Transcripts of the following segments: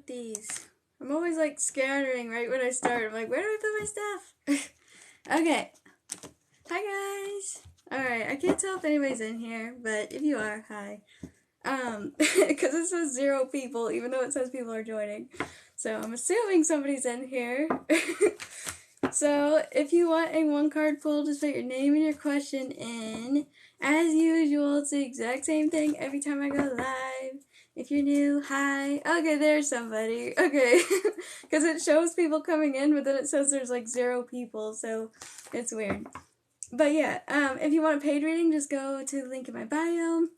put these? I'm always like scattering right when I start. I'm like, where do I put my stuff? Okay. Hi guys. Alright, I can't tell if anybody's in here, but if you are, hi. Because it says 0 people, even though it says people are joining. So I'm assuming somebody's in here. So if you want a 1-card pull, just put your name and your question in. As usual, it's the exact same thing every time I go live. If you're new, hi. Okay, there's somebody. Okay. Because it shows people coming in, but then it says there's like 0 people, so it's weird. But yeah, if you want a paid reading, just go to the link in my bio.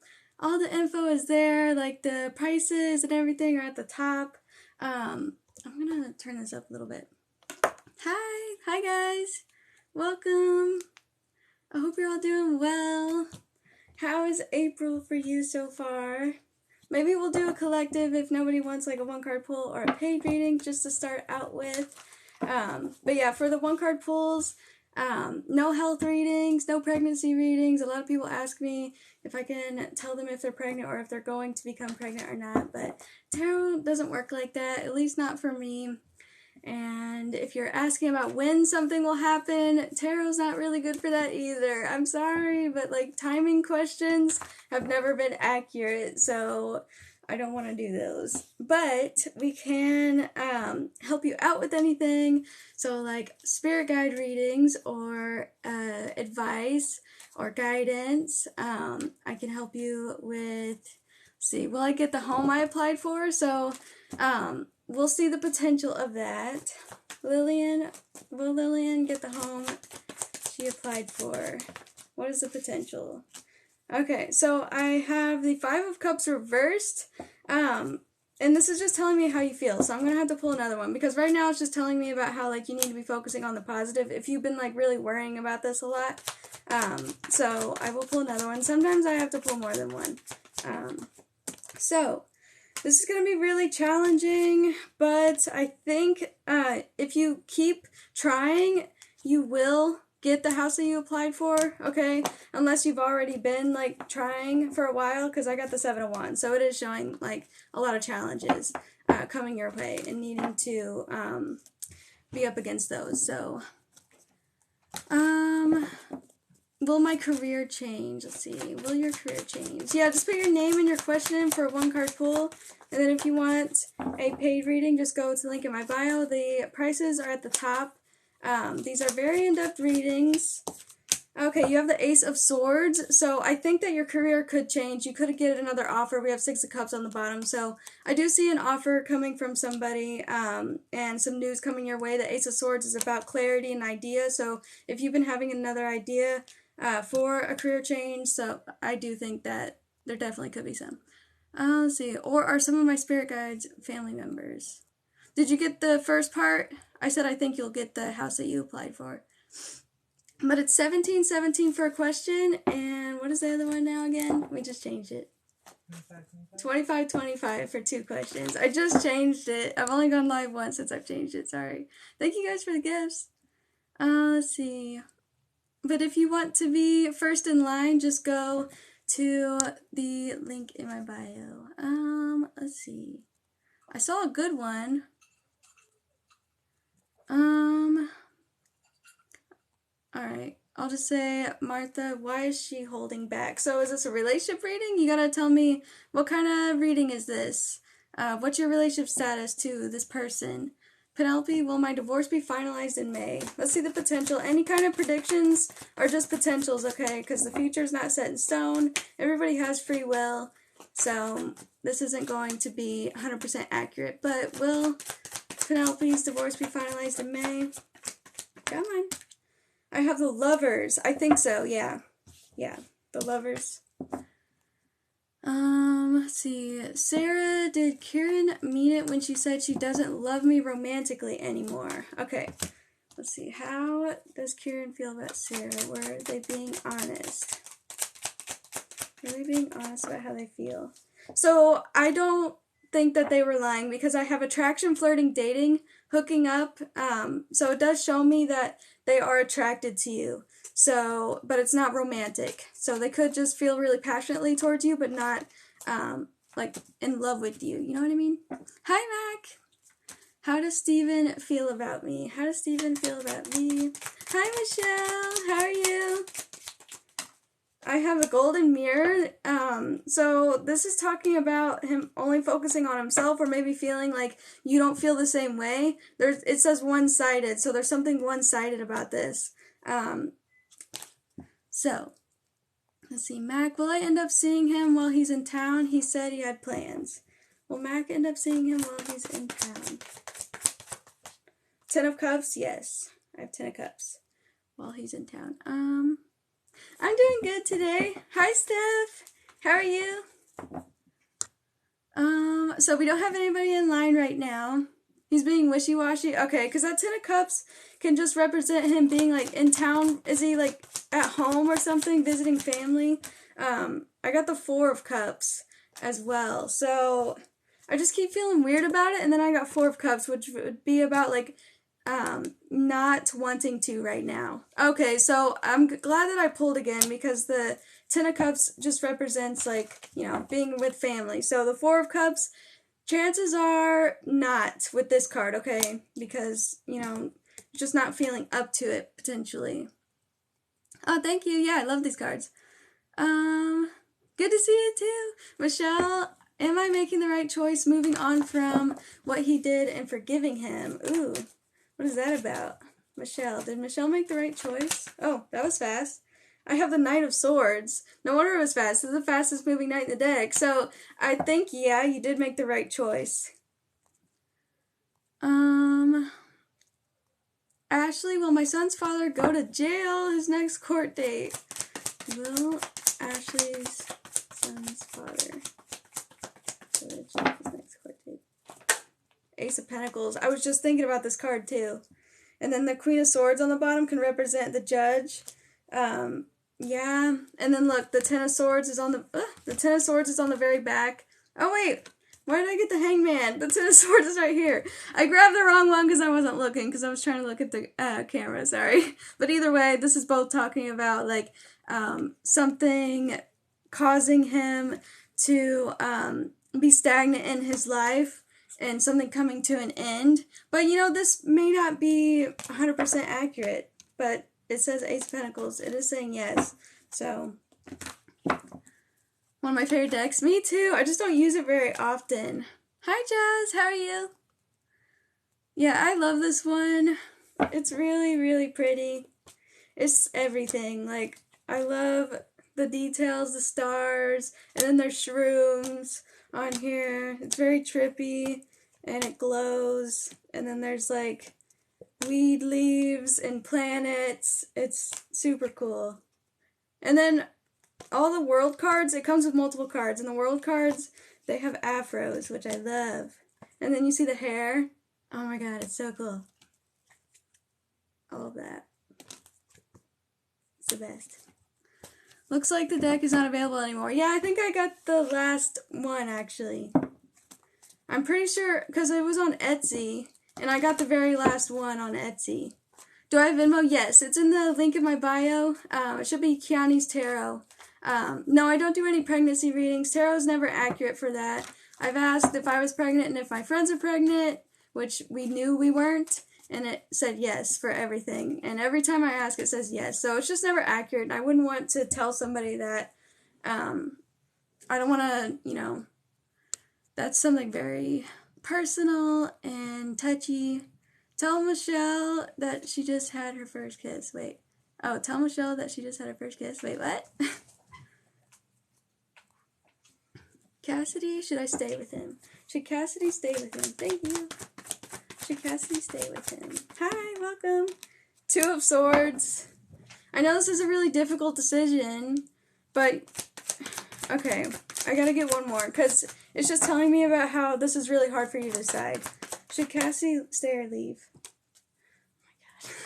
All the info is there, like the prices and everything are at the top. I'm gonna turn this up a little bit. Hi guys, welcome. I hope you're all doing well. How is April for you so far? Maybe we'll do a collective if nobody wants like a 1-card pull or a paid reading just to start out with. But yeah, for the 1-card pulls, no health readings, no pregnancy readings. A lot of people ask me if I can tell them if they're pregnant or if they're going to become pregnant or not, but tarot doesn't work like that, at least not for me. And if you're asking about when something will happen, tarot's not really good for that either. I'm sorry, but like timing questions have never been accurate, so I don't want to do those. But we can help you out with anything. So like spirit guide readings or advice or guidance. I can help you with, will I get the home I applied for? So we'll see the potential of that. Will Lillian get the home she applied for? What is the potential? Okay, so I have the 5 of Cups reversed, and this is just telling me how you feel, so I'm going to have to pull another one, because right now it's just telling me about how, like, you need to be focusing on the positive, if you've been, like, really worrying about this a lot. So I will pull another one. Sometimes I have to pull more than one. So this is going to be really challenging, but I think if you keep trying, you will get the house that you applied for, okay? Unless you've already been, like, trying for a while, because I got the 7 of Wands, so it is showing, like, a lot of challenges coming your way and needing to be up against those, so, will my career change? Let's see. Will your career change? Yeah, just put your name and your question in for a 1-card pull. And then if you want a paid reading, just go to the link in my bio. The prices are at the top. These are very in-depth readings. Okay, you have the Ace of Swords. So I think that your career could change. You could get another offer. We have 6 of Cups on the bottom. So I do see an offer coming from somebody and some news coming your way. The Ace of Swords is about clarity and idea. So if you've been having another idea for a career change, so I do think that there definitely could be some. Let's see. Or are some of my spirit guides family members? Did you get the first part? I said I think you'll get the house that you applied for. But it's 1717 for a question, and what is the other one now again? We just changed it. 2525 for 2 questions. I just changed it. I've only gone live once since I've changed it. Sorry. Thank you guys for the gifts. Let's see. But if you want to be first in line, just go to the link in my bio. Let's see. I saw a good one. Alright. I'll just say, Martha, why is she holding back? So is this a relationship reading? You gotta tell me, what kind of reading is this? What's your relationship status to this person? Penelope, will my divorce be finalized in May? Let's see the potential. Any kind of predictions are just potentials, okay? Because the future is not set in stone. Everybody has free will. So this isn't going to be 100% accurate. But will Penelope's divorce be finalized in May? Come on. I have the Lovers. I think so, yeah. Yeah, the Lovers. Let's see. Sarah, did Kieran mean it when she said she doesn't love me romantically anymore? Okay. Let's see. How does Kieran feel about Sarah? Were they being honest? Were they being honest about how they feel? So, I don't think that they were lying because I have attraction, flirting, dating, hooking up. So it does show me that they are attracted to you. So, but it's not romantic. So they could just feel really passionately towards you, but not like, in love with you. You know what I mean? Hi, Mac! How does Steven feel about me? How does Steven feel about me? Hi, Michelle! How are you? I have a golden mirror. So this is talking about him only focusing on himself, or maybe feeling like you don't feel the same way. It says one-sided, so there's something one-sided about this. So, let's see. Mac, will I end up seeing him while he's in town? He said he had plans. Will Mac end up seeing him while he's in town? 10 of Cups? Yes. I have 10 of Cups while he's in town. I'm doing good today. Hi, Steph. How are you? So we don't have anybody in line right now. He's being wishy-washy. Okay, because that 10 of Cups can just represent him being, like, in town. Is he, like, at home or something, visiting family? I got the 4 of Cups as well. So I just keep feeling weird about it. And then I got 4 of Cups, which would be about, like, not wanting to right now. Okay, so I'm glad that I pulled again, because the 10 of Cups just represents, like, you know, being with family. So the 4 of Cups, chances are not with this card, okay? Because, you know, just not feeling up to it, potentially. Oh, thank you. Yeah, I love these cards. Good to see you too. Michelle, am I making the right choice moving on from what he did and forgiving him? Ooh. What is that about? Michelle. Did Michelle make the right choice? Oh, that was fast. I have the Knight of Swords. No wonder it was fast. This is the fastest moving knight in the deck. So, I think, yeah, you did make the right choice. Ashley, will my son's father go to jail his next court date? Will Ashley's son's father go to jail his next court date? Ace of Pentacles. I was just thinking about this card too. And then the Queen of Swords on the bottom can represent the judge. Yeah. And then look, the 10 of Swords is on the 10 of Swords is on the very back. Oh wait, where did I get the Hangman? The 10 of Swords is right here. I grabbed the wrong one because I wasn't looking, because I was trying to look at the camera, sorry. But either way, this is both talking about, like, something causing him to be stagnant in his life, and something coming to an end. But, you know, this may not be 100% accurate, but it says Ace of Pentacles. It is saying yes. So, one of my favorite decks. Me too. I just don't use it very often. Hi, Jazz. How are you? Yeah, I love this one. It's really, really pretty. It's everything. Like, I love the details, the stars, and then there's shrooms on here. It's very trippy, and it glows, and then there's, like, weed leaves and planets. It's super cool. And then all the world cards, it comes with multiple cards, and the world cards, they have afros, which I love. And then you see the hair. Oh my god, it's so cool. All of that. It's the best. Looks like the deck is not available anymore. Yeah, I think I got the last one, actually. I'm pretty sure, because it was on Etsy, and I got the very last one on Etsy. Do I have Venmo? Yes, it's in the link in my bio. It should be Keani'sTarot. No, I don't do any pregnancy readings. Tarot is never accurate for that. I've asked if I was pregnant and if my friends are pregnant, which we knew we weren't, and it said yes for everything. And every time I ask, it says yes. So it's just never accurate, and I wouldn't want to tell somebody that, I don't want to, you know, that's something very personal and touchy. Tell Michelle that she just had her first kiss. Wait. Oh, tell Michelle that she just had her first kiss. Wait, what? Cassidy, should I stay with him? Should Cassidy stay with him? Thank you. Should Cassidy stay with him? Hi, welcome. 2 of Swords. I know this is a really difficult decision, but okay, I gotta get one more, because it's just telling me about how this is really hard for you to decide. Should Cassidy stay or leave?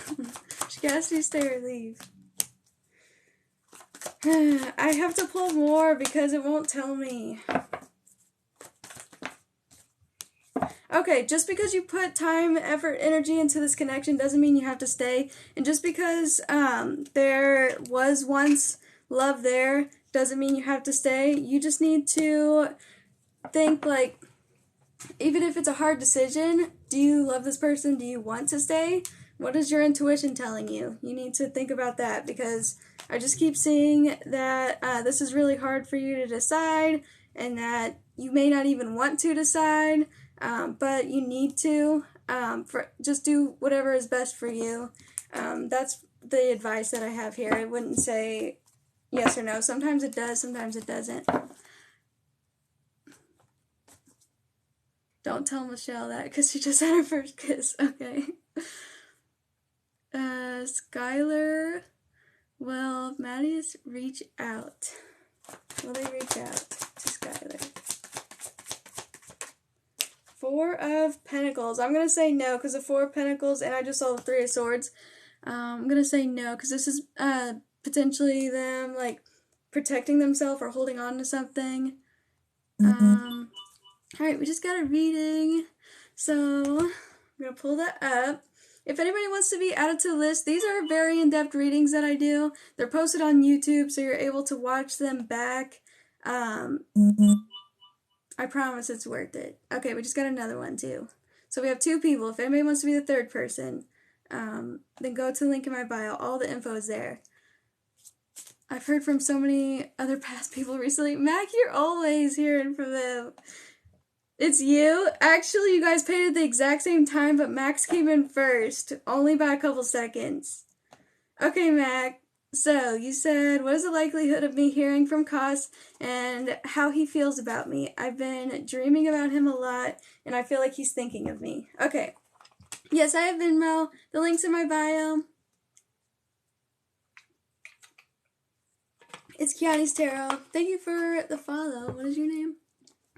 Oh my god. Should Cassidy stay or leave? I have to pull more because it won't tell me. Okay, just because you put time, effort, energy into this connection doesn't mean you have to stay. And just because there was once love there doesn't mean you have to stay. You just need to think, like, even if it's a hard decision, do you love this person? Do you want to stay? What is your intuition telling you? You need to think about that, because I just keep seeing that this is really hard for you to decide, and that you may not even want to decide, but you need to. Just do whatever is best for you. That's the advice that I have here. I wouldn't say yes or no. Sometimes it does, sometimes it doesn't. Don't tell Michelle that, because she just had her first kiss. Okay. Skylar, will Maddie's reach out? Will they reach out to Skylar? Four of Pentacles. I'm going to say no, because the Four of Pentacles, and I just saw the Three of Swords. I'm going to say no, because this is potentially them, like, protecting themselves or holding on to something. Alright, we just got a reading, so I'm going to pull that up. If anybody wants to be added to the list, these are very in-depth readings that I do. They're posted on YouTube, so you're able to watch them back. I promise it's worth it. Okay, we just got another one, too. So we have 2 people. If anybody wants to be the 3rd person, then go to the link in my bio. All the info is there. I've heard from so many other past people recently. Mac, you're always hearing from them. It's you? Actually, you guys paid at the exact same time, but Max came in first, only by a couple seconds. Okay, Mac. So, you said, what is the likelihood of me hearing from Koss and how he feels about me? I've been dreaming about him a lot, and I feel like he's thinking of me. Okay. Yes, I have Venmo. The link's in my bio. It's Keani'sTarot. Thank you for the follow. What is your name?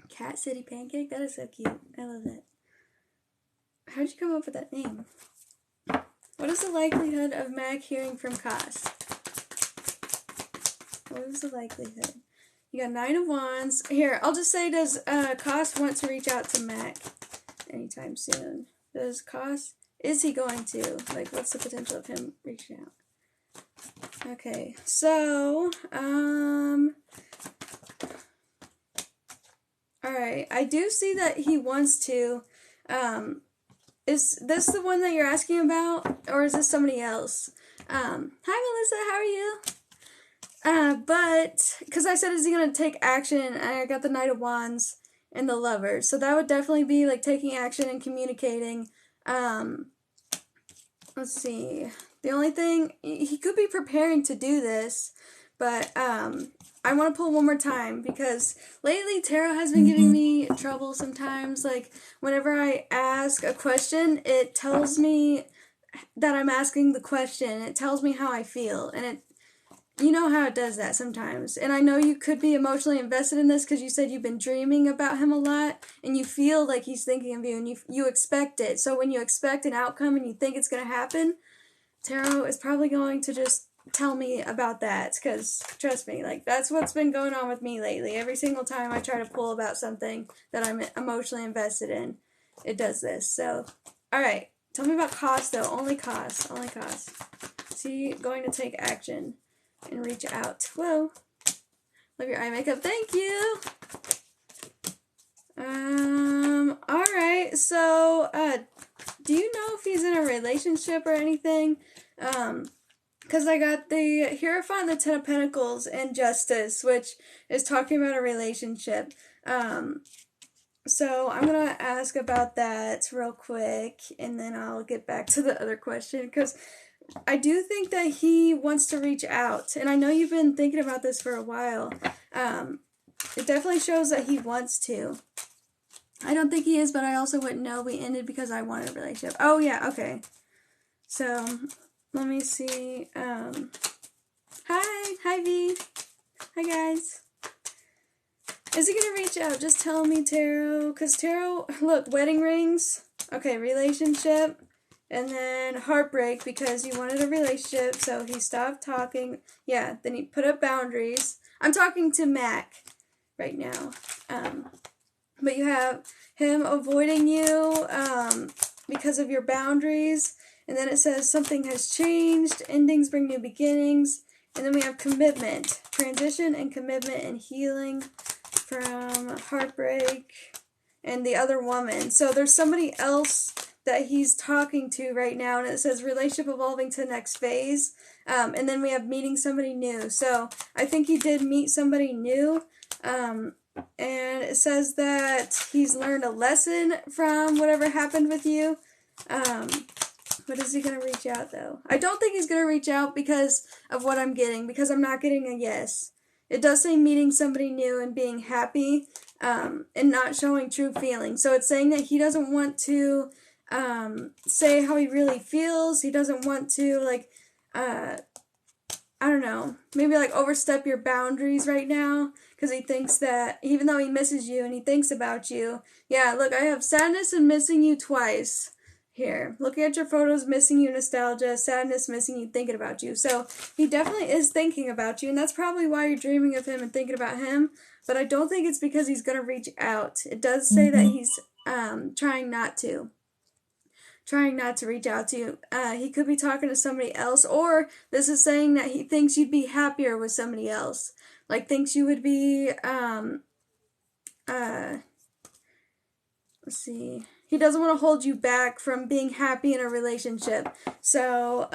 Cat City Pancake? That is so cute. I love that. How did you come up with that name? What is the likelihood of Mac hearing from Koss? What is the likelihood? You got 9 of Wands. Here, I'll just say, does Koss want to reach out to Mac anytime soon? Does Koss, is he going to? Like, what's the potential of him reaching out? Okay, so, alright, I do see that he wants to. Is this the one that you're asking about, or is this somebody else? Hi Melissa, how are you? But, because I said, is he going to take action, and I got the Knight of Wands and the Lovers, so that would definitely be, like, taking action and communicating. Let's see, the only thing, he could be preparing to do this, but, I want to pull one more time, because lately tarot has been giving me trouble sometimes. Like, whenever I ask a question, it tells me that I'm asking the question. It tells me how I feel, and you know how it does that sometimes. And I know you could be emotionally invested in this, because you said you've been dreaming about him a lot, and you feel like he's thinking of you, and you expect it. So when you expect an outcome and you think it's going to happen, tarot is probably going to just tell me about that, because trust me, like, that's what's been going on with me lately. Every single time I try to pull about something that I'm emotionally invested in, it does this. So, alright, tell me about Koss, though. Only Koss. Is he going to take action and reach out? Whoa, love your eye makeup. Thank you. Alright, so do you know if he's in a relationship or anything? Because I got the Hierophant, the 10 of Pentacles, and Justice, which is talking about a relationship. So I'm going to ask about that real quick, and then I'll get back to the other question, because I do think that he wants to reach out, and I know you've been thinking about this for a while. It definitely shows that he wants to. I don't think he is, but I also wouldn't know. We ended because I wanted a relationship. Oh, yeah, okay. So, let me see. Hi V. Hi guys. Is he gonna reach out? Just tell me, Tarot. Because Tarot, look, wedding rings. Okay, relationship. And then heartbreak because he wanted a relationship, so he stopped talking. Yeah, then he put up boundaries. I'm talking to Mac right now. But you have him avoiding you because of your boundaries. And then it says something has changed. Endings bring new beginnings. And then we have commitment. Transition and commitment and healing. from heartbreak and the other woman. So there's somebody else that he's talking to right now, and it says relationship evolving to the next phase. And then we have meeting somebody new. So I think he did meet somebody new. And it says that he's learned a lesson from whatever happened with you. But is he going to reach out, though? I don't think he's going to reach out because of what I'm getting, because I'm not getting a yes. It does say meeting somebody new and being happy, and not showing true feelings. So it's saying that he doesn't want to say how he really feels. He doesn't want to, like, I don't know, maybe, like, overstep your boundaries right now, because he thinks that, even though he misses you and he thinks about you, yeah, look, I have sadness and missing you twice. Here, looking at your photos, missing you, nostalgia, sadness, missing you, thinking about you. So he definitely is thinking about you, and that's probably why you're dreaming of him and thinking about him. But I don't think it's because he's going to reach out. It does say that he's trying not to reach out to you. He could be talking to somebody else, or this is saying that he thinks you'd be happier with somebody else. Like, thinks you would be, let's see. He doesn't want to hold you back from being happy in a relationship. So,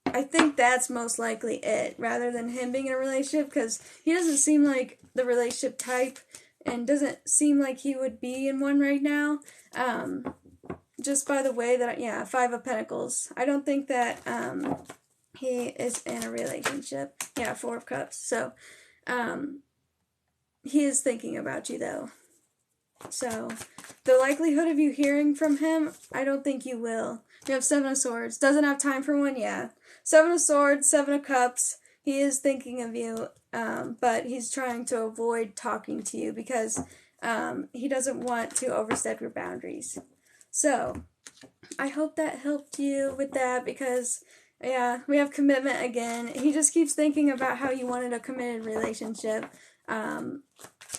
I think that's most likely it, rather than him being in a relationship, because he doesn't seem like the relationship type, and doesn't seem like he would be in one right now. Just by the way that, yeah, 5 of Pentacles. I don't think that, he is in a relationship. Yeah, 4 of Cups. So, he is thinking about you, though. So, the likelihood of you hearing from him, I don't think you will. You have 7 of Swords. Doesn't have time for one? Yeah. 7 of Swords, 7 of Cups. He is thinking of you, but he's trying to avoid talking to you because he doesn't want to overstep your boundaries. So, I hope that helped you with that, because, yeah, we have commitment again. He just keeps thinking about how you wanted a committed relationship,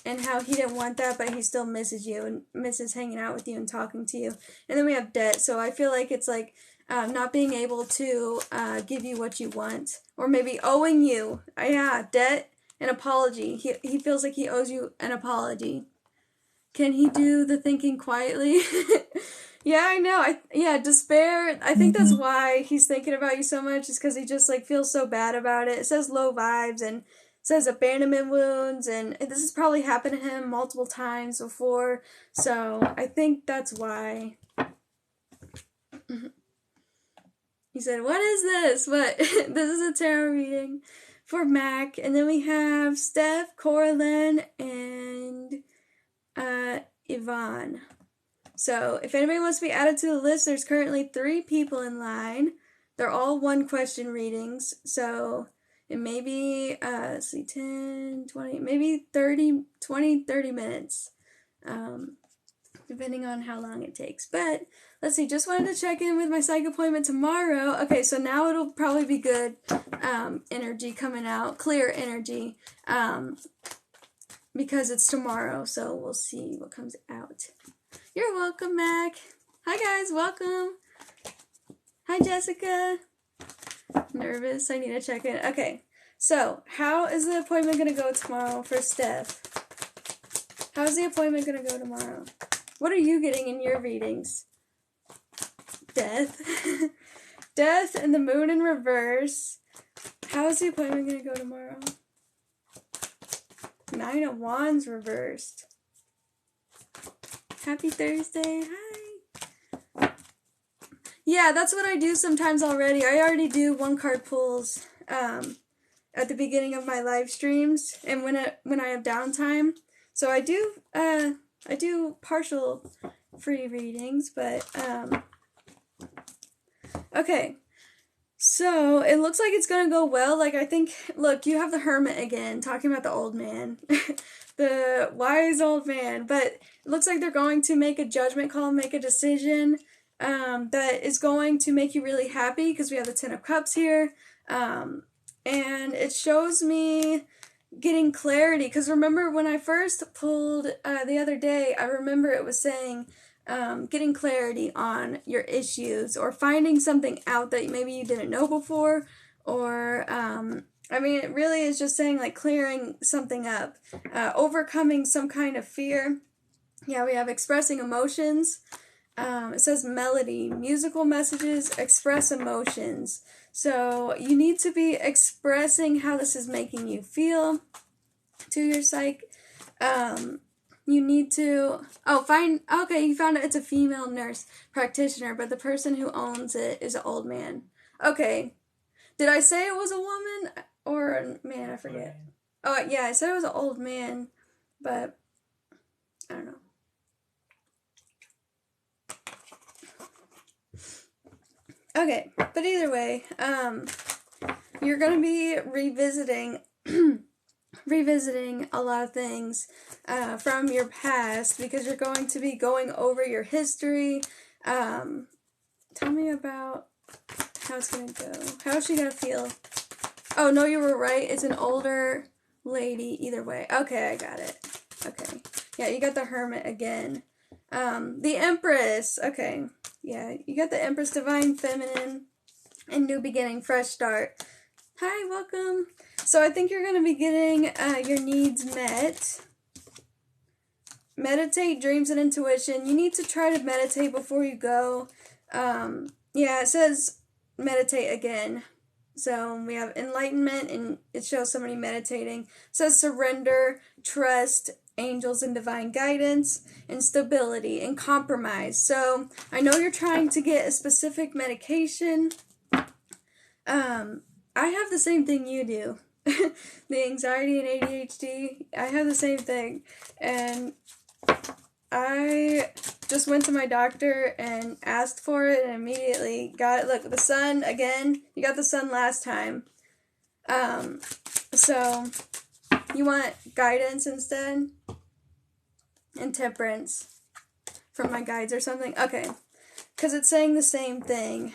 and how he didn't want that, but he still misses you and misses hanging out with you and talking to you. And then we have debt, so I feel like it's like not being able to give you what you want, or maybe owing you. Yeah, debt and apology. He feels like he owes you an apology. Can he do the thinking quietly? Yeah, I know. Despair. I think that's why he's thinking about you so much, is because he just like feels so bad about it. It says low vibes, and says abandonment wounds, and this has probably happened to him multiple times before, so I think that's why. He said, what is this? What? This is a tarot reading for Mac, and then we have Steph, Coralynn, and Ivonne. So if anybody wants to be added to the list, there's currently 3 people in line. They're all 1-question readings, so it may be, let's see, 10, 20, maybe 30 minutes, depending on how long it takes. But, let's see, just wanted to check in with my psych appointment tomorrow. Okay, so now it'll probably be good, energy coming out, clear energy, because it's tomorrow, so we'll see what comes out. You're welcome, Mac. Hi, guys, welcome. Hi, Jessica. Nervous, I need to check in. Okay, so how is the appointment going to go tomorrow for Steph? How's the appointment going to go tomorrow? What are you getting in your readings? Death. Death and the moon in reverse. How is the appointment going to go tomorrow? 9 of Wands reversed. Happy Thursday. Hi. Yeah, that's what I do sometimes already. I already do 1-card pulls at the beginning of my live streams, and when I have downtime. So I do partial free readings, but okay. So it looks like it's gonna go well. Like, I think, look, you have the Hermit again, talking about the old man. The wise old man, but it looks like they're going to make a judgment call, make a decision that is going to make you really happy, because we have the 10 of Cups here, and it shows me getting clarity, because remember when I first pulled the other day, I remember it was saying getting clarity on your issues, or finding something out that maybe you didn't know before, or I mean, it really is just saying, like, clearing something up, overcoming some kind of fear. Yeah, we have expressing emotions. It says melody, musical messages, express emotions. So you need to be expressing how this is making you feel to your psych. You need to, okay, you found out it's a female nurse practitioner, but the person who owns it is an old man. Okay. Did I say it was a woman or a man? I forget. Oh, yeah, I said it was an old man, but I don't know. Okay, but either way, you're going to be revisiting a lot of things from your past, because you're going to be going over your history. Tell me about how it's going to go. How's she going to feel? Oh, no, you were right. It's an older lady either way. Okay, I got it. Okay. Yeah, you got the Hermit again. The Empress. Okay. Yeah, you got the Empress, Divine Feminine, and New Beginning, Fresh Start. Hi, welcome. So I think you're going to be getting your needs met. Meditate, dreams, and intuition. You need to try to meditate before you go. Yeah, it says meditate again. So we have enlightenment, and it shows somebody meditating. It says surrender, trust, angels and divine guidance, and stability, and compromise. So I know you're trying to get a specific medication. I have the same thing you do. The anxiety and ADHD, I have the same thing. And I just went to my doctor and asked for it and immediately got it. Look, the sun, again, you got the sun last time. So you want guidance instead? And temperance from my guides or something? Okay. Because it's saying the same thing.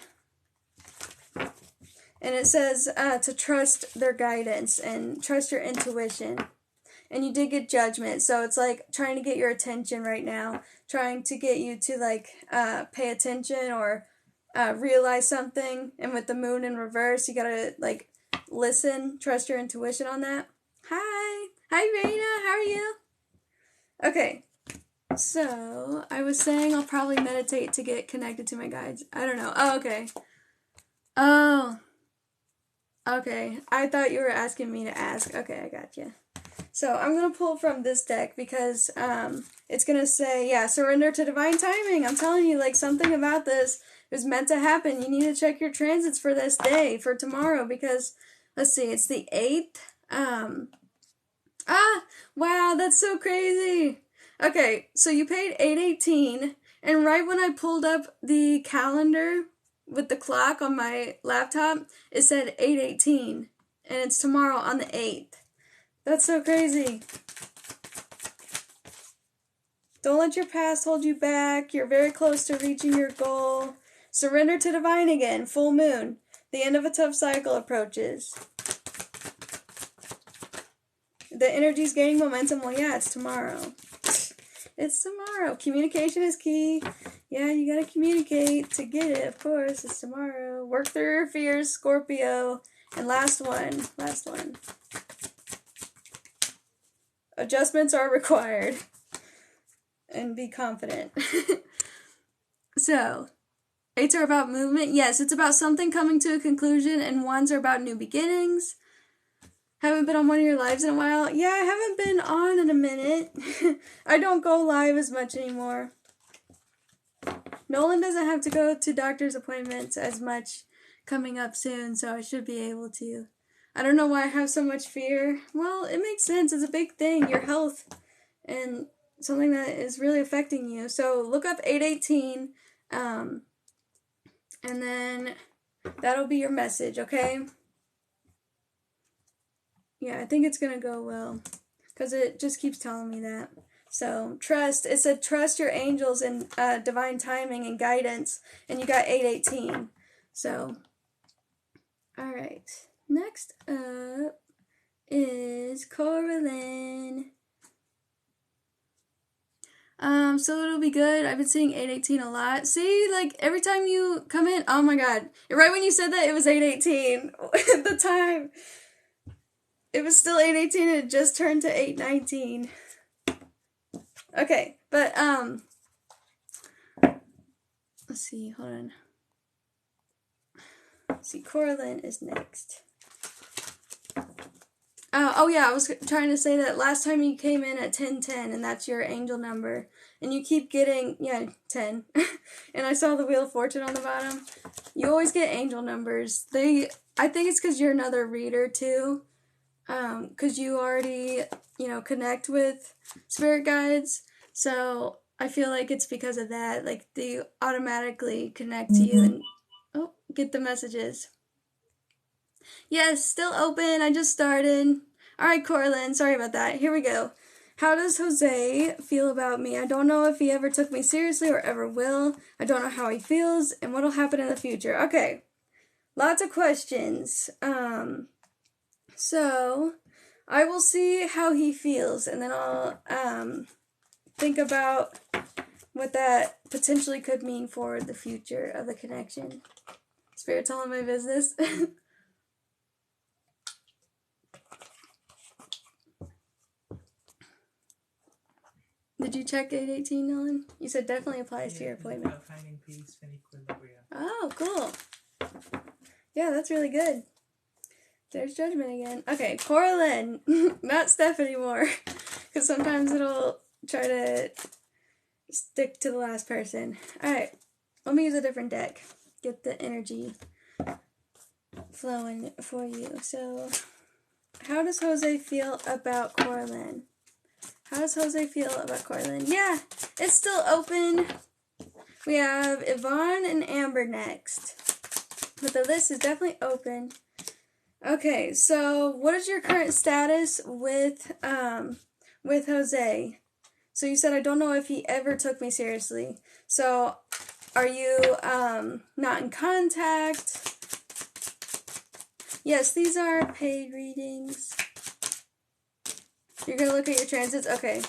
And it says to trust their guidance and trust your intuition. And you did get judgment. So it's like trying to get your attention right now. Trying to get you to like pay attention or realize something. And with the moon in reverse, you gotta like listen. Trust your intuition on that. Hi. Hi, Raina. How are you? Okay. So, I was saying I'll probably meditate to get connected to my guides. I don't know. Oh, okay. Oh. Okay. I thought you were asking me to ask. Okay, I got you. So, I'm going to pull from this deck because it's going to say, yeah, surrender to divine timing. I'm telling you, like, something about this is meant to happen. You need to check your transits for this day, for tomorrow, because, let's see, it's the 8th. Wow, that's so crazy. Okay, so you paid $8.18, and right when I pulled up the calendar with the clock on my laptop, it said 8:18, and it's tomorrow on the 8th. That's so crazy. Don't let your past hold you back. You're very close to reaching your goal. Surrender to divine again. Full moon. The end of a tough cycle approaches. The energy's gaining momentum. Well, yeah, it's tomorrow. It's tomorrow. Communication is key. Yeah, you gotta communicate to get it, of course. It's tomorrow. Work through your fears, Scorpio. And last one. Adjustments are required. And be confident. So, 8s are about movement. Yes, it's about something coming to a conclusion, and 1s are about new beginnings. Haven't been on one of your lives in a while? Yeah, I haven't been on in a minute. I don't go live as much anymore. Nolan doesn't have to go to doctor's appointments as much coming up soon, so I should be able to. I don't know why I have so much fear. Well, it makes sense. It's a big thing, your health, and something that is really affecting you. So look up 8:18, and then that'll be your message, okay? Yeah, I think it's going to go well, because it just keeps telling me that. So, trust. It said trust your angels and divine timing and guidance, and you got 8:18. So, alright. Next up is Coralynn. So it'll be good. I've been seeing 8:18 a lot. See, like, every time you come in, oh my god. Right when you said that, it was 8:18. The time. It was still 8:18 and it just turned to 8:19. Okay, but, let's see, hold on. Let's see, Coralynn is next. Oh yeah, I was trying to say that last time you came in at 1010, and that's your angel number. And you keep getting, 10. And I saw the Wheel of Fortune on the bottom. You always get angel numbers. I think it's because you're another reader, too. Because you already, connect with spirit guides. So I feel like it's because of that. Like, they automatically connect to you and, get the messages. Yes, still open. I just started. Alright, Coralynn, sorry about that. Here we go. How does Jose feel about me? I don't know if he ever took me seriously or ever will. I don't know how he feels and what will happen in the future. Okay. Lots of questions. So I will see how he feels, and then I'll think about what that potentially could mean for the future of the connection. Spirit's all in my business. Did you check 8:18, Nolan? You said definitely applies to your appointment. Finding peace and equilibrium. Oh, cool. Yeah, that's really good. There's judgment again. Okay, Coralynn. Not Steph anymore. Because sometimes it'll try to stick to the last person. Alright, let me use a different deck. Get the energy flowing for you. So, how does Jose feel about Coralynn? How does Jose feel about Coralynn? Yeah, it's still open. We have Ivonne and Amber next. But the list is definitely open. Okay, so what is your current status with Jose? So you said, I don't know if he ever took me seriously. So are you not in contact? Yes, these are paid readings. You're going to look at your transits? Okay.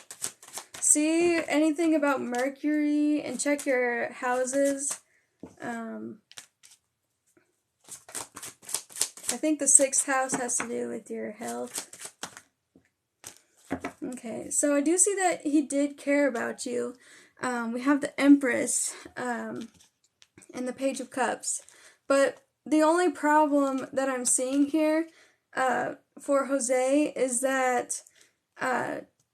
See anything about Mercury and check your houses. I think the 6th house has to do with your health. Okay, so I do see that he did care about you. We have the Empress and the Page of Cups. But the only problem that I'm seeing here for Jose is that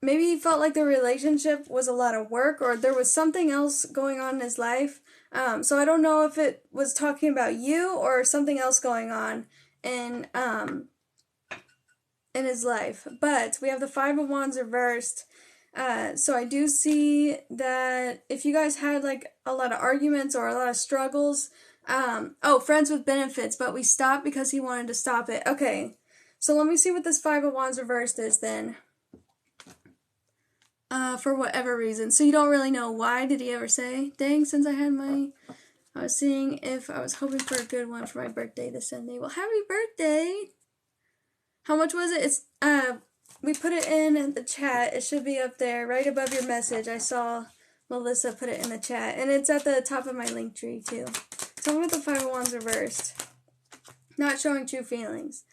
maybe he felt like the relationship was a lot of work, or there was something else going on in his life. So I don't know if it was talking about you or something else going on in his life. But we have the 5 of Wands reversed. So I do see that if you guys had like a lot of arguments or a lot of struggles, friends with benefits, but we stopped because he wanted to stop it. Okay, so let me see what this 5 of Wands reversed is then. For whatever reason. So you don't really know why. Did he ever say? Dang, since I had my... I was seeing if I was hoping for a good one for my birthday this Sunday. Well, happy birthday! How much was it? It's, we put it in the chat. It should be up there, right above your message. I saw Melissa put it in the chat. And it's at the top of my link tree, too. Tell me what the 5 of Wands reversed. Not showing true feelings.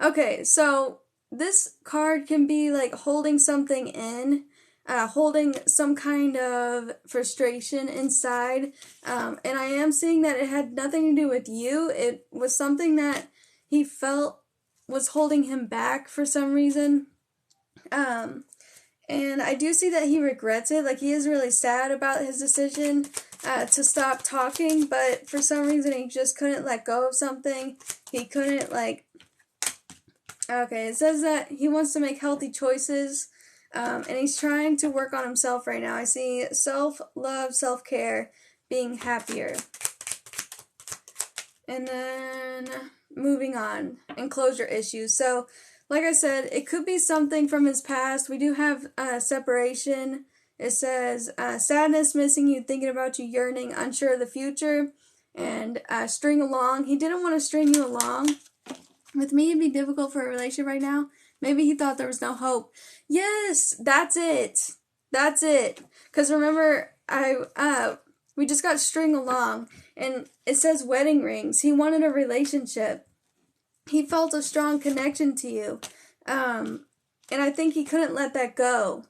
Okay, so this card can be, like, holding something in. Holding some kind of frustration inside. And I am seeing that it had nothing to do with you. It was something that he felt was holding him back for some reason. And I do see that he regrets it. Like, he is really sad about his decision to stop talking. But for some reason, he just couldn't let go of something. He couldn't, Okay, it says that he wants to make healthy choices. And he's trying to work on himself right now. I see self-love, self-care, being happier. And then moving on. And closure issues. So, like I said, it could be something from his past. We do have separation. It says sadness, missing you, thinking about you, yearning, unsure of the future. And string along. He didn't want to string you along. With me, it'd be difficult for a relationship right now. Maybe he thought there was no hope. Yes, that's it. That's it. Because remember, we just got string along. And it says wedding rings. He wanted a relationship. He felt a strong connection to you. And I think he couldn't let that go.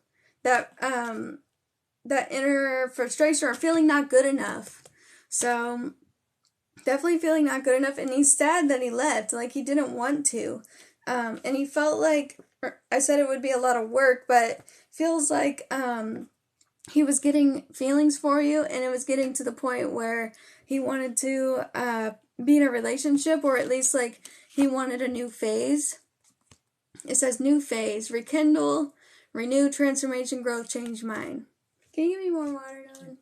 That inner frustration or feeling not good enough. So, definitely feeling not good enough, and he's sad that he left, like he didn't want to. And he felt like, I said it would be a lot of work, but feels like he was getting feelings for you, and it was getting to the point where he wanted to be in a relationship, or at least like he wanted a new phase. It says new phase, rekindle, renew, transformation, growth, change, mind. Can you give me more water, Dawn?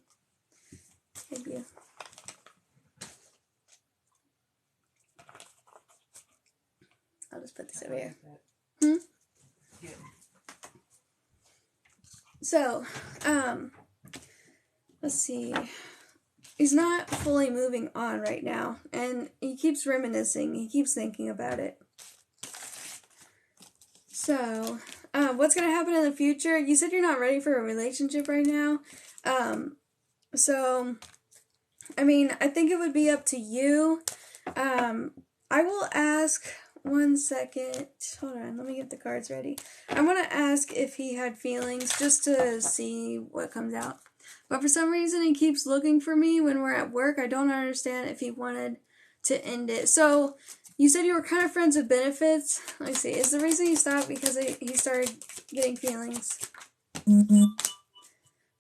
Thank you. I'll just put this over here. Yeah. So, let's see. He's not fully moving on right now, and he keeps reminiscing. He keeps thinking about it. So, what's going to happen in the future? You said you're not ready for a relationship right now. So, I mean, I think it would be up to you. I will ask, one second, hold on, let me get the cards ready. I want to ask if he had feelings, just to see what comes out. But for some reason, he keeps looking for me when we're at work. I don't understand if he wanted to end it. So, you said you were kind of friends with benefits. Let me see. Is the reason you stopped because he started getting feelings?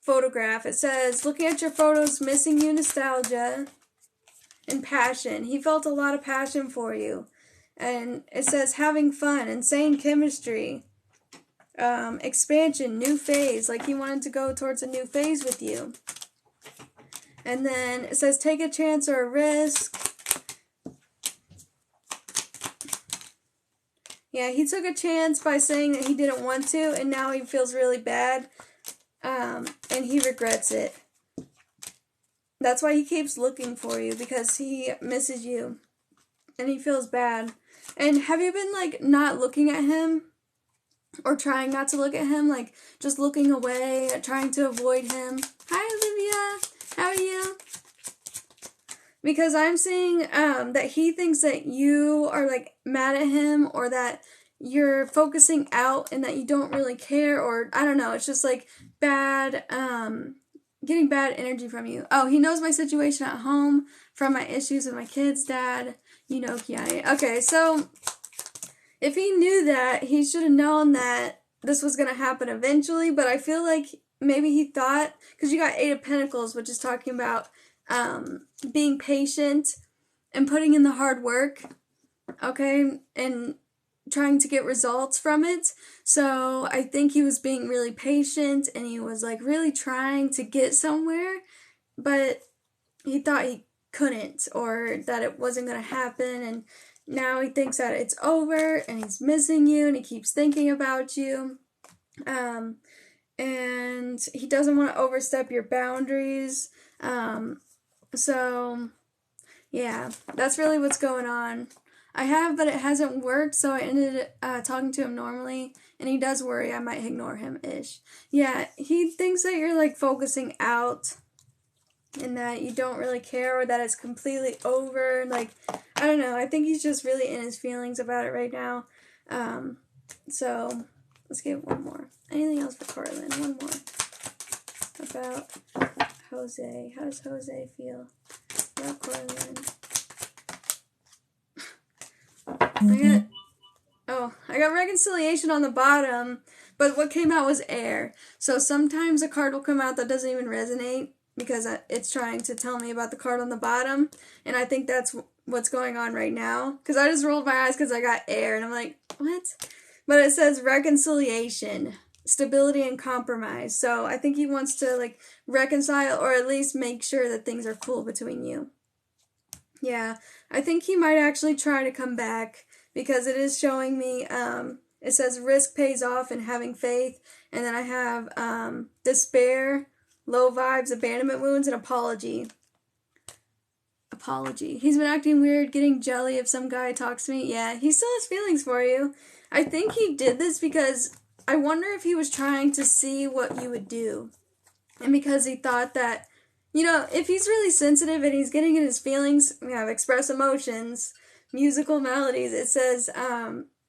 Photograph. It says, looking at your photos, missing you, nostalgia, and passion. He felt a lot of passion for you. And it says, having fun, insane chemistry, expansion, new phase. Like he wanted to go towards a new phase with you. And then it says, take a chance or a risk. Yeah, he took a chance by saying that he didn't want to, and now he feels really bad, and he regrets it. That's why he keeps looking for you, because he misses you, and he feels bad. And have you been, like, not looking at him, or trying not to look at him, like, just looking away, trying to avoid him? Hi, Olivia! How are you? Because I'm seeing that he thinks that you are, like, mad at him, or that you're focusing out and that you don't really care, or I don't know, it's just, like, bad, getting bad energy from you. Oh, he knows my situation at home from my issues with my kids' dad. You know, Keani. Okay, so if he knew that, he should have known that this was going to happen eventually, but I feel like maybe he thought, because you got 8 of Pentacles, which is talking about being patient and putting in the hard work, okay, and trying to get results from it. So I think he was being really patient, and he was like really trying to get somewhere, but he thought he couldn't, or that it wasn't going to happen, and now he thinks that it's over, and he's missing you, and he keeps thinking about you, and he doesn't want to overstep your boundaries. So, yeah, that's really what's going on. I have, but it hasn't worked, so I ended talking to him normally, and he does worry I might ignore him-ish. Yeah, he thinks that you're, like, focusing out, and that you don't really care, or that it's completely over. Like, I don't know, I think he's just really in his feelings about it right now. So, let's get one more. Anything else for Coralynn? One more. About Jose. How does Jose feel about Coralynn? I got reconciliation on the bottom, but what came out was air. So sometimes a card will come out that doesn't even resonate, because it's trying to tell me about the card on the bottom, and I think that's what's going on right now, because I just rolled my eyes because I got air, and I'm like, what? But it says reconciliation, stability, and compromise, so I think he wants to, like, reconcile, or at least make sure that things are cool between you. Yeah, I think he might actually try to come back, because it is showing me, it says risk pays off and having faith, and then I have despair, low vibes, abandonment wounds, and apology. He's been acting weird, getting jelly if some guy talks to me. Yeah, he still has feelings for you. I think he did this because I wonder if he was trying to see what you would do. And because he thought that, you know, if he's really sensitive and he's getting in his feelings, we have express emotions, musical melodies. It says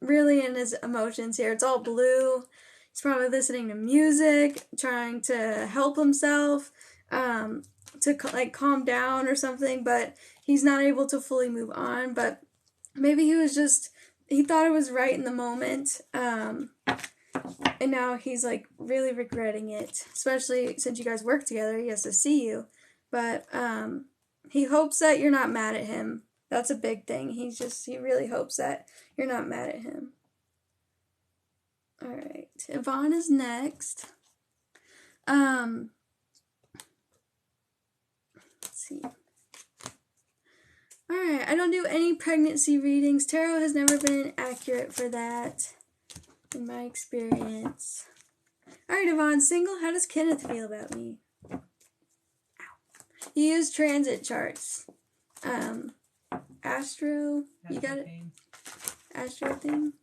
really in his emotions here. It's all blue. He's probably listening to music, trying to help himself, to like calm down or something, but he's not able to fully move on. But maybe he thought it was right in the moment, and now he's like really regretting it, especially since you guys work together. He has to see you, but he hopes that you're not mad at him. That's a big thing. He really hopes that you're not mad at him. Alright, Ivonne is next. Let's see. Alright, I don't do any pregnancy readings. Tarot has never been accurate for that, in my experience. Alright, Ivonne, single, how does Kenneth feel about me? Ow. You use transit charts. Astro, you got it? Astro thing?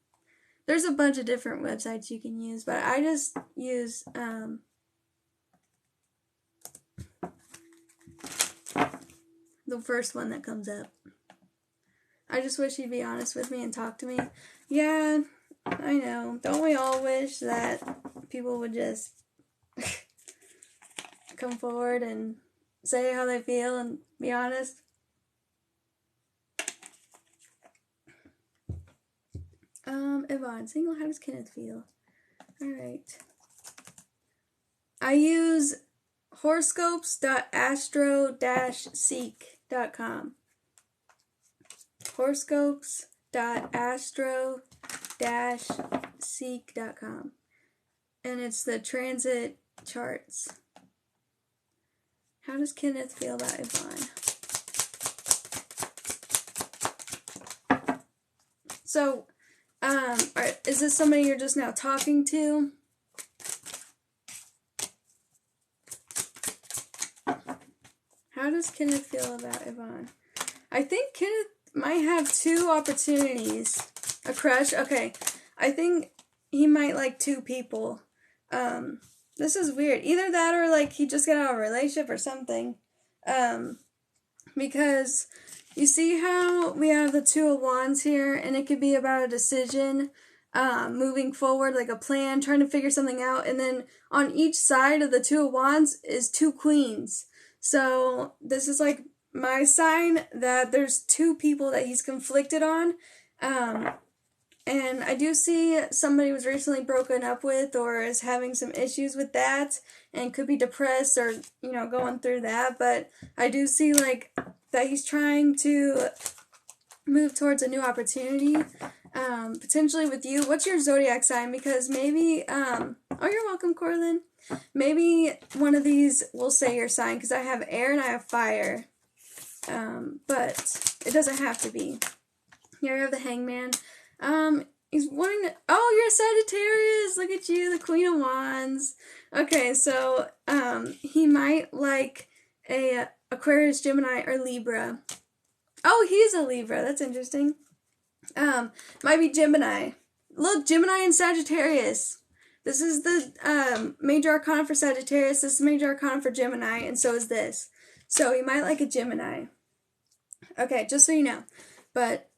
There's a bunch of different websites you can use, but I just use, the first one that comes up. I just wish he'd be honest with me and talk to me. Yeah, I know. Don't we all wish that people would just come forward and say how they feel and be honest? Ivonne, single, how does Kenneth feel? Alright. I use horoscopes.astro-seek.com. Horoscopes.astro-seek.com. And it's the transit charts. How does Kenneth feel about Ivonne? So, is this somebody you're just now talking to? How does Kenneth feel about Ivonne? I think Kenneth might have two opportunities. A crush? Okay. I think he might like two people. This is weird. Either that or like he just got out of a relationship or something. Because you see how we have the Two of Wands here, and it could be about a decision, moving forward, like a plan, trying to figure something out, and then on each side of the Two of Wands is two queens. So this is like my sign that there's two people that he's conflicted on, and I do see somebody was recently broken up with or is having some issues with that and could be depressed or, going through that, but I do see like that he's trying to move towards a new opportunity, potentially with you. What's your zodiac sign? Because maybe, oh, you're welcome, Coralynn. Maybe one of these will say your sign, because I have air and I have fire, but it doesn't have to be. Here I have the Hangman. He's wanting to, oh, you're a Sagittarius, look at you, the Queen of Wands. Okay, so, he might like a Aquarius, Gemini, or Libra. Oh, he's a Libra. That's interesting. Might be Gemini. Look, Gemini and Sagittarius. This is the major arcana for Sagittarius. This is major arcana for Gemini, and so is this. So you might like a Gemini. Okay, just so you know. But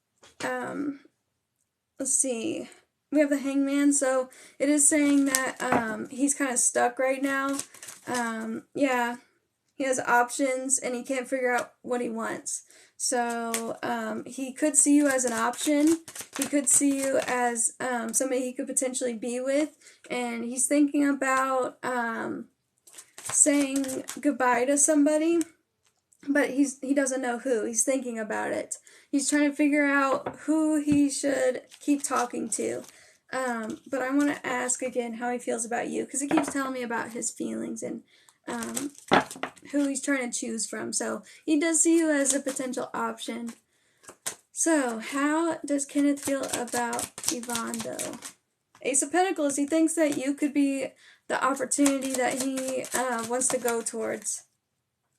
let's see. We have the Hangman, so it is saying that he's kind of stuck right now. Yeah. He has options, and he can't figure out what he wants. So, he could see you as an option. He could see you as somebody he could potentially be with. And he's thinking about saying goodbye to somebody. But he doesn't know who. He's thinking about it. He's trying to figure out who he should keep talking to. But I want to ask again how he feels about you, because he keeps telling me about his feelings and who he's trying to choose from. So he does see you as a potential option. So how does Kenneth feel about Ivonne, though? Ace of Pentacles. He thinks that you could be the opportunity that he wants to go towards.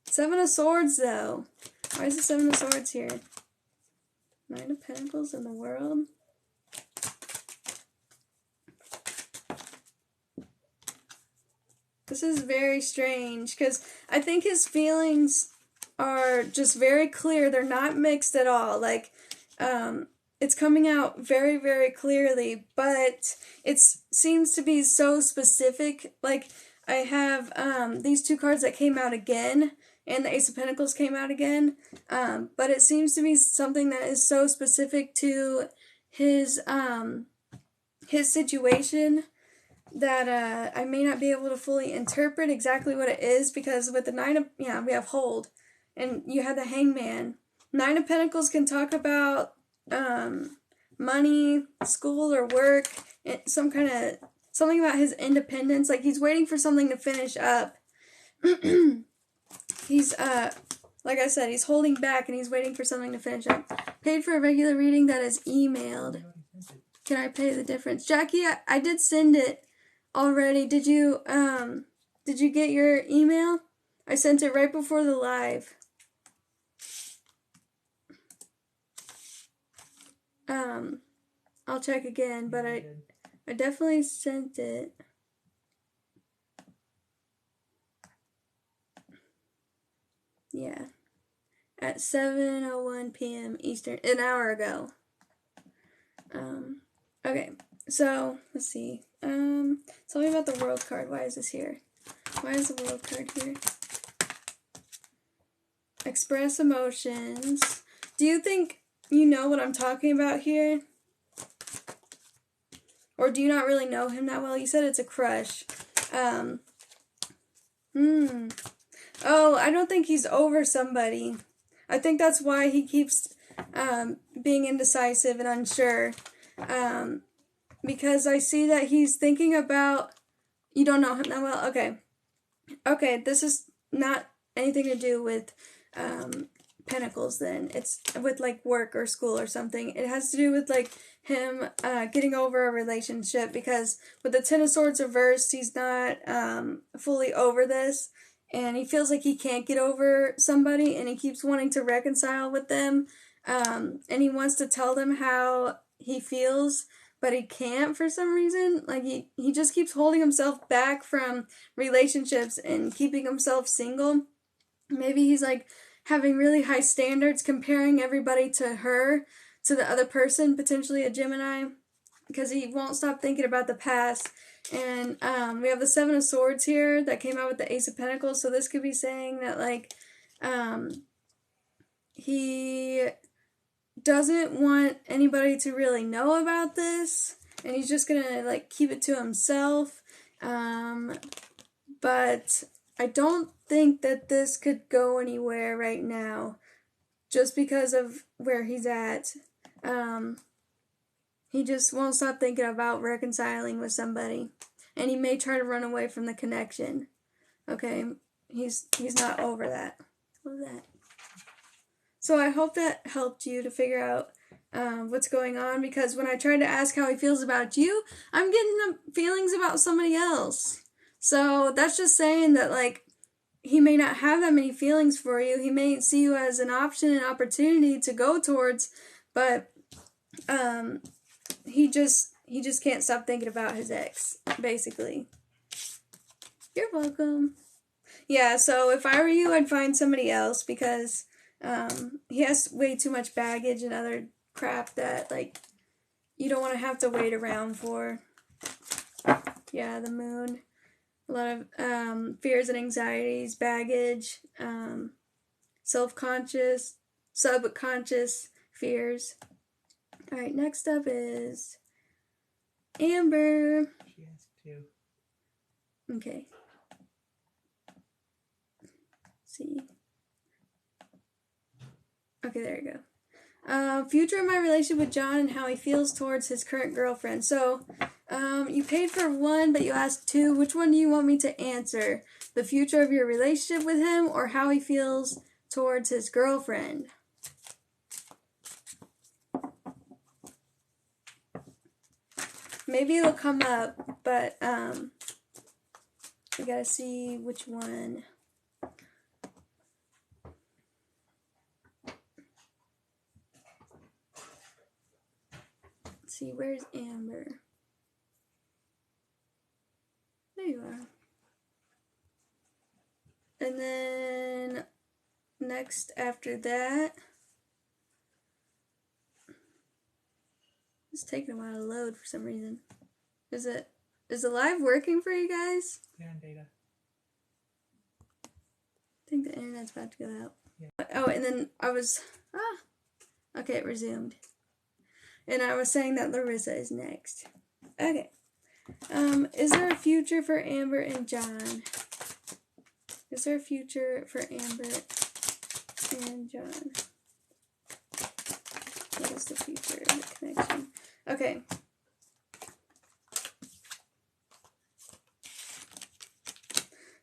Seven of Swords, though. Why is the Seven of Swords here? Nine of Pentacles in the world. This is very strange, because I think his feelings are just very clear. They're not mixed at all. Like, it's coming out very, very clearly, but it seems to be so specific. Like, I have these two cards that came out again, and the Ace of Pentacles came out again, but it seems to be something that is so specific to his situation that I may not be able to fully interpret exactly what it is, because with the we have hold, and you have the Hangman. Nine of Pentacles can talk about money, school or work, something about his independence, like he's waiting for something to finish up. He's like I said, he's holding back and he's waiting for something to finish up. Paid for a regular reading that is emailed. Can I pay the difference? Jackie, I did send it already. Did you get your email? I sent it right before the live. I'll check again, but I definitely sent it. Yeah. At 7:01 p.m. Eastern, an hour ago. Okay, so, let's see. Tell me about the World card. Why is this here? Why is the World card here? Express emotions. Do you think you know what I'm talking about here? Or do you not really know him that well? You said it's a crush. Oh, I don't think he's over somebody. I think that's why he keeps being indecisive and unsure. Because I see that he's thinking about... You don't know him that well? Okay. Okay, this is not anything to do with Pentacles then. It's with like work or school or something. It has to do with like him getting over a relationship, because with the Ten of Swords reversed, he's not fully over this, and he feels like he can't get over somebody, and he keeps wanting to reconcile with them, and he wants to tell them how he feels, but he can't for some reason. Like he just keeps holding himself back from relationships and keeping himself single. Maybe he's like having really high standards, comparing everybody to the other person, potentially a Gemini, because he won't stop thinking about the past. And we have the Seven of Swords here that came out with the Ace of Pentacles, so this could be saying that like he doesn't want anybody to really know about this, and he's just gonna like keep it to himself. But I don't think that this could go anywhere right now, just because of where he's at. He just won't stop thinking about reconciling with somebody, and he may try to run away from the connection. Okay, he's not over that. What was that? So I hope that helped you to figure out what's going on, because when I tried to ask how he feels about you, I'm getting the feelings about somebody else. So that's just saying that, like, he may not have that many feelings for you. He may see you as an option, an opportunity to go towards, but he just can't stop thinking about his ex, basically. You're welcome. Yeah, so if I were you, I'd find somebody else, because he has way too much baggage and other crap that, like, you don't want to have to wait around for. Yeah, the Moon. A lot of fears and anxieties, baggage, self-conscious, subconscious fears. Alright, next up is Amber. She has two. Okay. Let's see. Okay, there you go. Future of my relationship with John and how he feels towards his current girlfriend. So, you paid for one, but you asked two. Which one do you want me to answer? The future of your relationship with him, or how he feels towards his girlfriend? Maybe it'll come up, but, we gotta see which one. Let's see, where's Amber? There you are. And then next after that, It's taking a while to load for some reason. Is the live working for you guys? Yeah, on data. I think the internet's about to go out. Yeah. Oh, and then I was... Okay, it resumed. And I was saying that Laurissa is next. Okay. Is there a future for Amber and John? Is there a future for Amber and John? What is the future of the connection? Okay.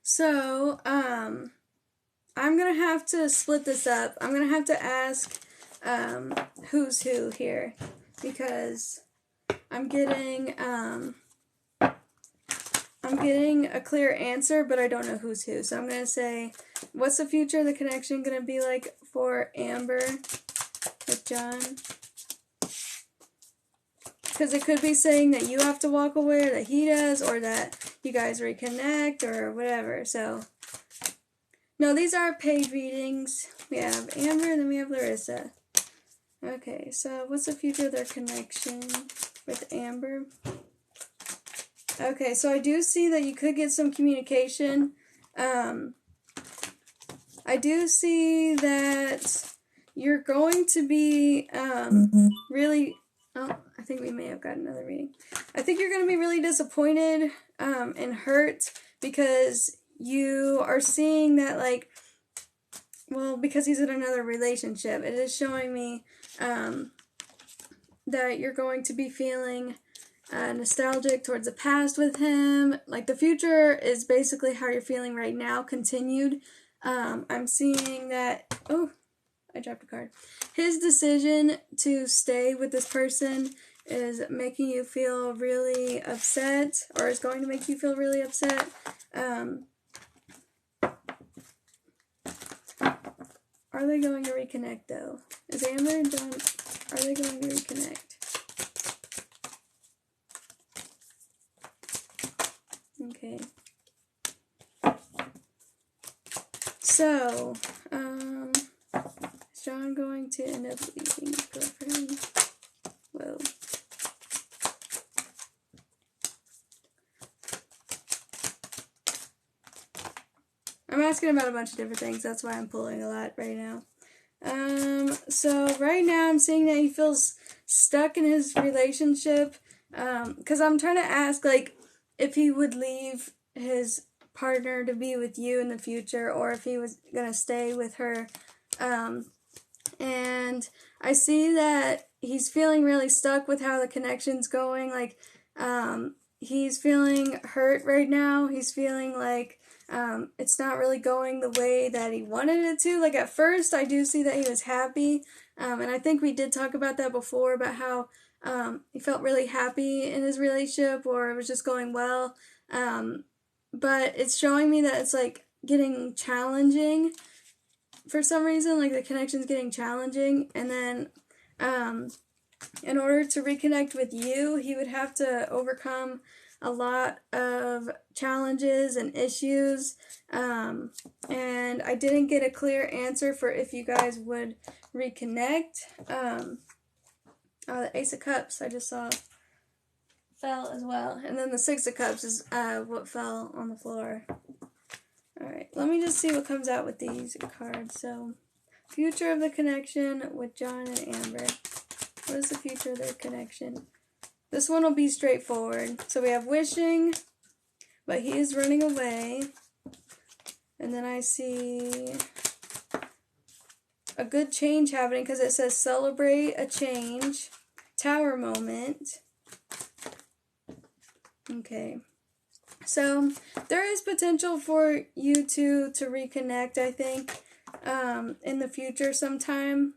So, I'm gonna have to split this up. I'm gonna have to ask, who's who here, because I'm getting a clear answer, but I don't know who's who. So I'm gonna say, what's the future of the connection gonna be like for Amber with John? Because it could be saying that you have to walk away, or that he does, or that you guys reconnect, or whatever. So, no, these are paid readings. We have Amber, and then we have Laurissa. Okay, so what's the future of their connection with Amber? Okay, so I do see that you could get some communication. I do see that you're going to be really... Oh, I think we may have got another reading. I think you're going to be really disappointed and hurt because you are seeing that, like, well, because he's in another relationship, it is showing me that you're going to be feeling nostalgic towards the past with him. Like, the future is basically how you're feeling right now, continued. I'm seeing that... Oh, I dropped a card. His decision to stay with this person is making you feel really upset, or is going to make you feel really upset. Are they going to reconnect, though? Is Amber and John, are they going to reconnect? Okay. So, is John going to end up leaving his girlfriend? Whoa. I'm asking about a bunch of different things. That's why I'm pulling a lot right now. So right now I'm seeing that he feels stuck in his relationship. Because I'm trying to ask, like, if he would leave his partner to be with you in the future, or if he was gonna stay with her. And I see that he's feeling really stuck with how the connection's going. Like, he's feeling hurt right now. He's feeling like it's not really going the way that he wanted it to. Like, at first, I do see that he was happy. And I think we did talk about that before, about how he felt really happy in his relationship, or it was just going well. But it's showing me that it's, like, getting challenging for some reason. Like, the connection's getting challenging. And then, in order to reconnect with you, he would have to overcome a lot of challenges and issues. And I didn't get a clear answer for if you guys would reconnect. Oh, the Ace of Cups I just saw fell as well. And then the Six of Cups is what fell on the floor. Alright, let me just see what comes out with these cards. So, future of the connection with John and Amber. What is the future of their connection? This one will be straightforward. So we have wishing, but he is running away. And then I see a good change happening, because it says celebrate a change. Tower moment. Okay. So there is potential for you two to reconnect, I think, in the future sometime.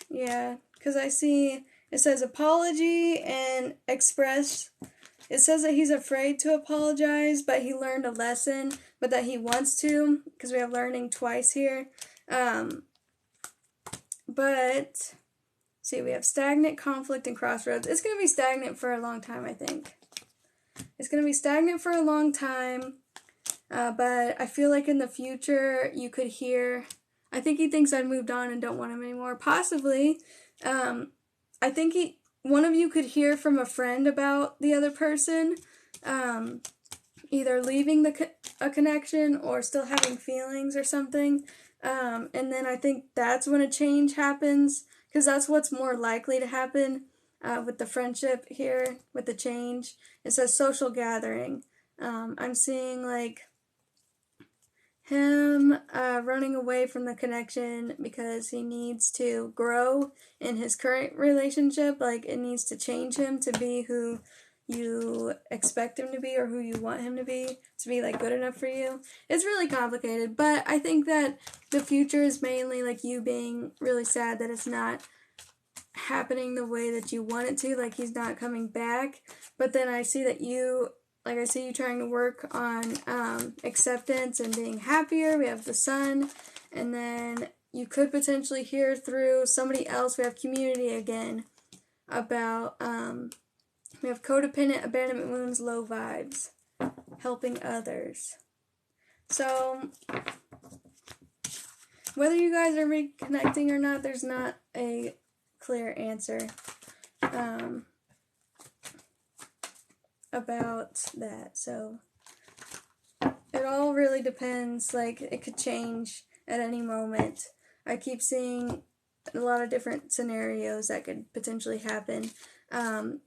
Yeah, because I see it says apology and express. It says that he's afraid to apologize, but he learned a lesson, but that he wants to, because we have learning twice here. But, see, we have stagnant, conflict, and crossroads. It's going to be stagnant for a long time, I think. It's going to be stagnant for a long time, but I feel like in the future you could hear I think he thinks I moved on and don't want him anymore. Possibly. I think one of you could hear from a friend about the other person, either leaving a connection or still having feelings or something. And then I think that's when a change happens, because that's what's more likely to happen with the friendship here, with the change. It says social gathering. I'm seeing like him running away from the connection because he needs to grow in his current relationship. Like, it needs to change him to be who you expect him to be or who you want him to be like good enough for you. It's really complicated, but I think that the future is mainly like you being really sad that it's not happening the way that you want it to, like he's not coming back. But then I see that I see you trying to work on acceptance and being happier. We have the sun, and then you could potentially hear through somebody else. We have community again about we have codependent, abandonment wounds, low vibes, helping others. So whether you guys are reconnecting or not, there's not a clear answer about that. So it all really depends. Like, it could change at any moment. I keep seeing a lot of different scenarios that could potentially happen.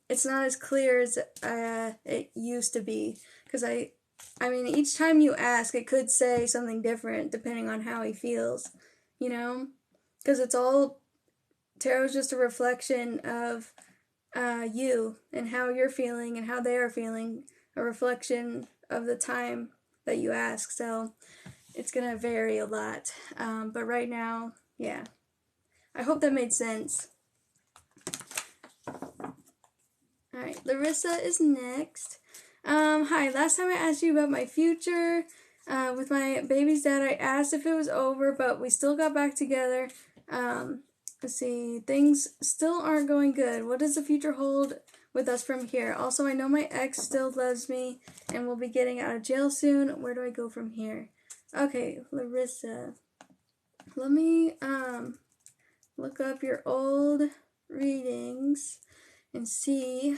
It's not as clear as it used to be, because I mean, each time you ask, it could say something different depending on how he feels, you know? Because it's all, tarot's just a reflection of you and how you're feeling and how they are feeling, a reflection of the time that you ask. So it's going to vary a lot. But right now, yeah. I hope that made sense. Alright, Laurissa is next. Hi, last time I asked you about my future with my baby's dad, I asked if it was over, but we still got back together. Let's see, things still aren't going good. What does the future hold with us from here? Also, I know my ex still loves me and will be getting out of jail soon. Where do I go from here? Okay, Laurissa. Let me look up your old readings and see.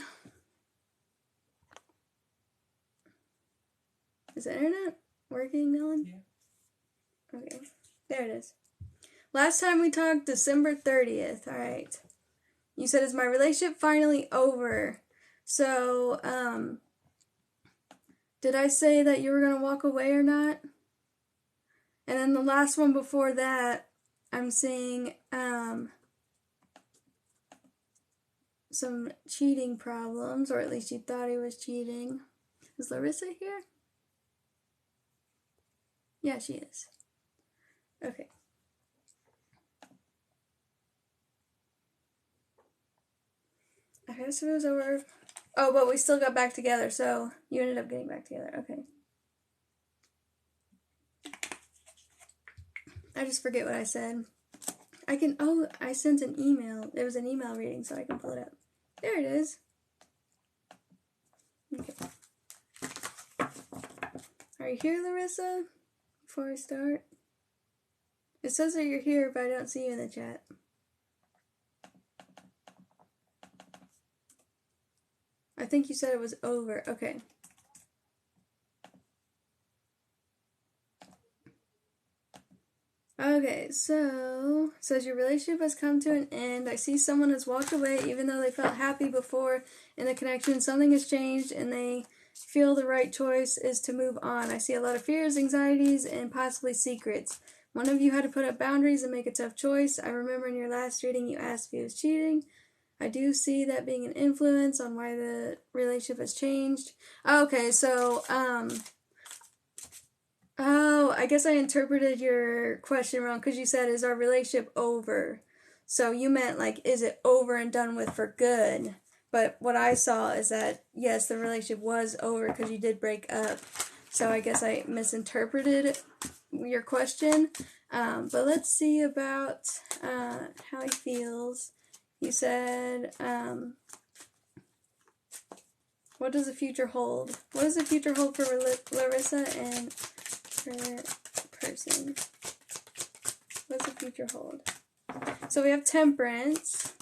Is the internet working, Dylan? Yeah. Okay, there it is. Last time we talked, December 30th. Alright. You said, is my relationship finally over? So, did I say that you were going to walk away or not? And then the last one before that, I'm seeing, some cheating problems, or at least you thought he was cheating. Is Laurissa here? Yeah, she is. Okay. I guess it was over. Oh, but we still got back together, so you ended up getting back together. Okay. I just forget what I said. I sent an email. There was an email reading, so I can pull it up. There it is. Okay. Are you here, Laurissa? Before I start? It says that you're here, but I don't see you in the chat. I think you said it was over. Okay. Okay, so it says your relationship has come to an end. I see someone has walked away even though they felt happy before in the connection. Something has changed and they feel the right choice is to move on. I see a lot of fears, anxieties, and possibly secrets. One of you had to put up boundaries and make a tough choice. I remember in your last reading you asked if he was cheating. I do see that being an influence on why the relationship has changed. Okay, so, oh, I guess I interpreted your question wrong because you said, is our relationship over? So you meant, like, is it over and done with for good? But what I saw is that, yes, the relationship was over because you did break up. So I guess I misinterpreted your question. But let's see about how he feels. You said, what does the future hold? What does the future hold for Laurissa and her person? What's future hold? So we have Temperance.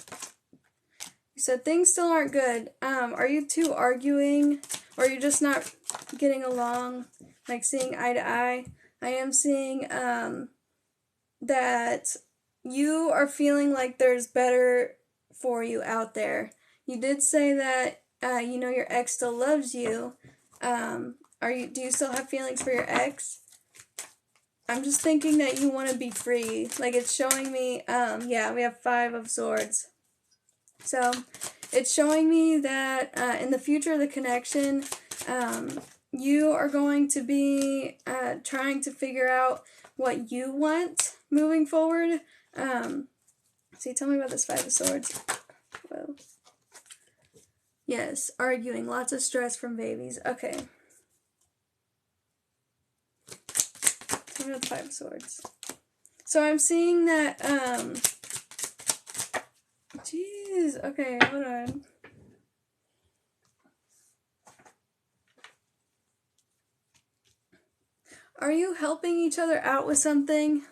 You said things still aren't good. Are you two arguing, or are you just not getting along, like seeing eye to eye? I am seeing that you are feeling like there's better for you out there. You did say that you know your ex still loves you. Do you still have feelings for your ex? I'm just thinking that you want to be free. Like, it's showing me, yeah, we have 5 of Swords. So, it's showing me that in the future of the connection, you are going to be trying to figure out what you want moving forward. See, tell me about this 5 of Swords. Whoa. Yes, arguing, lots of stress from babies. Okay. Tell me about the 5 of Swords. So I'm seeing that, jeez, okay, hold on. Are you helping each other out with something?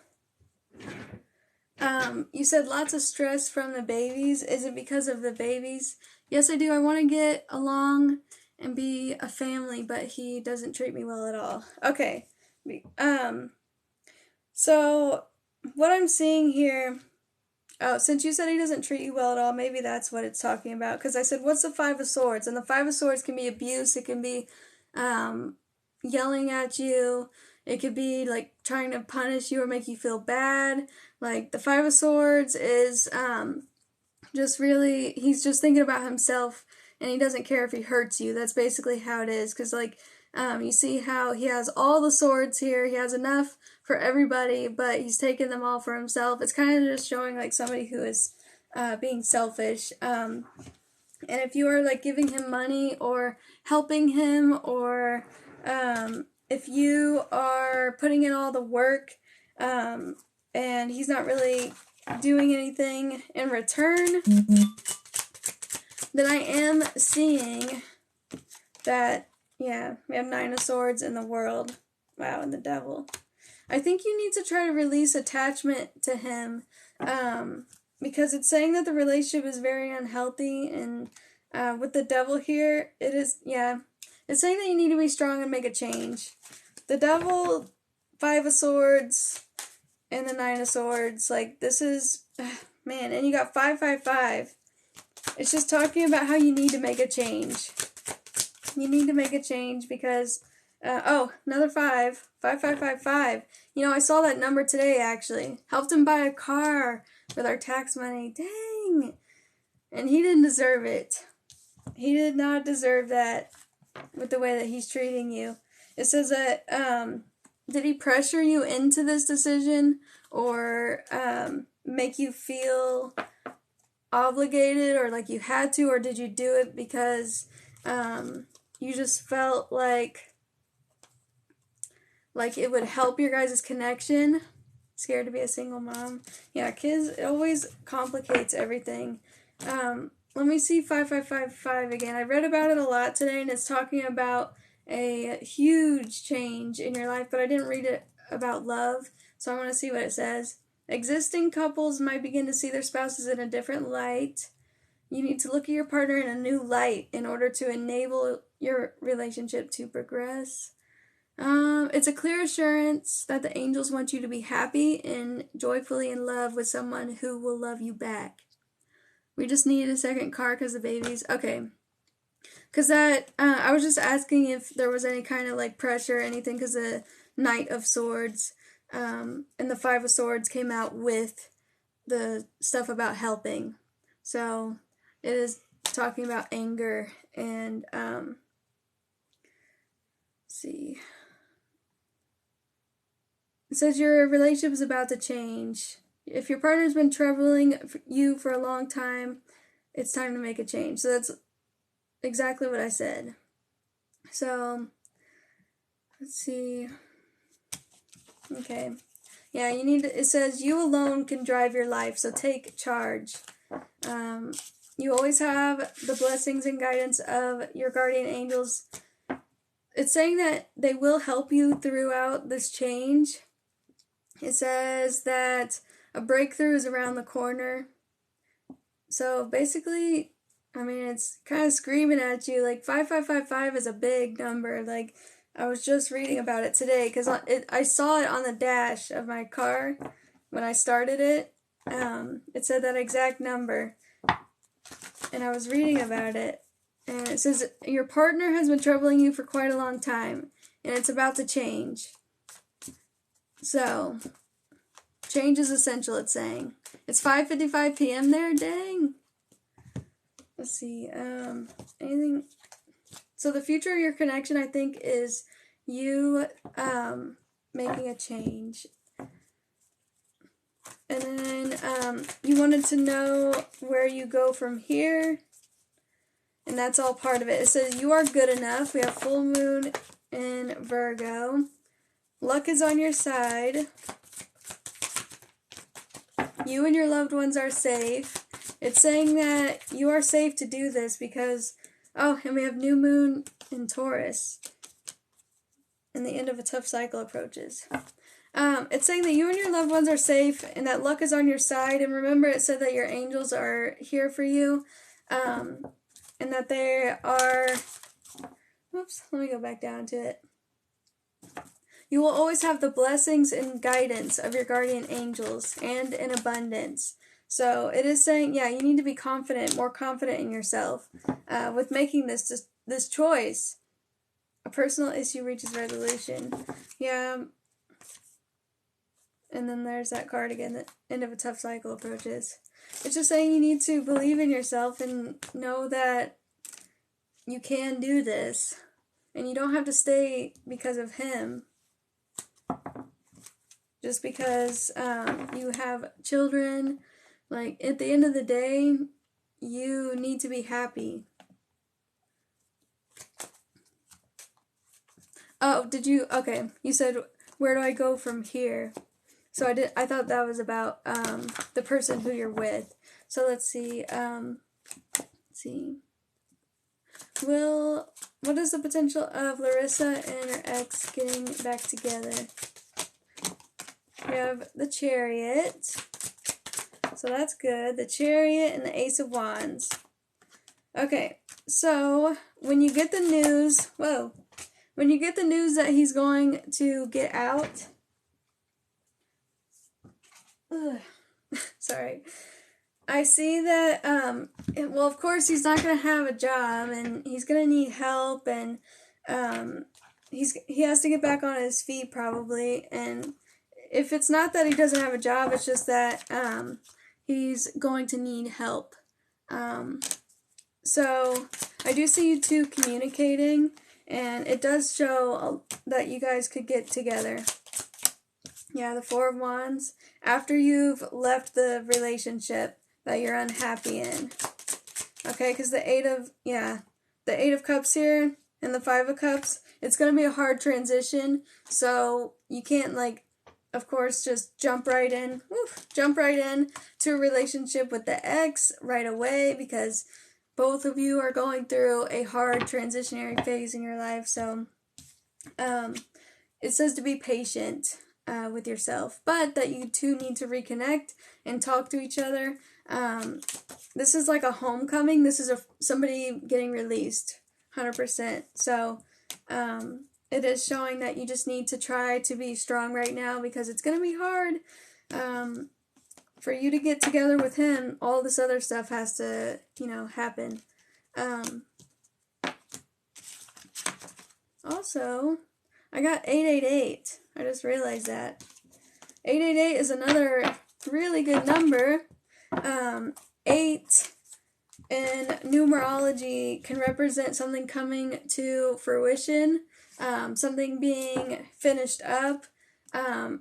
You said lots of stress from the babies. Is it because of the babies? Yes, I do. I want to get along and be a family, but he doesn't treat me well at all. Okay. So what I'm seeing here, oh, since you said he doesn't treat you well at all, maybe that's what it's talking about. Because I said, what's the 5 of Swords? And the 5 of Swords can be abuse. It can be yelling at you. It could be like trying to punish you or make you feel bad. Like the 5 of Swords is just really, he's just thinking about himself and he doesn't care if he hurts you. That's basically how it is. Because like you see how he has all the swords here. He has enough for everybody, but he's taking them all for himself. It's kind of just showing like somebody who is being selfish. And if you are like giving him money or helping him, or if you are putting in all the work and he's not really doing anything in return, then I am seeing that, yeah, we have 9 of Swords in the World. Wow, and the Devil. I think you need to try to release attachment to him because it's saying that the relationship is very unhealthy, and with the Devil here, it is, yeah, it's saying that you need to be strong and make a change. The Devil, 5 of Swords, and the 9 of Swords, like, this is, man, and you got 5, 5, 5. It's just talking about how you need to make a change. You need to make a change because, oh, another 5, 5, 5, 5, 5. You know, I saw that number today, actually. Helped him buy a car with our tax money. Dang! And he didn't deserve it. He did not deserve that with the way that he's treating you. It says that, did he pressure you into this decision or make you feel obligated or like you had to, or did you do it because you just felt like it would help your guys' connection? Scared to be a single mom. Yeah, kids, it always complicates everything. Let me see 5555 again. I read about it a lot today, and it's talking about a huge change in your life, but I didn't read it about love, so I want to see what it says. Existing couples might begin to see their spouses in a different light. You need to look at your partner in a new light in order to enable your relationship to progress. It's a clear assurance that the angels want you to be happy and joyfully in love with someone who will love you back. We just needed a second card because of babies. Okay. Because that, I was just asking if there was any kind of like pressure or anything because the Knight of Swords and the 5 of Swords came out with the stuff about helping. So it is talking about anger and, let's see. It says your relationship is about to change. If your partner's been troubling you for a long time, it's time to make a change. So that's exactly what I said. So, let's see. Okay. Yeah, you need to, it says you alone can drive your life, so take charge. You always have the blessings and guidance of your guardian angels. It's saying that they will help you throughout this change. It says that, a breakthrough is around the corner. So basically, I mean, it's kind of screaming at you. Like 5555 is a big number. Like, I was just reading about it today because I saw it on the dash of my car when I started it. It said that exact number, and I was reading about it, and it says your partner has been troubling you for quite a long time, and it's about to change. So, change is essential, it's saying. It's 5:55 p.m. there, dang. Let's see, anything. So the future of your connection, I think, is you, making a change. And then, you wanted to know where you go from here. And that's all part of it. It says, you are good enough. We have full moon in Virgo. Luck is on your side. You and your loved ones are safe. It's saying that you are safe to do this because, oh, and we have new moon in Taurus. And the end of a tough cycle approaches. It's saying that you and your loved ones are safe and that luck is on your side. And remember, it said that your angels are here for you. And that they are... Oops, let me go back down to it. You will always have the blessings and guidance of your guardian angels and in abundance. So it is saying, yeah, you need to be confident, more confident in yourself with making this choice. A personal issue reaches resolution. Yeah. And then there's that card again, the end of a tough cycle approaches. It's just saying you need to believe in yourself and know that you can do this. And you don't have to stay because of him. Just because you have children. Like, at the end of the day, you need to be happy. Oh, okay, you said, where do I go from here? So I thought that was about the person who you're with. So let's see, what is the potential of Laurissa and her ex getting back together? We have the Chariot. So that's good. The Chariot and the Ace of Wands. Okay, so when you get the news, that he's going to get out, sorry, I see that, well, of course, he's not going to have a job, and he's going to need help, and he has to get back on his feet, probably, and if it's not that he doesn't have a job, it's just that, he's going to need help. So, I do see you two communicating, and it does show that you guys could get together. Yeah, the Four of Wands. After you've left the relationship that you're unhappy in. Okay, because the Eight of Cups here and the Five of Cups, it's going to be a hard transition, so you can't, like, of course, just jump right in to a relationship with the ex right away because both of you are going through a hard transitionary phase in your life. So, it says to be patient with yourself, but that you two need to reconnect and talk to each other. This is like a homecoming. This is somebody getting released, 100%. So, it is showing that you just need to try to be strong right now because it's going to be hard for you to get together with him. All this other stuff has to, happen. Also, I got 888. I just realized that. 888 is another really good number. 8 in numerology can represent something coming to fruition. Something being finished up.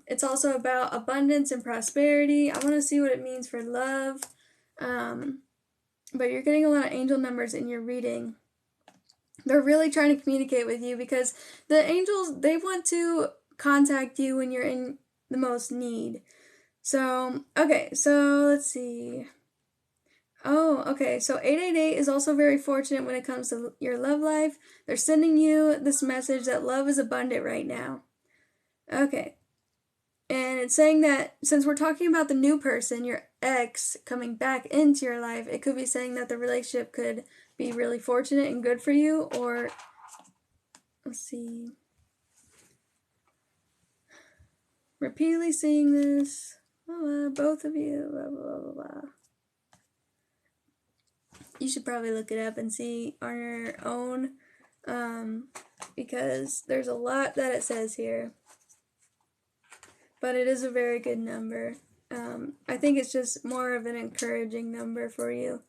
It's also about abundance and prosperity. I want to see what it means for love. But you're getting a lot of angel numbers in your reading. They're really trying to communicate with you because the angels, they want to contact you when you're in the most need. So, okay, so let's see. Oh, okay, so 888 is also very fortunate when it comes to your love life. They're sending you this message that love is abundant right now. Okay. And it's saying that since we're talking about the new person, your ex coming back into your life, it could be saying that the relationship could be really fortunate and good for you, or let's see. Repeatedly seeing this, both of you, blah, blah, blah, blah. You should probably look it up and see on your own, because there's a lot that it says here. But it is a very good number. I think it's just more of an encouraging number for you.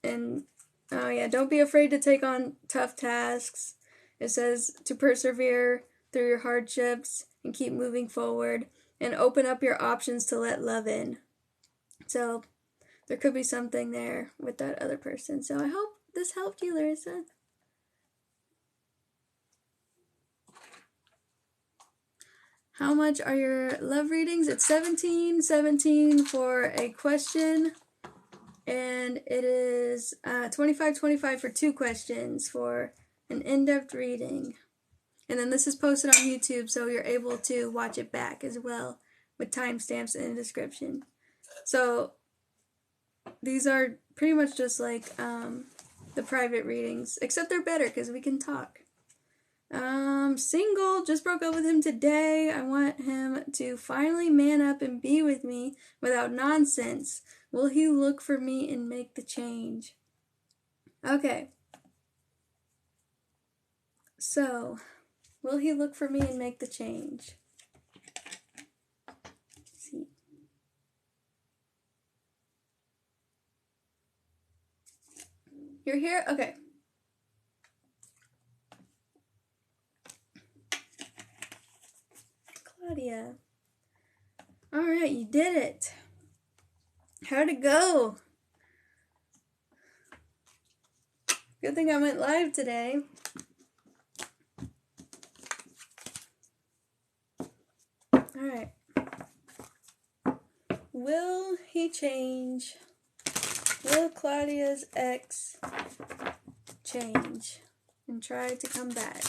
And, oh yeah, don't be afraid to take on tough tasks. It says to persevere through your hardships and keep moving forward and open up your options to let love in. So there could be something there with that other person. So I hope this helped you, Laurissa. How much are your love readings? It's $17.17 for a question, and it is $25.25 for 2 questions for an in-depth reading. And then this is posted on YouTube, so you're able to watch it back as well with timestamps in the description. So these are pretty much just like the private readings, except they're better because we can talk. Single, just broke up with him today. I want him to finally man up and be with me without nonsense. Will he look for me and make the change? Okay. So, will he look for me and make the change? Let's see. You're here? Okay. Claudia. Alright, you did it. How'd it go? Good thing I went live today. Alright. Will he change? Will Claudia's ex change and try to come back?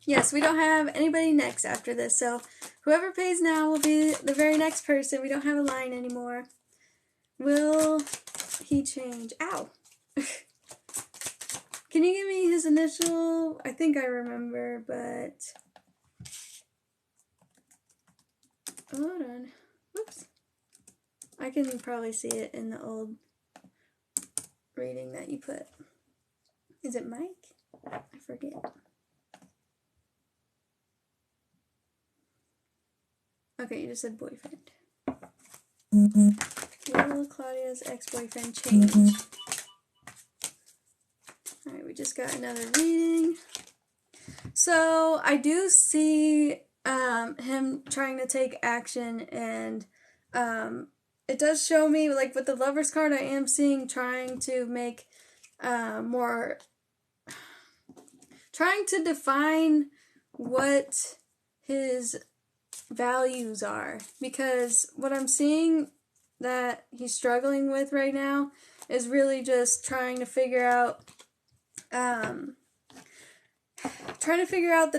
Yes, we don't have anybody next after this, so whoever pays now will be the very next person. We don't have a line anymore. Will he change? Ow! Can you give me his initial? I think I remember, but... Hold on. Whoops. I can probably see it in the old reading that you put. Is it Mike? I forget. Okay, you just said boyfriend. Will Claudia's ex-boyfriend change? Alright, we just got another reading. So, I do see him trying to take action, and it does show me, like with the Lover's card, I am seeing trying to make trying to define what his values are, because what I'm seeing that he's struggling with right now is really just trying to figure out the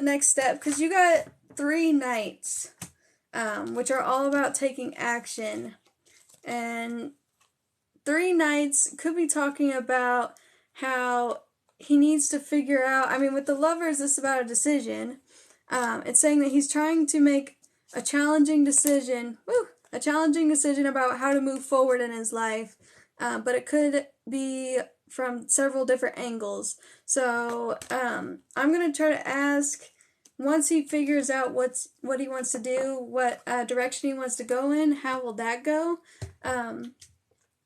next step, because you got 3 knights, which are all about taking action, and 3 knights could be talking about how he needs to figure out, I mean with the Lovers this is about a decision. It's saying that he's trying to make a challenging decision about how to move forward in his life, but it could be from several different angles. So I'm going to try to ask, once he figures out what he wants to do, what direction he wants to go in, how will that go?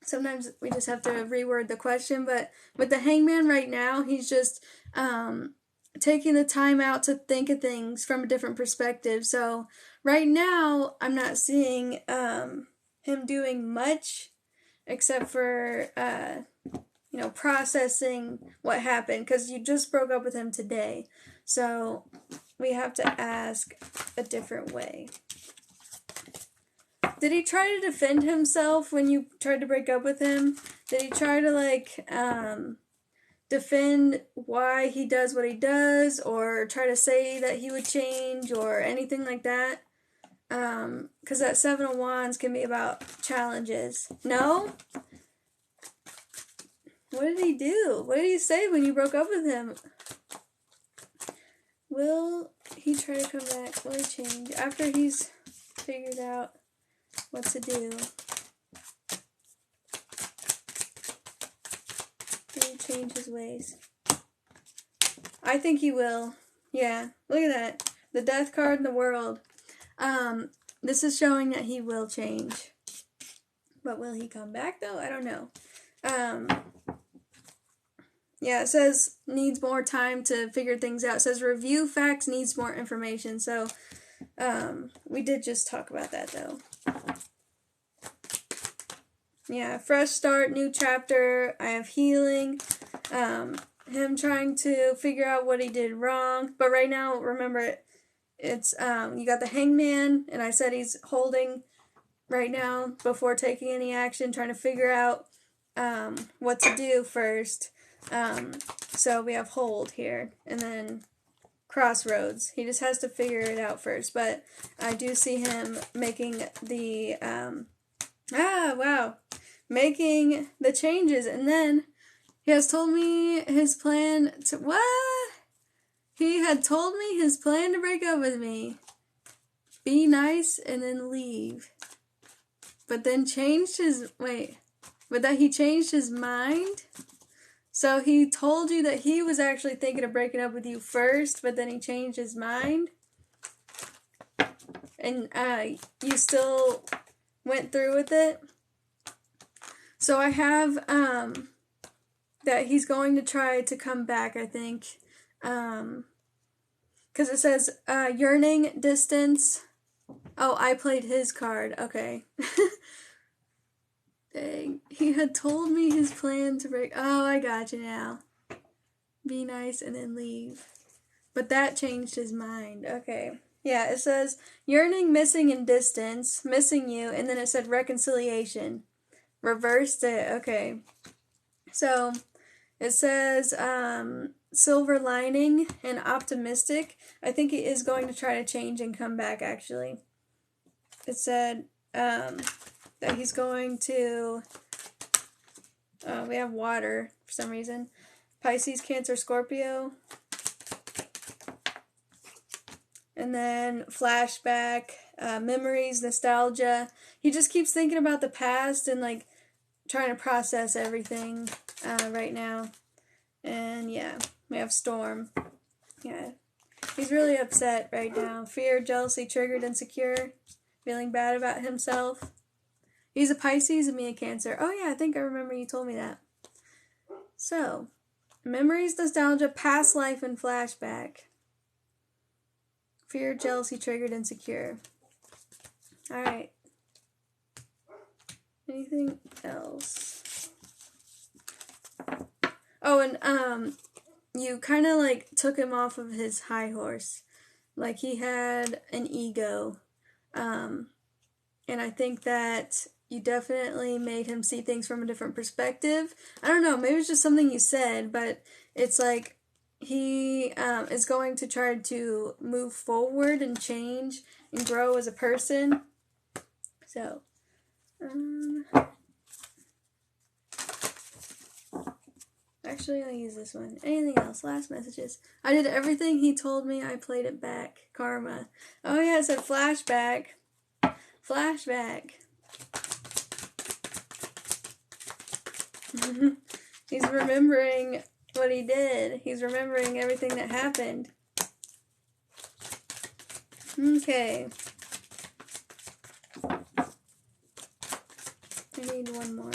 Sometimes we just have to reword the question, but with the Hangman right now, he's just taking the time out to think of things from a different perspective. So right now, I'm not seeing him doing much except for, processing what happened, because you just broke up with him today. So we have to ask a different way. Did he try to defend himself when you tried to break up with him? Did he try to, defend why he does what he does, or try to say that he would change, or anything like that. Because that Seven of Wands can be about challenges. No? What did he do? What did he say when you broke up with him? Will he try to come back? Will he change? After he's figured out what to do. Will he change his ways? I think he will. Yeah, look at that. The Death card in the World. This is showing that he will change. But will he come back, though? I don't know. Yeah, it says needs more time to figure things out. It says review facts, needs more information. So, we did just talk about that, though. Yeah, fresh start, new chapter. I have healing. Him trying to figure out what he did wrong. But right now, remember, it's, you got the Hangman, and I said he's holding right now before taking any action, trying to figure out, what to do first. So we have hold here, and then crossroads. He just has to figure it out first, but I do see him making the, making the changes, and then he has told me his plan to, what? He had told me his plan to break up with me. Be nice and then leave. But then changed his, he changed his mind? So he told you that he was actually thinking of breaking up with you first, but then he changed his mind? And you still went through with it? So I have that he's going to try to come back, I think. Because it says yearning, distance. Oh, I played his card. Okay. Dang. He had told me his plan to break. Oh, I got you now. Be nice and then leave. But that changed his mind. Okay. Yeah, it says yearning, missing, and distance. Missing you. And then it said reconciliation. Reversed it. Okay. So, it says silver lining and optimistic. I think he is going to try to change and come back, actually. It said that he's going to, we have water for some reason. Pisces, Cancer, Scorpio. And then flashback, memories, nostalgia. He just keeps thinking about the past and like trying to process everything right now. And yeah, we have storm. Yeah, he's really upset right now. Fear, jealousy, triggered, insecure. Feeling bad about himself. He's a Pisces and me a Cancer. Oh yeah, I think I remember you told me that. So, memories, nostalgia, past life, and flashback. Fear, jealousy, triggered, insecure. Alright. Anything else? Oh, and you kind of like took him off of his high horse. Like he had an ego. And I think that you definitely made him see things from a different perspective. I don't know, maybe it's just something you said, but it's like he is going to try to move forward and change and grow as a person. So, actually, I'll use this one. Anything else? Last messages. I did everything he told me. I played it back. Karma. Oh yeah, it said flashback. Flashback. He's remembering what he did. He's remembering everything that happened. Okay. I need one more.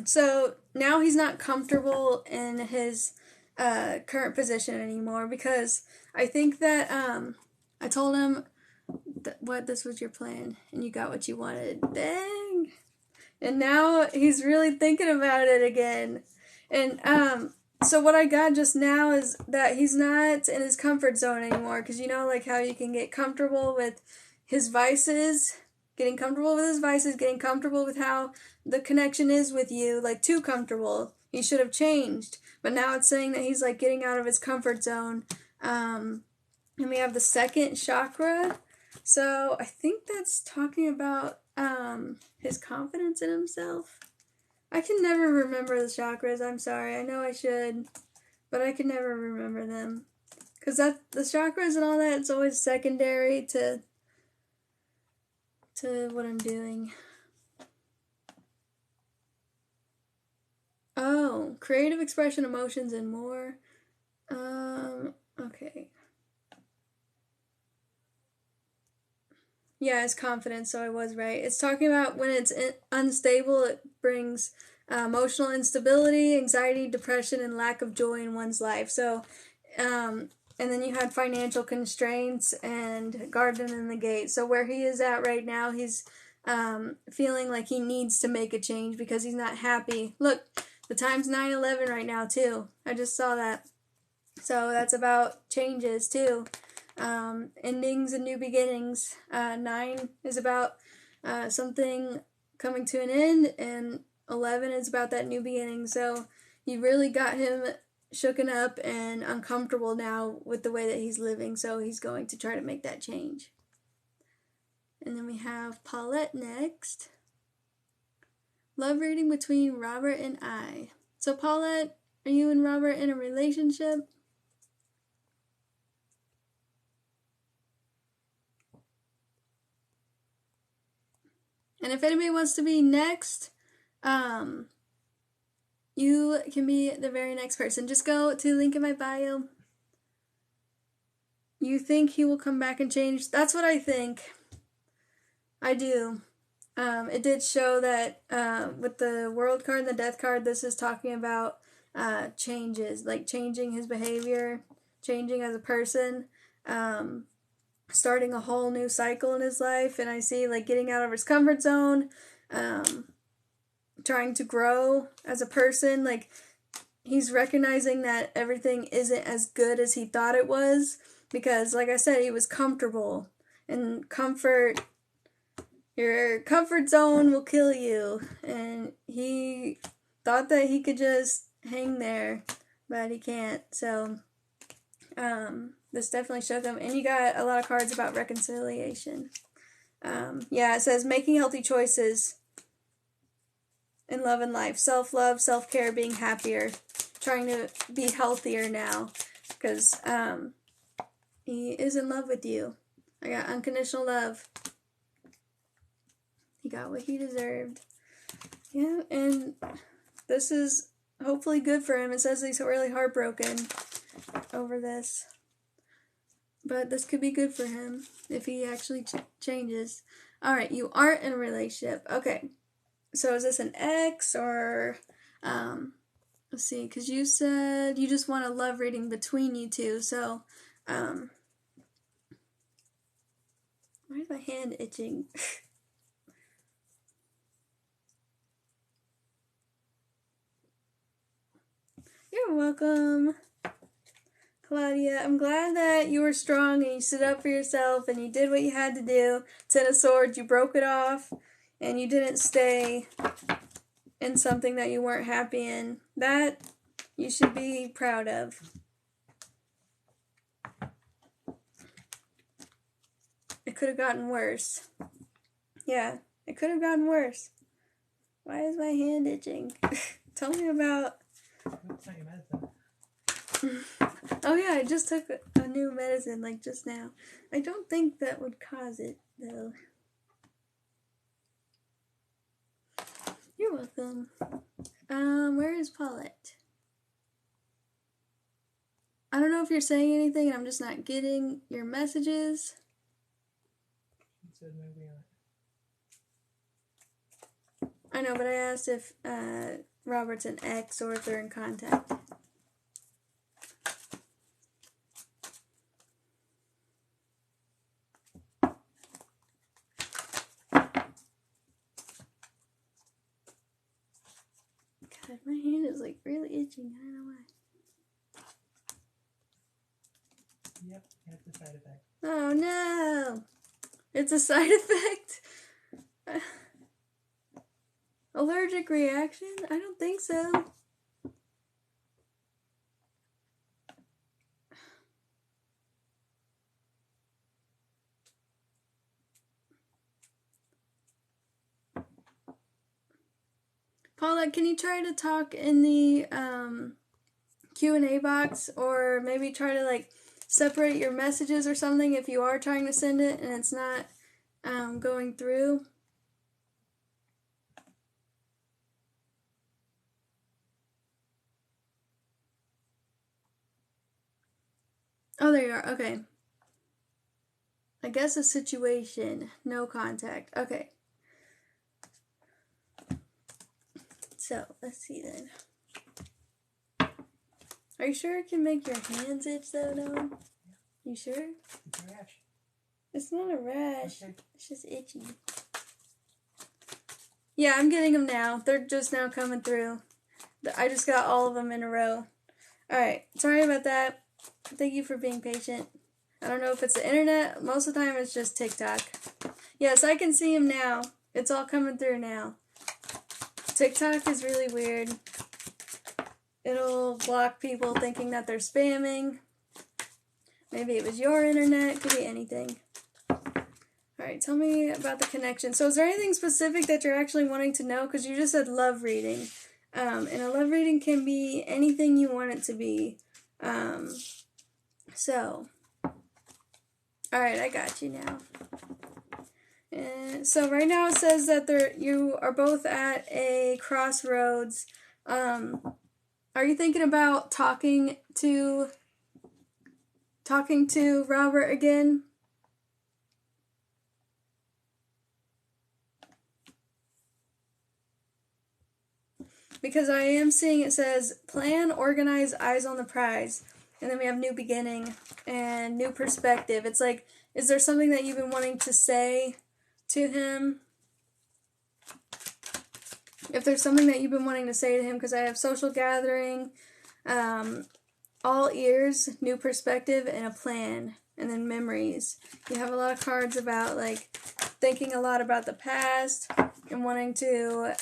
So now he's not comfortable in his current position anymore because I think that I told him what this was your plan and you got what you wanted. Dang. And now he's really thinking about it again. And so what I got just now is that he's not in his comfort zone anymore because you know like how you can get comfortable with his vices Getting comfortable with his vices, getting comfortable with how the connection is with you, like too comfortable. He should have changed. But now it's saying that he's like getting out of his comfort zone. And we have the second chakra. So I think that's talking about his confidence in himself. I can never remember the chakras. I'm sorry. I know I should, but I can never remember them. Because the chakras and all that, it's always secondary to what I'm doing. Oh, creative expression, emotions, and more. Okay. Yeah, it's confidence, so I was right. It's talking about when it's unstable, it brings emotional instability, anxiety, depression, and lack of joy in one's life. So, and then you had financial constraints and garden in the gate. So where he is at right now, he's feeling like he needs to make a change because he's not happy. Look, the time's 9/11 right now, too. I just saw that. So that's about changes, too. Endings and new beginnings. 9 is about something coming to an end, and 11 is about that new beginning. So you really got him shooken up and uncomfortable now with the way that he's living, so he's going to try to make that change. And then we have Paulette next. Love reading between Robert and I. So Paulette, are you and Robert in a relationship? And if anybody wants to be next, you can be the very next person. Just go to the link in my bio. You think he will come back and change? That's what I think. I do. It did show that with the world card and the death card, this is talking about changes, like changing his behavior, changing as a person, starting a whole new cycle in his life. And I see like getting out of his comfort zone, trying to grow as a person. Like he's recognizing that everything isn't as good as he thought it was because, like I said, he was comfortable, and your comfort zone will kill you, and he thought that he could just hang there, but he can't. So this definitely showed them. And you got a lot of cards about reconciliation. Yeah, it says making healthy choices in love and life. Self-love, self-care, being happier, trying to be healthier now because he is in love with you. I got unconditional love. He got what he deserved. Yeah, and this is hopefully good for him. It says he's really heartbroken over this. But this could be good for him if he actually changes. Alright, you aren't in a relationship. Okay. So is this an ex or... let's see, because you said you just want a love reading between you two. So, why is my hand itching? You're welcome, Claudia. I'm glad that you were strong and you stood up for yourself and you did what you had to do. Ten of Swords, you broke it off and you didn't stay in something that you weren't happy in. That you should be proud of. It could have gotten worse. Yeah, it could have gotten worse. Why is my hand itching? Tell me about... That's not your medicine. Oh yeah, I just took a new medicine, like just now. I don't think that would cause it, though. You're welcome. Where is Paulette? I don't know if you're saying anything and I'm just not getting your messages. She said maybe not. I know, but I asked if Robert's an ex or if they're in contact. God, my hand is like really itching. I don't know why. Yep, that's the side effect. Oh no! It's a side effect? Allergic reaction? I don't think so. Paulette, can you try to talk in the Q&A box, or maybe try to like separate your messages or something if you are trying to send it and it's not going through? Oh, there you are. Okay. I guess a situation. No contact. Okay. So, let's see then. Are you sure it can make your hands itch though, no? You sure? It's a rash. It's not a rash. Okay. It's just itchy. Yeah, I'm getting them now. They're just now coming through. I just got all of them in a row. Alright, sorry about that. Thank you for being patient. I don't know if it's the internet. Most of the time it's just TikTok. Yes, I can see them now. It's all coming through now. TikTok is really weird. It'll block people thinking that they're spamming. Maybe it was your internet. Could be anything. Alright, tell me about the connection. So is there anything specific that you're actually wanting to know? Because you just said love reading. And a love reading can be anything you want it to be. Alright, I got you now. And so right now it says that you are both at a crossroads. Are you thinking about talking to Robert again? Because I am seeing it says plan, organize, eyes on the prize. And then we have new beginning and new perspective. It's like, is there something that you've been wanting to say to him? If there's something that you've been wanting to say to him, because I have social gathering, all ears, new perspective, and a plan, and then memories. You have a lot of cards about like thinking a lot about the past and wanting to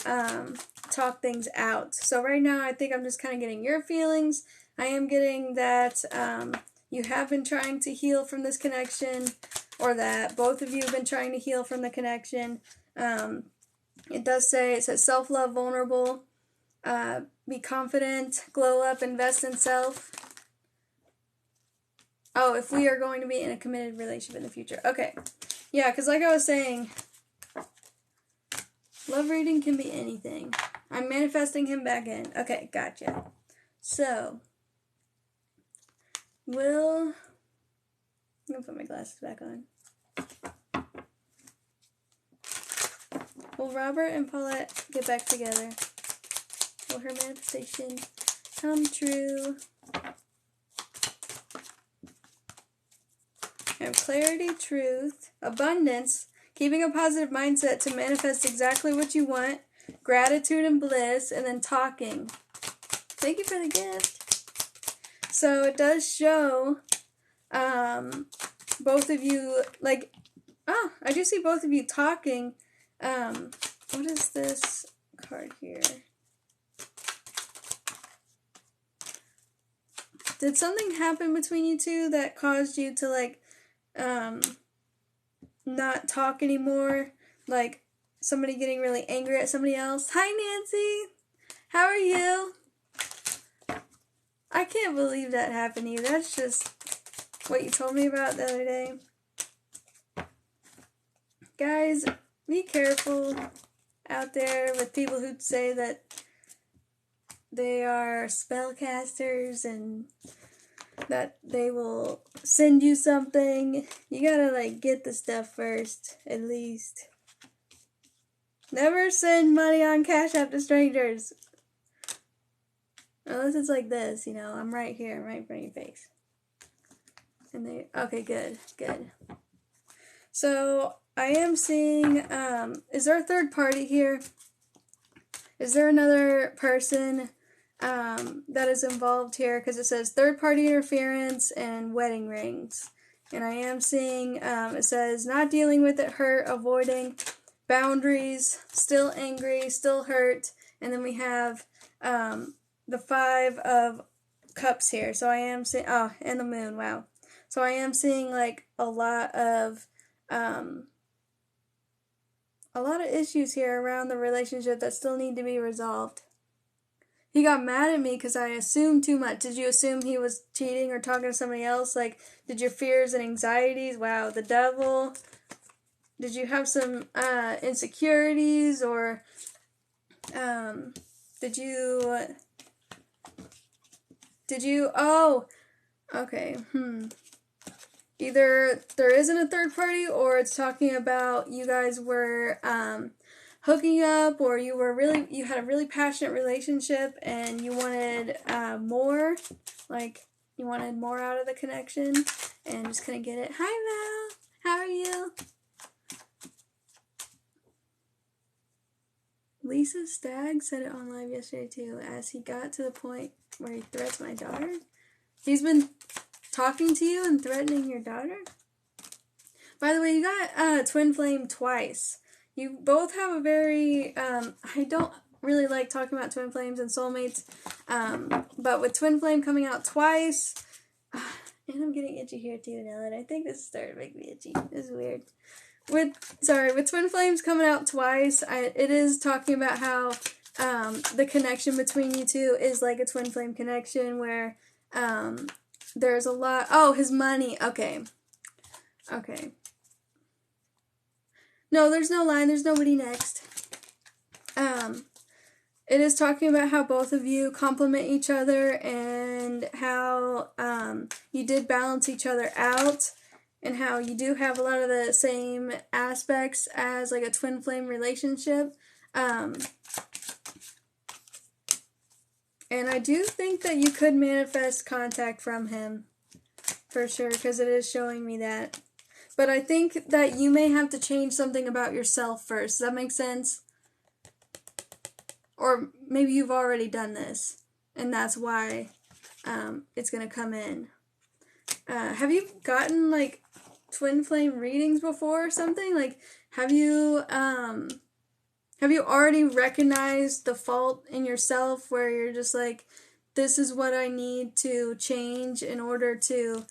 talk things out. So right now I think I'm just kind of getting your feelings. I am getting that you have been trying to heal from this connection, or that both of you have been trying to heal from the connection. It says self-love, vulnerable, be confident, glow up, invest in self. Oh, if we are going to be in a committed relationship in the future. Okay. Yeah, because like I was saying, love reading can be anything. I'm manifesting him back in. Okay, gotcha. So, I'm going to put my glasses back on. Will Robert and Paulette get back together? Will her manifestation come true? I have clarity, truth, abundance, keeping a positive mindset to manifest exactly what you want, gratitude and bliss, and then talking. Thank you for the gift. So it does show both of you, like, I do see both of you talking. What is this card here? Did something happen between you two that caused you to, like, not talk anymore? Like, somebody getting really angry at somebody else? Hi, Nancy! How are you? I can't believe that happened to you. That's just what you told me about the other day. Guys, be careful out there with people who say that they are spellcasters and that they will send you something. You gotta, like, get the stuff first, at least. Never send money on Cash App to strangers. Unless it's like this, you know, I'm right here, right in front of your face. And okay, good. So, I am seeing, is there a third party here? Is there another person that is involved here? Because it says third party interference and wedding rings. And I am seeing, it says not dealing with it, hurt, avoiding, boundaries, still angry, still hurt, and then we have the 5 of Cups here. So I am seeing, oh, and the Moon, wow. So I am seeing like a lot of issues here around the relationship that still need to be resolved. He got mad at me because I assumed too much. Did you assume he was cheating or talking to somebody else? Like, did your fears and anxieties, wow, the Devil. Did you have some insecurities, or did you, oh, okay, Either there isn't a third party, or it's talking about you guys were hooking up, or you had a really passionate relationship and you wanted more, like you wanted more out of the connection and just couldn't get it. Hi Val, how are you? Lisa Stagg said it on live yesterday too, as he got to the point where he threats my daughter. He's been talking to you and threatening your daughter? By the way, you got Twin Flame twice. You both have a very, I don't really like talking about Twin Flames and soulmates, but with Twin Flame coming out twice, and I'm getting itchy here too now that I think this is starting to make me itchy. This is weird. With Twin Flames coming out twice, it is talking about how the connection between you two is like a Twin Flame connection where there's a lot. Oh, his money. Okay. No, there's no line. There's nobody next. It is talking about how both of you complement each other and how you did balance each other out, and how you do have a lot of the same aspects as like a twin flame relationship. And I do think that you could manifest contact from him, for sure, because it is showing me that. But I think that you may have to change something about yourself first. Does that make sense? Or maybe you've already done this, and that's why it's going to come in. Have you gotten, like, twin flame readings before or something? Like, have you already recognized the fault in yourself where you're just like, this is what I need to change in order to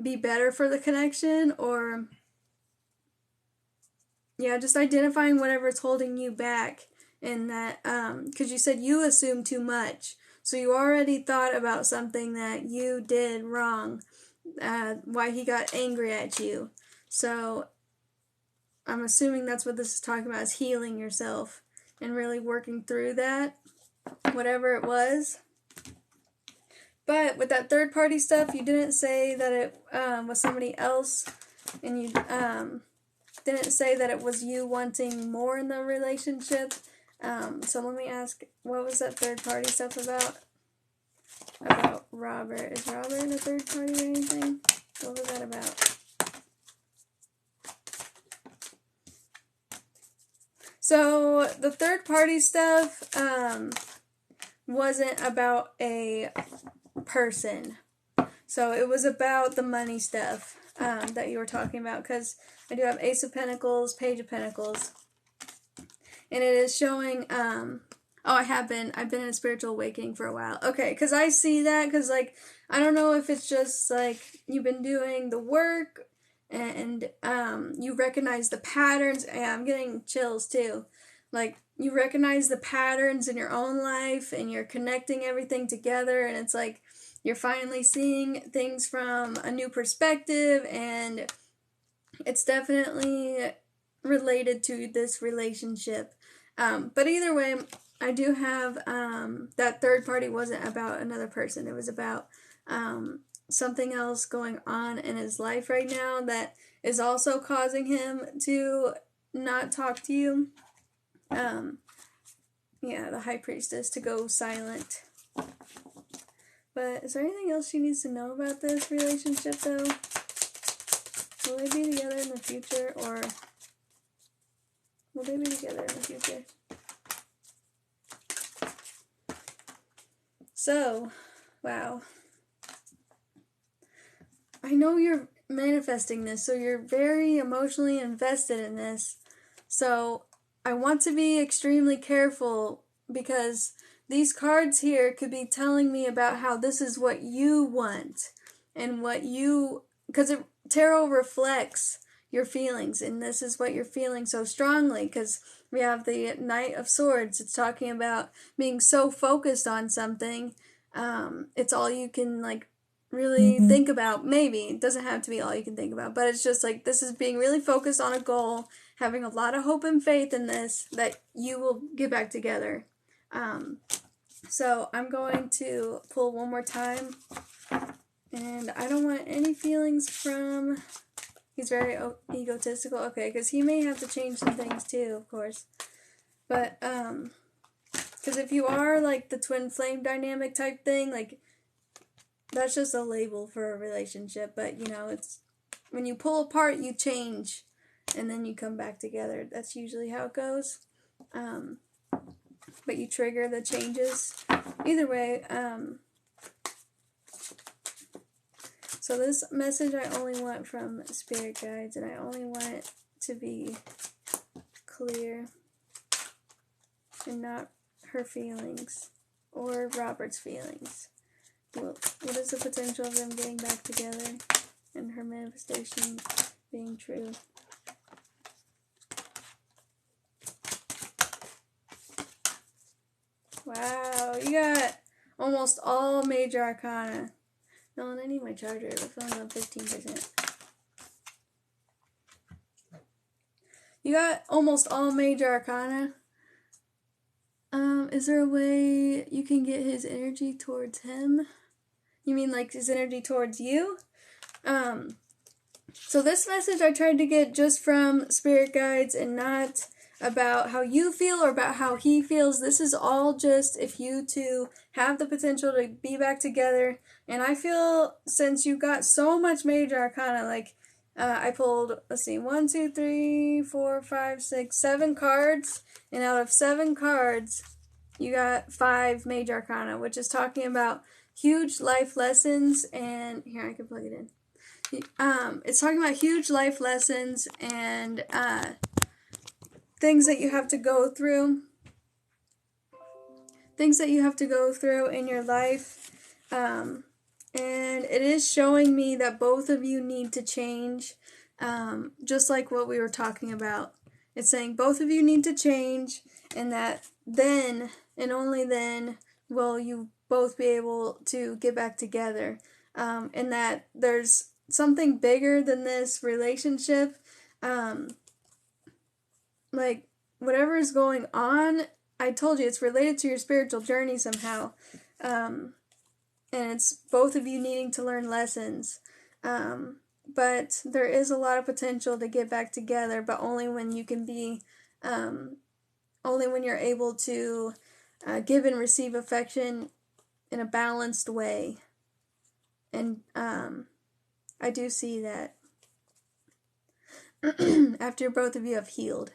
be better for the connection? Or, yeah, just identifying whatever's holding you back in that, because you said you assumed too much. So you already thought about something that you did wrong, why he got angry at you. So I'm assuming that's what this is talking about, is healing yourself and really working through that, whatever it was. But with that third party stuff, you didn't say that it was somebody else, and you didn't say that it was you wanting more in the relationship. So let me ask, what was that third party stuff about? About Robert. Is Robert in a third party or anything? What was that about? So the third party stuff wasn't about a person. So it was about the money stuff that you were talking about, because I do have Ace of Pentacles, Page of Pentacles, and it is showing, I've been in a spiritual awakening for a while. Okay, because I see that, because, like, I don't know if it's just, like, you've been doing the work, and you recognize the patterns, and I'm getting chills, too. Like, you recognize the patterns in your own life, and you're connecting everything together, and it's like, you're finally seeing things from a new perspective, and it's definitely related to this relationship. But either way, I do have that third party wasn't about another person. It was about something else going on in his life right now that is also causing him to not talk to you. The High Priestess to go silent. But is there anything else she needs to know about this relationship, though? Will they be together in the future, or will they be together in the future? So, wow. I know manifesting this, so you're very emotionally invested in this. So I want to be extremely careful, because these cards here could be telling me about how this is what you want and what you, because tarot reflects your feelings, and this is what you're feeling so strongly, because we have the Knight of Swords. It's talking about being so focused on something. It's all you can like really think about. Maybe it doesn't have to be all you can think about, but it's just like this is being really focused on a goal, having a lot of hope and faith in this, that you will get back together. So I'm going to pull one more time, and I don't want any feelings from, he's very egotistical, okay, because he may have to change some things too, of course, but because if you are like the twin flame dynamic type thing, like that's just a label for a relationship, but you know, it's when you pull apart you change and then you come back together. That's usually how it goes. But you trigger the changes. Either way, so this message I only want from spirit guides, and I only want it to be clear and not her feelings or Robert's feelings. What is the potential of them getting back together and her manifestation being true? Wow, you got almost all major arcana. No, I need my charger. My phone's on 15%. You got almost all major arcana. Is there a way you can get his energy towards him? You mean like his energy towards you? So this message I tried to get just from spirit guides and not about how you feel or about how he feels. This is all just if you two have the potential to be back together. And I feel since you got so much major arcana, like I pulled, let's see, 1, 2, 3, 4, 5, 6, 7 cards. And out of 7 cards, you got 5 major arcana, which is talking about huge life lessons. And here, I can plug it in. It's talking about huge life lessons and things that you have to go through. Things that you have to go through in your life. And it is showing me that both of you need to change. Just like what we were talking about. It's saying both of you need to change, and that then, and only then, will you both be able to get back together. And that there's something bigger than this relationship. Like, whatever is going on, I told you, it's related to your spiritual journey somehow. And it's both of you needing to learn lessons. But there is a lot of potential to get back together, but only when you can be, only when you're able to give and receive affection in a balanced way. And I do see that after both of you have healed.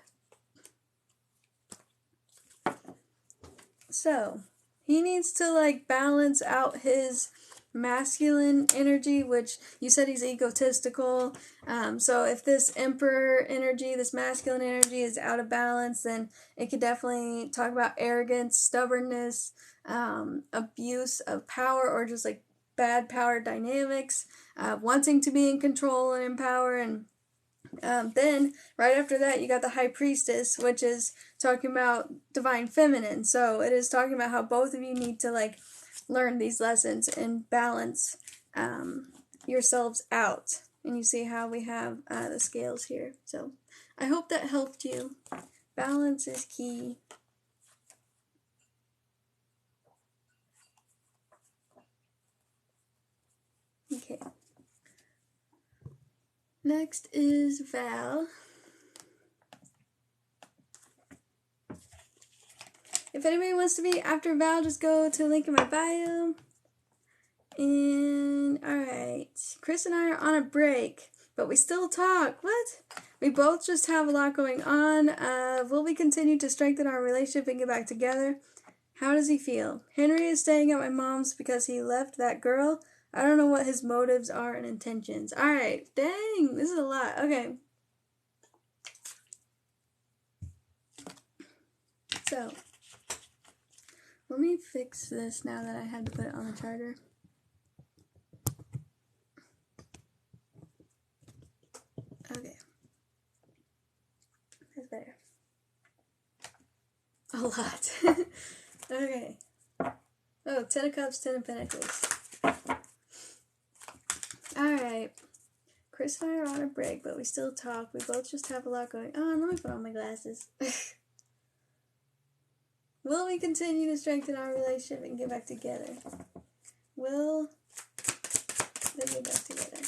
So, he needs to like balance out his masculine energy, which you said he's egotistical. So if this emperor energy, this masculine energy is out of balance, then it could definitely talk about arrogance, stubbornness, abuse of power, or just like bad power dynamics, wanting to be in control and in power. And then right after that you got the High Priestess, which is talking about divine feminine. So it is talking about how both of you need to like learn these lessons and balance yourselves out. And you see how we have the scales here. So I hope that helped you. Balance is key. Okay. Next is Val. If anybody wants to be after Val, just go to the link in my bio. And, alright. Chris and I are on a break, but we still talk. What? We both just have a lot going on. Will we continue to strengthen our relationship and get back together? How does he feel? Henry is staying at my mom's because he left that girl. I don't know what his motives are and intentions. Alright, dang, this is a lot. Okay. So, let me fix this now that I had to put it on the charger. Okay. That's better. A lot. Okay. Oh, 10 of Cups, 10 of Pentacles. Alright. Chris and I are on a break, but we still talk. We both just have a lot going on. Let me put on my glasses. Will we continue to strengthen our relationship and get back together? Will they get back together?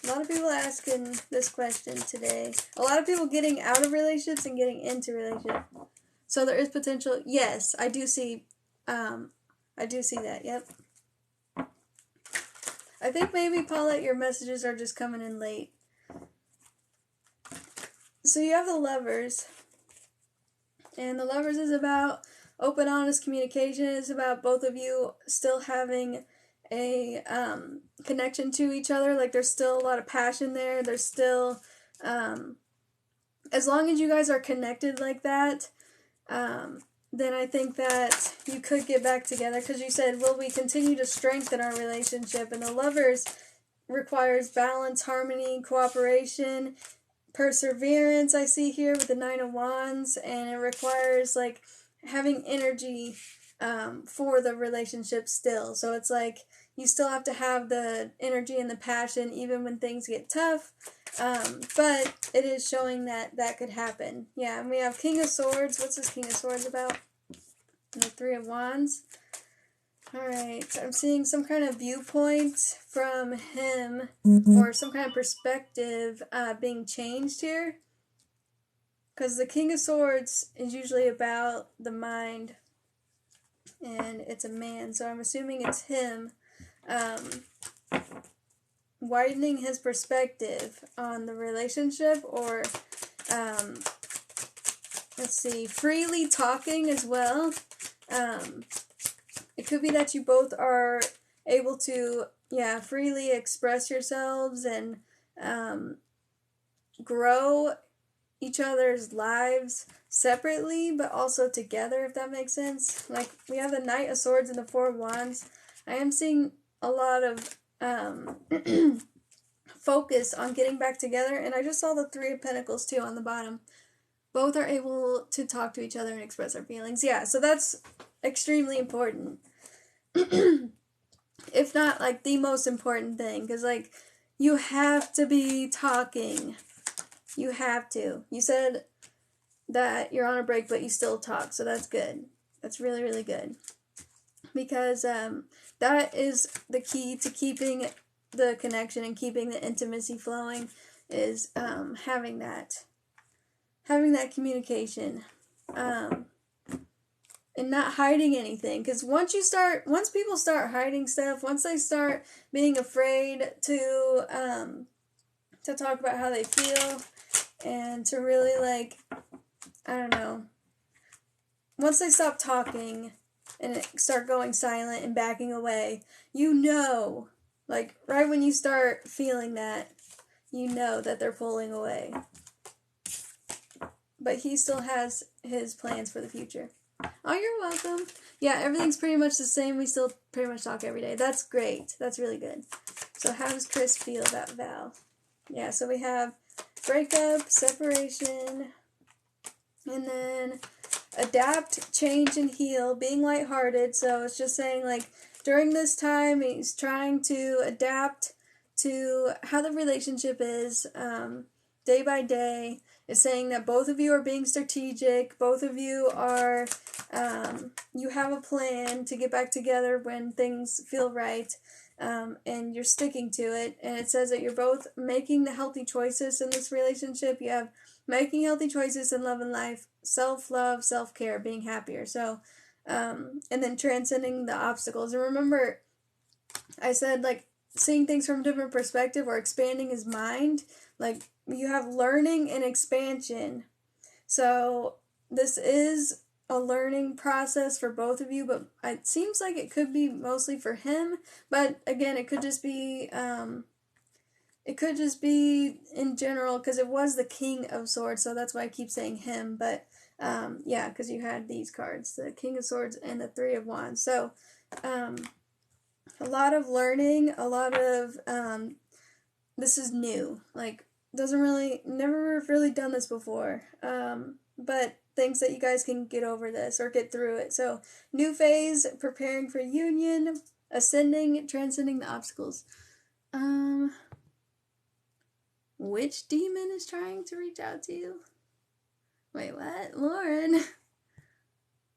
A lot of people asking this question today. A lot of people getting out of relationships and getting into relationships. So there is potential. Yes, I do see that. Yep. I think maybe, Paulette, your messages are just coming in late. So you have the Lovers. And the Lovers is about open, honest communication. It's about both of you still having a connection to each other. Like, there's still a lot of passion there. There's still, as long as you guys are connected like that, then I think that you could get back together. Because you said, will we continue to strengthen our relationship? And the Lovers requires balance, harmony, cooperation, perseverance, I see here with the 9 of Wands. And it requires, like, having energy for the relationship still. So it's like you still have to have the energy and the passion even when things get tough. But it is showing that that could happen. Yeah, and we have King of Swords. What's this King of Swords about? And the 3 of Wands. Alright, I'm seeing some kind of viewpoint from him, or some kind of perspective being changed here. Because the King of Swords is usually about the mind, and it's a man, so I'm assuming it's him widening his perspective on the relationship, or let's see, freely talking as well. It could be that you both are able to, freely express yourselves and grow each other's lives separately, but also together, if that makes sense. Like, we have the Knight of Swords and the 4 of Wands. I am seeing a lot of focus on getting back together, and I just saw the 3 of Pentacles too on the bottom. Both are able to talk to each other and express their feelings. Yeah, so that's extremely important. If not, like, the most important thing, because, like, you have to be talking. You have to. You said that you're on a break, but you still talk, so that's good. That's really, really good. Because that is the key to keeping the connection and keeping the intimacy flowing, is having that communication. And not hiding anything. Because once people start hiding stuff, once they start being afraid to talk about how they feel, and to really, like, I don't know, once they stop talking and start going silent and backing away, like, right when you start feeling that, you know that they're pulling away. But he still has his plans for the future. Oh, you're welcome. Yeah, everything's pretty much the same. We still pretty much talk every day. That's great. That's really good. So how does Chris feel about Val? Yeah, so we have breakup, separation, and then adapt, change, and heal, being lighthearted. So it's just saying, like, during this time, he's trying to adapt to how the relationship is day by day. It's saying that both of you are being strategic. Both of you are, you have a plan to get back together when things feel right. And you're sticking to it. And it says that you're both making the healthy choices in this relationship. You have making healthy choices in love and life, self-love, self-care, being happier. So, and then transcending the obstacles. And remember, I said, like, seeing things from a different perspective, or expanding his mind. Like, you have learning and expansion. So this is a learning process for both of you, but it seems like it could be mostly for him. But again, it could just be in general, because it was the King of Swords, so that's why I keep saying him. But yeah, because you had these cards, the King of Swords and the Three of Wands. So a lot of learning, a lot of this is new. Like, never really done this before. But thinks that you guys can get over this or get through it. So, new phase, preparing for union, ascending, transcending the obstacles. Which demon is trying to reach out to you? Wait, what? Lauren?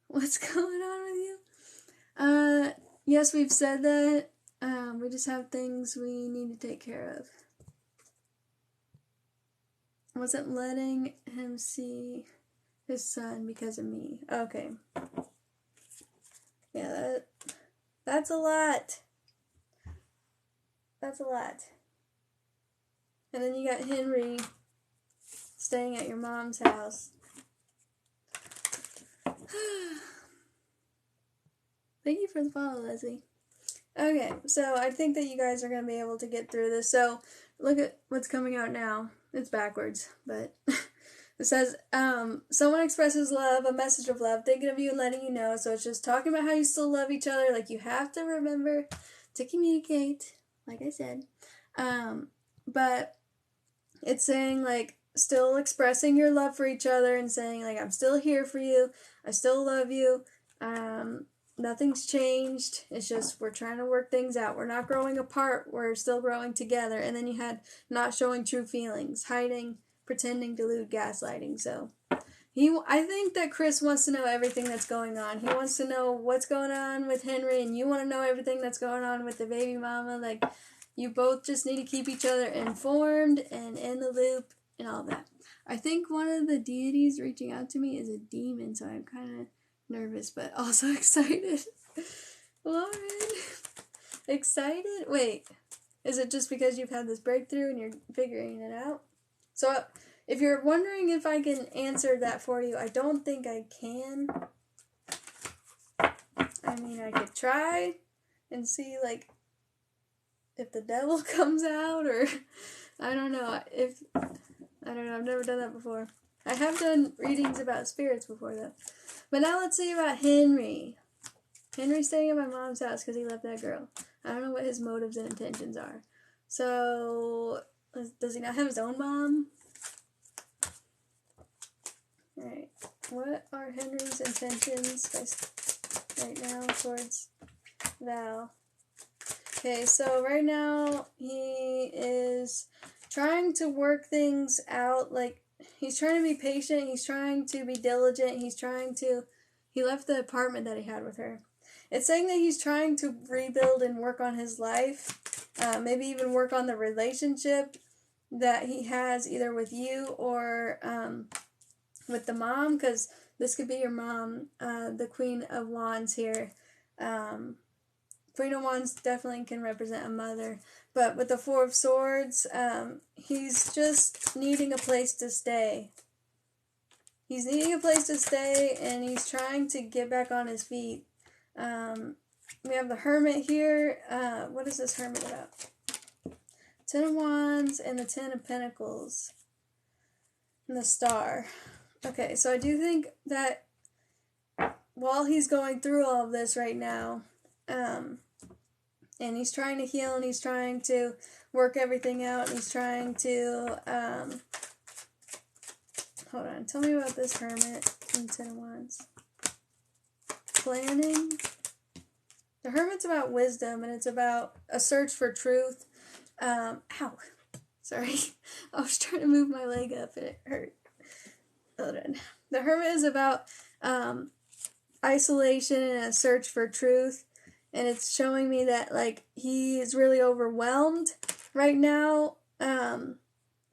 What's going on with you? Yes, we've said that. We just have things we need to take care of. Wasn't letting him see his son because of me. Okay. Yeah, that's a lot. That's a lot. And then you got Henry staying at your mom's house. Thank you for the follow, Leslie. Okay, so I think that you guys are going to be able to get through this. So, look at what's coming out now. It's backwards, but it says, someone expresses love, a message of love, thinking of you and letting you know. So it's just talking about how you still love each other. Like, you have to remember to communicate, like I said. But it's saying, like, still expressing your love for each other and saying, like, I'm still here for you. I still love you. Nothing's changed. It's just we're trying to work things out. We're not growing apart. We're still growing together. And then you had not showing true feelings, hiding, pretending, delude, gaslighting. So I think that Chris wants to know everything that's going on. He wants to know what's going on with Henry, and you want to know everything that's going on with the baby mama. Like, you both just need to keep each other informed and in the loop and all that. I think one of the deities reaching out to me is a demon, so I'm kind of nervous, but also excited. Lauren, excited? Wait, is it just because you've had this breakthrough and you're figuring it out? So, if you're wondering if I can answer that for you, I don't think I can. I mean, I could try and see, like, if the devil comes out, or I don't know. I've never done that before. I have done readings about spirits before, though. But now let's see about Henry. Henry's staying at my mom's house because he left that girl. I don't know what his motives and intentions are. So, does he not have his own mom? Alright. What are Henry's intentions right now towards Val? Okay, so right now he is trying to work things out. Like, he's trying to be patient, he's trying to be diligent, he left the apartment that he had with her. It's saying that he's trying to rebuild and work on his life, maybe even work on the relationship that he has either with you or with the mom, because this could be your mom, the Queen of Wands here. Queen of Wands definitely can represent a mother. But with the Four of Swords, he's just needing a place to stay. He's needing a place to stay, and he's trying to get back on his feet. We have the Hermit here. What is this Hermit about? Ten of Wands and the Ten of Pentacles. And the Star. Okay, so I do think that while he's going through all of this right now, and he's trying to heal, and he's trying to work everything out, and he's trying to, hold on, tell me about this Hermit and Ten of Wands. Planning. The Hermit's about wisdom, and it's about a search for truth. Ow. Sorry. I was trying to move my leg up, and it hurt. Hold on. The Hermit is about, isolation and a search for truth. And it's showing me that, like, he is really overwhelmed right now, and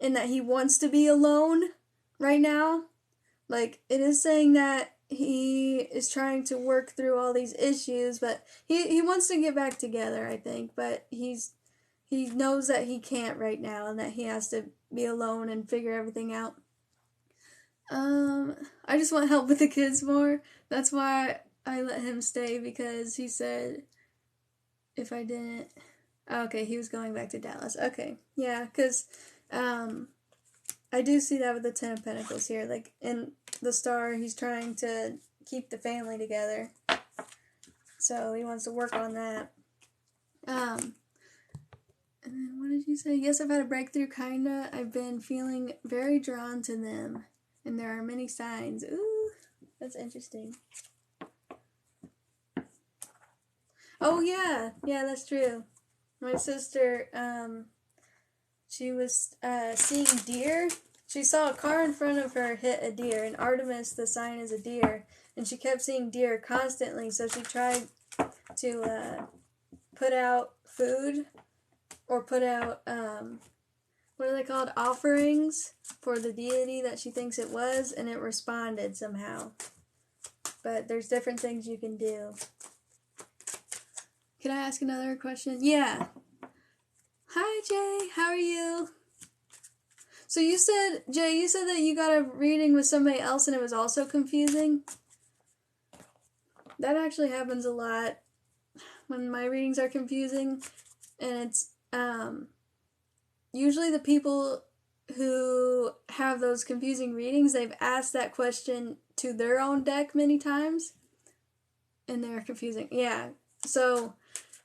that he wants to be alone right now. Like, it is saying that he is trying to work through all these issues, but he wants to get back together, I think, but he knows that he can't right now, and that he has to be alone and figure everything out. I I just want help with the kids more. That's why I let him stay, because he said if I didn't... Okay, he was going back to Dallas. Okay, yeah, because I do see that with the Ten of Pentacles here. Like, in the Star, he's trying to keep the family together. So he wants to work on that. And then what did you say? Yes, I've had a breakthrough, kinda. I've been feeling very drawn to them. And there are many signs. Ooh, that's interesting. Oh, yeah. Yeah, that's true. My sister, she was seeing deer. She saw a car in front of her hit a deer, and Artemis, the sign, is a deer. And she kept seeing deer constantly, so she tried to put out food, or put out, what are they called? Offerings for the deity that she thinks it was, and it responded somehow. But there's different things you can do. Can I ask another question? Yeah. Hi, Jay. How are you? So you said, Jay, you said that you got a reading with somebody else and it was also confusing? That actually happens a lot when my readings are confusing. And it's usually the people who have those confusing readings, they've asked that question to their own deck many times. And they're confusing. Yeah. So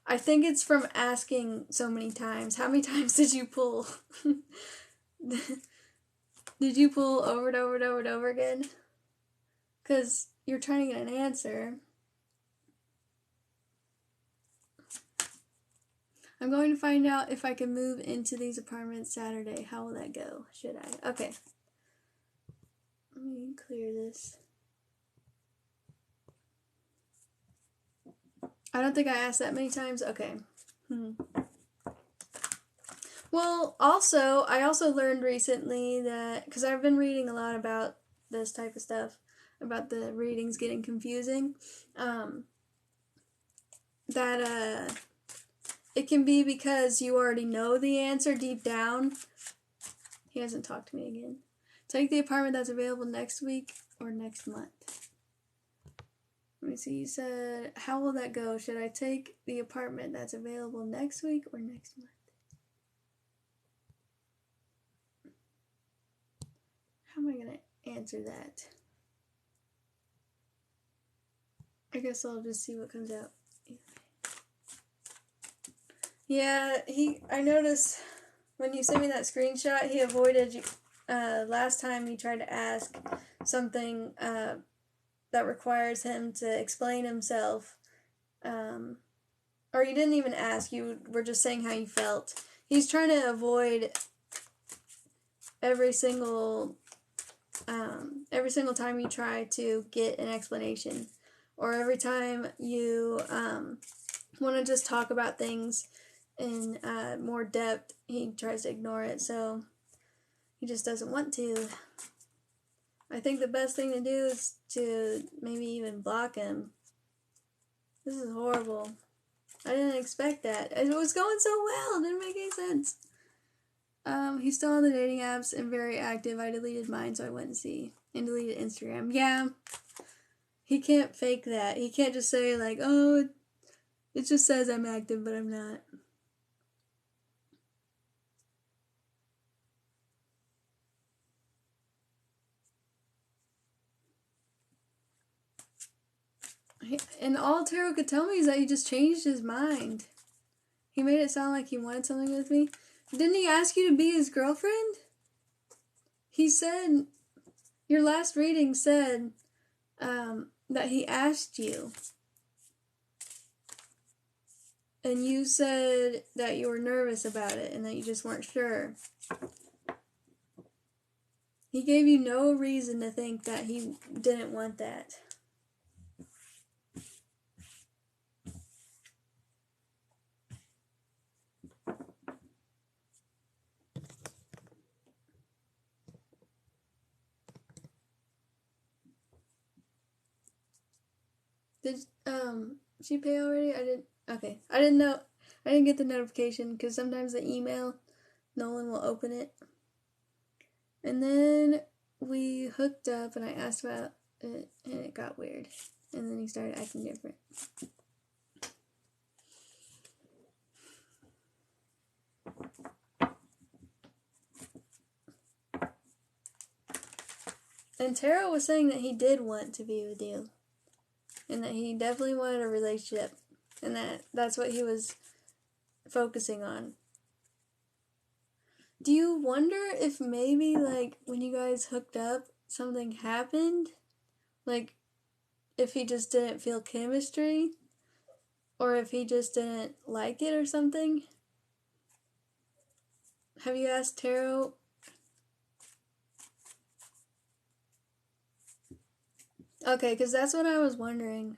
I think it's from asking so many times. How many times did you pull? Did you pull over and over and over and over again? Because you're trying to get an answer. I'm going to find out if I can move into these apartments Saturday. How will that go? Should I? Okay. Let me clear this. I don't think I asked that many times. Okay. Well, also, I also learned recently that, because I've been reading a lot about this type of stuff, about the readings getting confusing, that it can be because you already know the answer deep down. He hasn't talked to me again. Take the apartment that's available next week or next month. Let me see, you said, how will that go? Should I take the apartment that's available next week or next month? How am I going to answer that? I guess I'll just see what comes out. Yeah, I noticed when you sent me that screenshot, he avoided you. Last time he tried to ask something that requires him to explain himself. Or you didn't even ask, you were just saying how you felt. He's trying to avoid every single time you try to get an explanation, or every time you want to just talk about things in more depth, he tries to ignore it, so he just doesn't want to. I think the best thing to do is to maybe even block him. This is horrible. I didn't expect that. It was going so well. It didn't make any sense. He's still on the dating apps and very active. I deleted mine so I wouldn't see. And deleted Instagram. Yeah. He can't fake that. He can't just say like, oh, it just says I'm active, but I'm not. And all Tarot could tell me is that he just changed his mind. He made it sound like he wanted something with me. Didn't he ask you to be his girlfriend? He said, your last reading said that he asked you. And you said that you were nervous about it and that you just weren't sure. He gave you no reason to think that he didn't want that. Did she pay already? I didn't. Okay, I didn't know. I didn't get the notification because sometimes the email, Nolan will open it. And then we hooked up, and I asked about and it got weird. And then he started acting different. And Tarot was saying that he did want to be with you. And that he definitely wanted a relationship. And that's what he was focusing on. Do you wonder if maybe, like, when you guys hooked up, something happened? Like, if he just didn't feel chemistry? Or if he just didn't like it or something? Have you asked Tarot? Okay, because that's what I was wondering.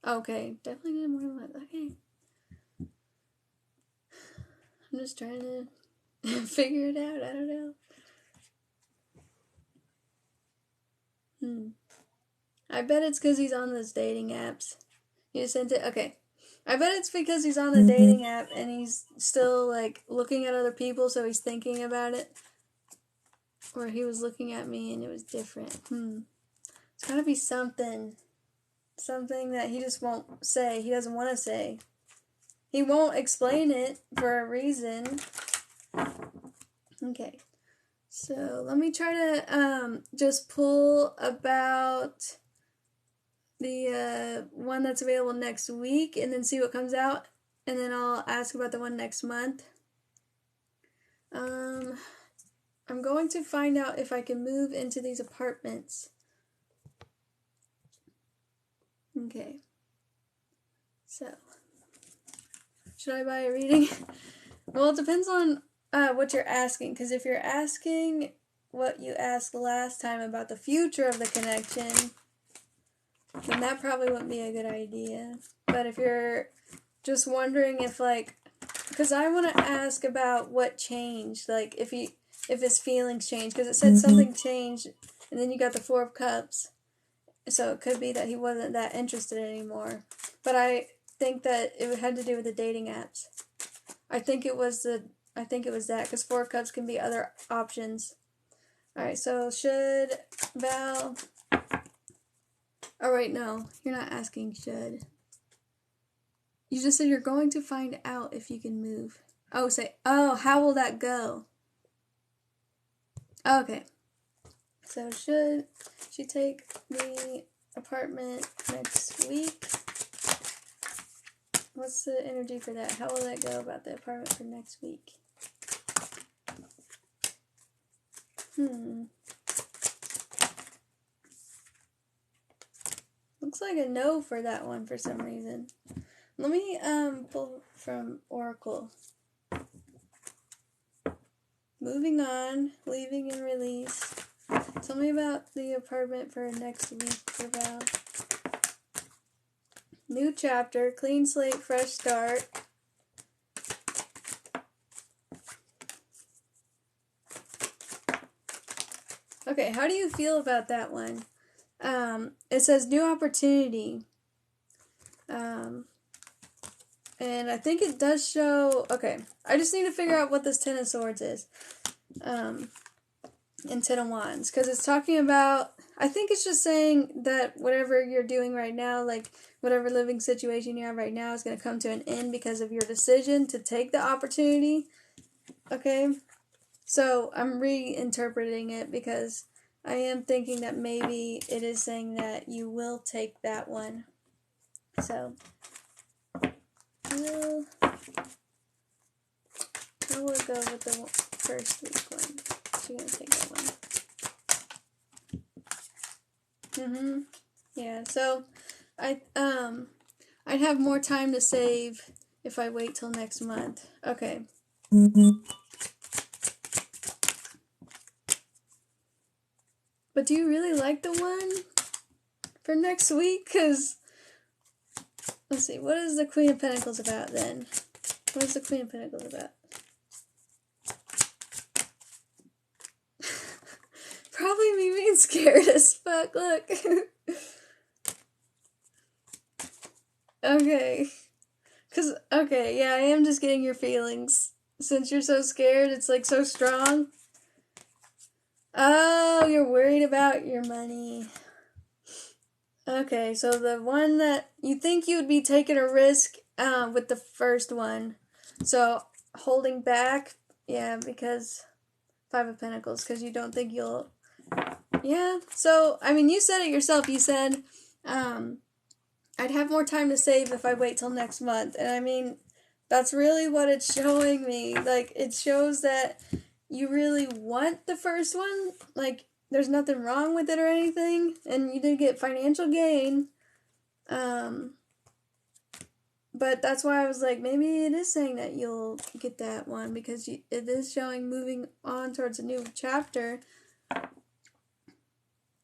Okay, definitely did more than that. Okay. I'm just trying to figure it out. I don't know. I bet it's because he's on those dating apps. You sent it? Okay. I bet it's because he's on the dating app and he's still, like, looking at other people, so he's thinking about it. Or he was looking at me and it was different. It's gotta be something. Something that he just won't say. He doesn't want to say. He won't explain it for a reason. Okay. So, let me try to just pull about the one that's available next week and then see what comes out. And then I'll ask about the one next month. I'm going to find out if I can move into these apartments. Okay. So, should I buy a reading? Well, it depends on what you're asking. Because if you're asking what you asked last time about the future of the connection, then that probably wouldn't be a good idea. But if you're just wondering if, like, because I want to ask about what changed, like, if his feelings changed, because it said something changed, and then you got the Four of Cups, so it could be that he wasn't that interested anymore. But I think that it had to do with the dating apps. I think it was that, because Four of Cups can be other options. Alright, so should Val... Oh, wait, no. You're not asking should. You just said you're going to find out if you can move. Oh, how will that go? Okay. So, should she take the apartment next week? What's the energy for that? How will that go about the apartment for next week? Looks like a no for that one for some reason. Let me pull from Oracle. Moving on, leaving and release. Tell me about the apartment for next week for Val. New chapter, clean slate, fresh start. Okay, how do you feel about that one? It says new opportunity. And I think it does show... Okay, I just need to figure out what this Ten of Swords is. And Ten of Wands. Because it's talking about... I think it's just saying that whatever you're doing right now, like whatever living situation you have right now is going to come to an end because of your decision to take the opportunity. Okay? So I'm reinterpreting it because I am thinking that maybe it is saying that you will take that one. So... I will go with the first week one. She's gonna take that one. Yeah, so I'd have more time to save if I wait till next month. Okay. But do you really like the one for next week? Because let's see, what is the Queen of Pentacles about then? What is the Queen of Pentacles about? Probably me being scared as fuck, look. Okay. Yeah, I am just getting your feelings. Since you're so scared, it's like so strong. Oh, you're worried about your money. Okay, so the one that you think you would be taking a risk with the first one. So holding back, yeah, because 5 of Pentacles, because you don't think you'll, yeah. So, I mean, you said it yourself. You said, I'd have more time to save if I wait till next month. And I mean, that's really what it's showing me. Like, it shows that you really want the first one. Like, there's nothing wrong with it or anything. And you did get financial gain. But that's why I was like, maybe it is saying that you'll get that one. Because it is showing moving on towards a new chapter.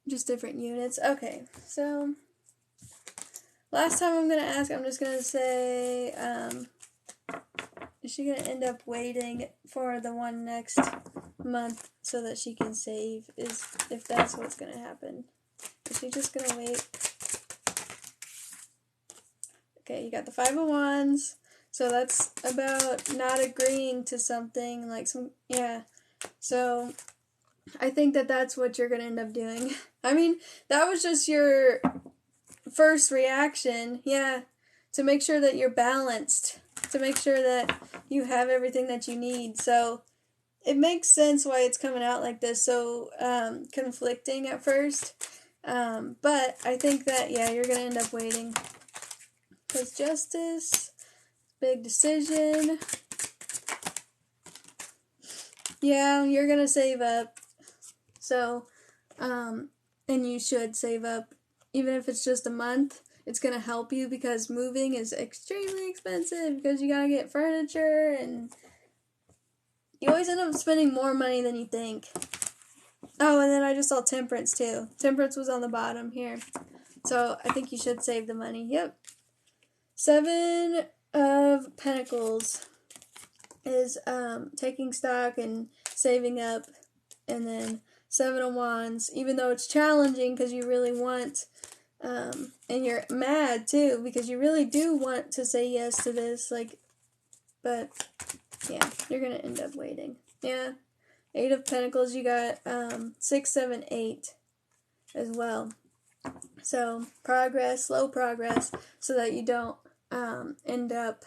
Just different units. Okay, so last time I'm going to ask, I'm just going to say, is she going to end up waiting for the one next month so that she can save? If that's what's going to happen. Is she just going to wait? Okay, you got the 5 of Wands. So that's about not agreeing to something, like yeah. So I think that that's what you're going to end up doing. I mean, that was just your first reaction, yeah, to make sure that you're balanced, to make sure that you have everything that you need. So it makes sense why it's coming out like this, so conflicting at first. But I think that, yeah, you're going to end up waiting. Because Justice, big decision. Yeah, you're going to save up. So, and you should save up. Even if it's just a month, it's going to help you because moving is extremely expensive because you got to get furniture and you always end up spending more money than you think. Oh, and then I just saw Temperance too. Temperance was on the bottom here. So I think you should save the money. Yep. 7 of Pentacles is taking stock and saving up. And then 7 of Wands, even though it's challenging because you really want, and you're mad too because you really do want to say yes to this, like, but yeah, you're going to end up waiting. Yeah. 8 of Pentacles, you got 6, 7, 8 as well. So progress, slow progress, so that you don't end up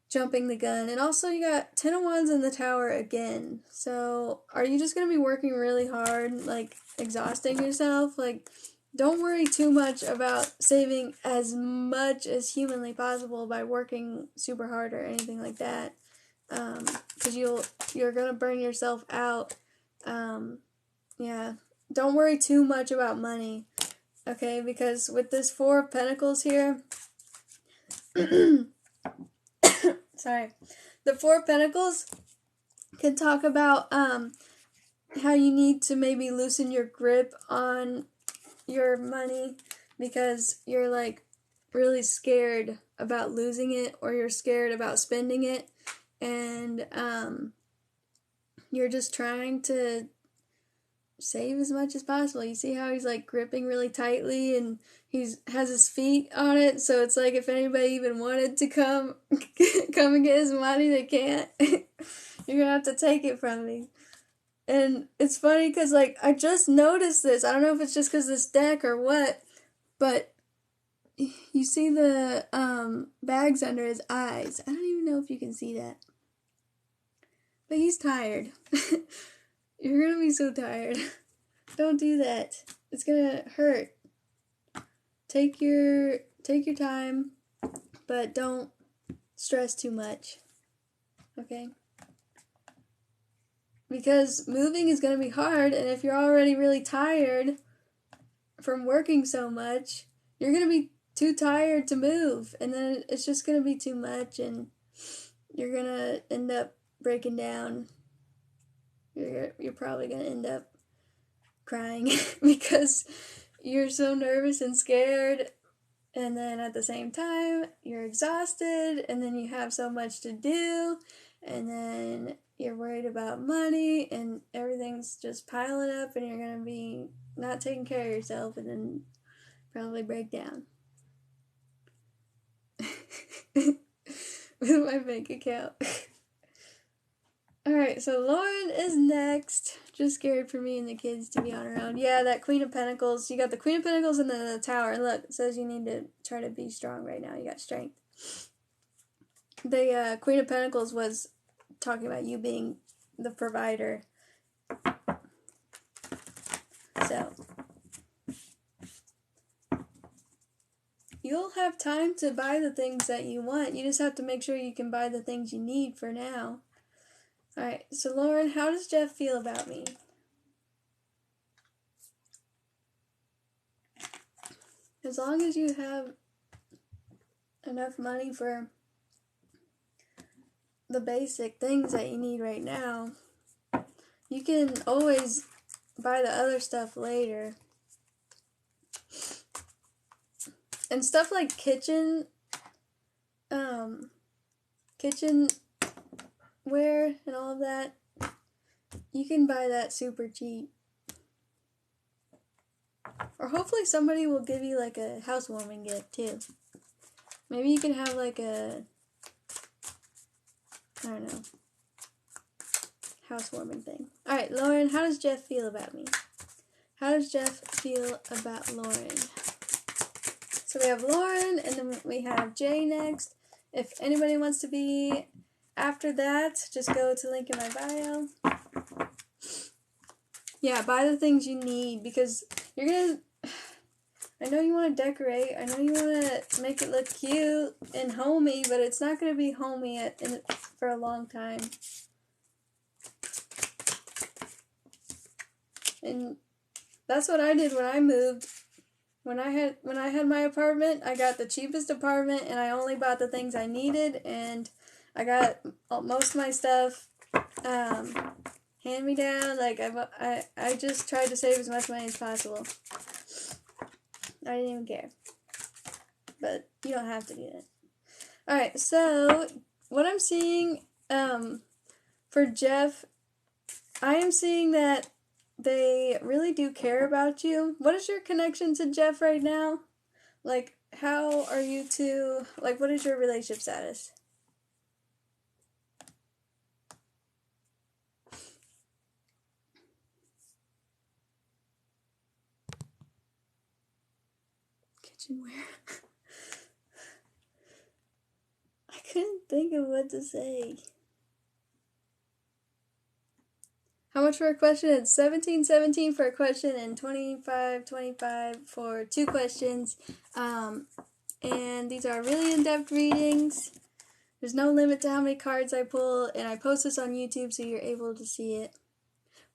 jumping the gun. And also you got 10 of Wands in the Tower again. So are you just going to be working really hard, like exhausting yourself? Like, don't worry too much about saving as much as humanly possible by working super hard or anything like that. Because you're going to burn yourself out. Yeah. Don't worry too much about money. Okay, because with this 4 of Pentacles here, sorry, the 4 of Pentacles can talk about how you need to maybe loosen your grip on your money because you're like really scared about losing it or you're scared about spending it and you're just trying to save as much as possible. You see how he's like gripping really tightly and has his feet on it, so it's like if anybody even wanted to come and get his money, they can't. You're gonna have to take it from me. And it's funny because like I just noticed this. I don't know if it's just because this deck or what, but you see the bags under his eyes. I don't even know if you can see that, but he's tired. You're gonna be so tired. Don't do that. It's gonna hurt. Take your time, but don't stress too much. Okay? Because moving is gonna be hard, and if you're already really tired from working so much, you're gonna be too tired to move, and then it's just gonna be too much, and you're gonna end up breaking down. You're probably gonna end up crying because you're so nervous and scared, and then at the same time you're exhausted, and then you have so much to do, and then you're worried about money, and everything's just piling up, and you're gonna be not taking care of yourself, and then probably break down with my bank account. Alright, so Lauren is next. Just scared for me and the kids to be on our own. Yeah, that Queen of Pentacles. You got the Queen of Pentacles and then the Tower. And look, it says you need to try to be strong right now. You got strength. The Queen of Pentacles was talking about you being the provider. So, you'll have time to buy the things that you want. You just have to make sure you can buy the things you need for now. Alright, so Lauren, how does Jeff feel about me? As long as you have enough money for the basic things that you need right now, you can always buy the other stuff later. And stuff like kitchenware and all of that, you can buy that super cheap. Or hopefully somebody will give you like a housewarming gift too. Maybe you can have like a, I don't know, housewarming thing. Alright, Lauren, how does Jeff feel about me? How does Jeff feel about Lauren? So we have Lauren, and then we have Jay next. If anybody wants to be after that, just go to link in my bio. Yeah, buy the things you need, because you're gonna, I know you want to decorate, I know you want to make it look cute and homey, but it's not going to be homey for a long time. And that's what I did when I moved. When I had my apartment, I got the cheapest apartment, and I only bought the things I needed, and I got most of my stuff hand me down. Like I just tried to save as much money as possible. I didn't even care. But you don't have to do that. Alright, so what I'm seeing for Jeff, I am seeing that they really do care about you. What is your connection to Jeff right now? Like, how are you two, like, what is your relationship status? Kitchenware. I couldn't think of what to say. How much for a question? It's $17.17 for a question and $25.25 for 2 questions. And these are really in-depth readings. There's no limit to how many cards I pull, and I post this on YouTube so you're able to see it.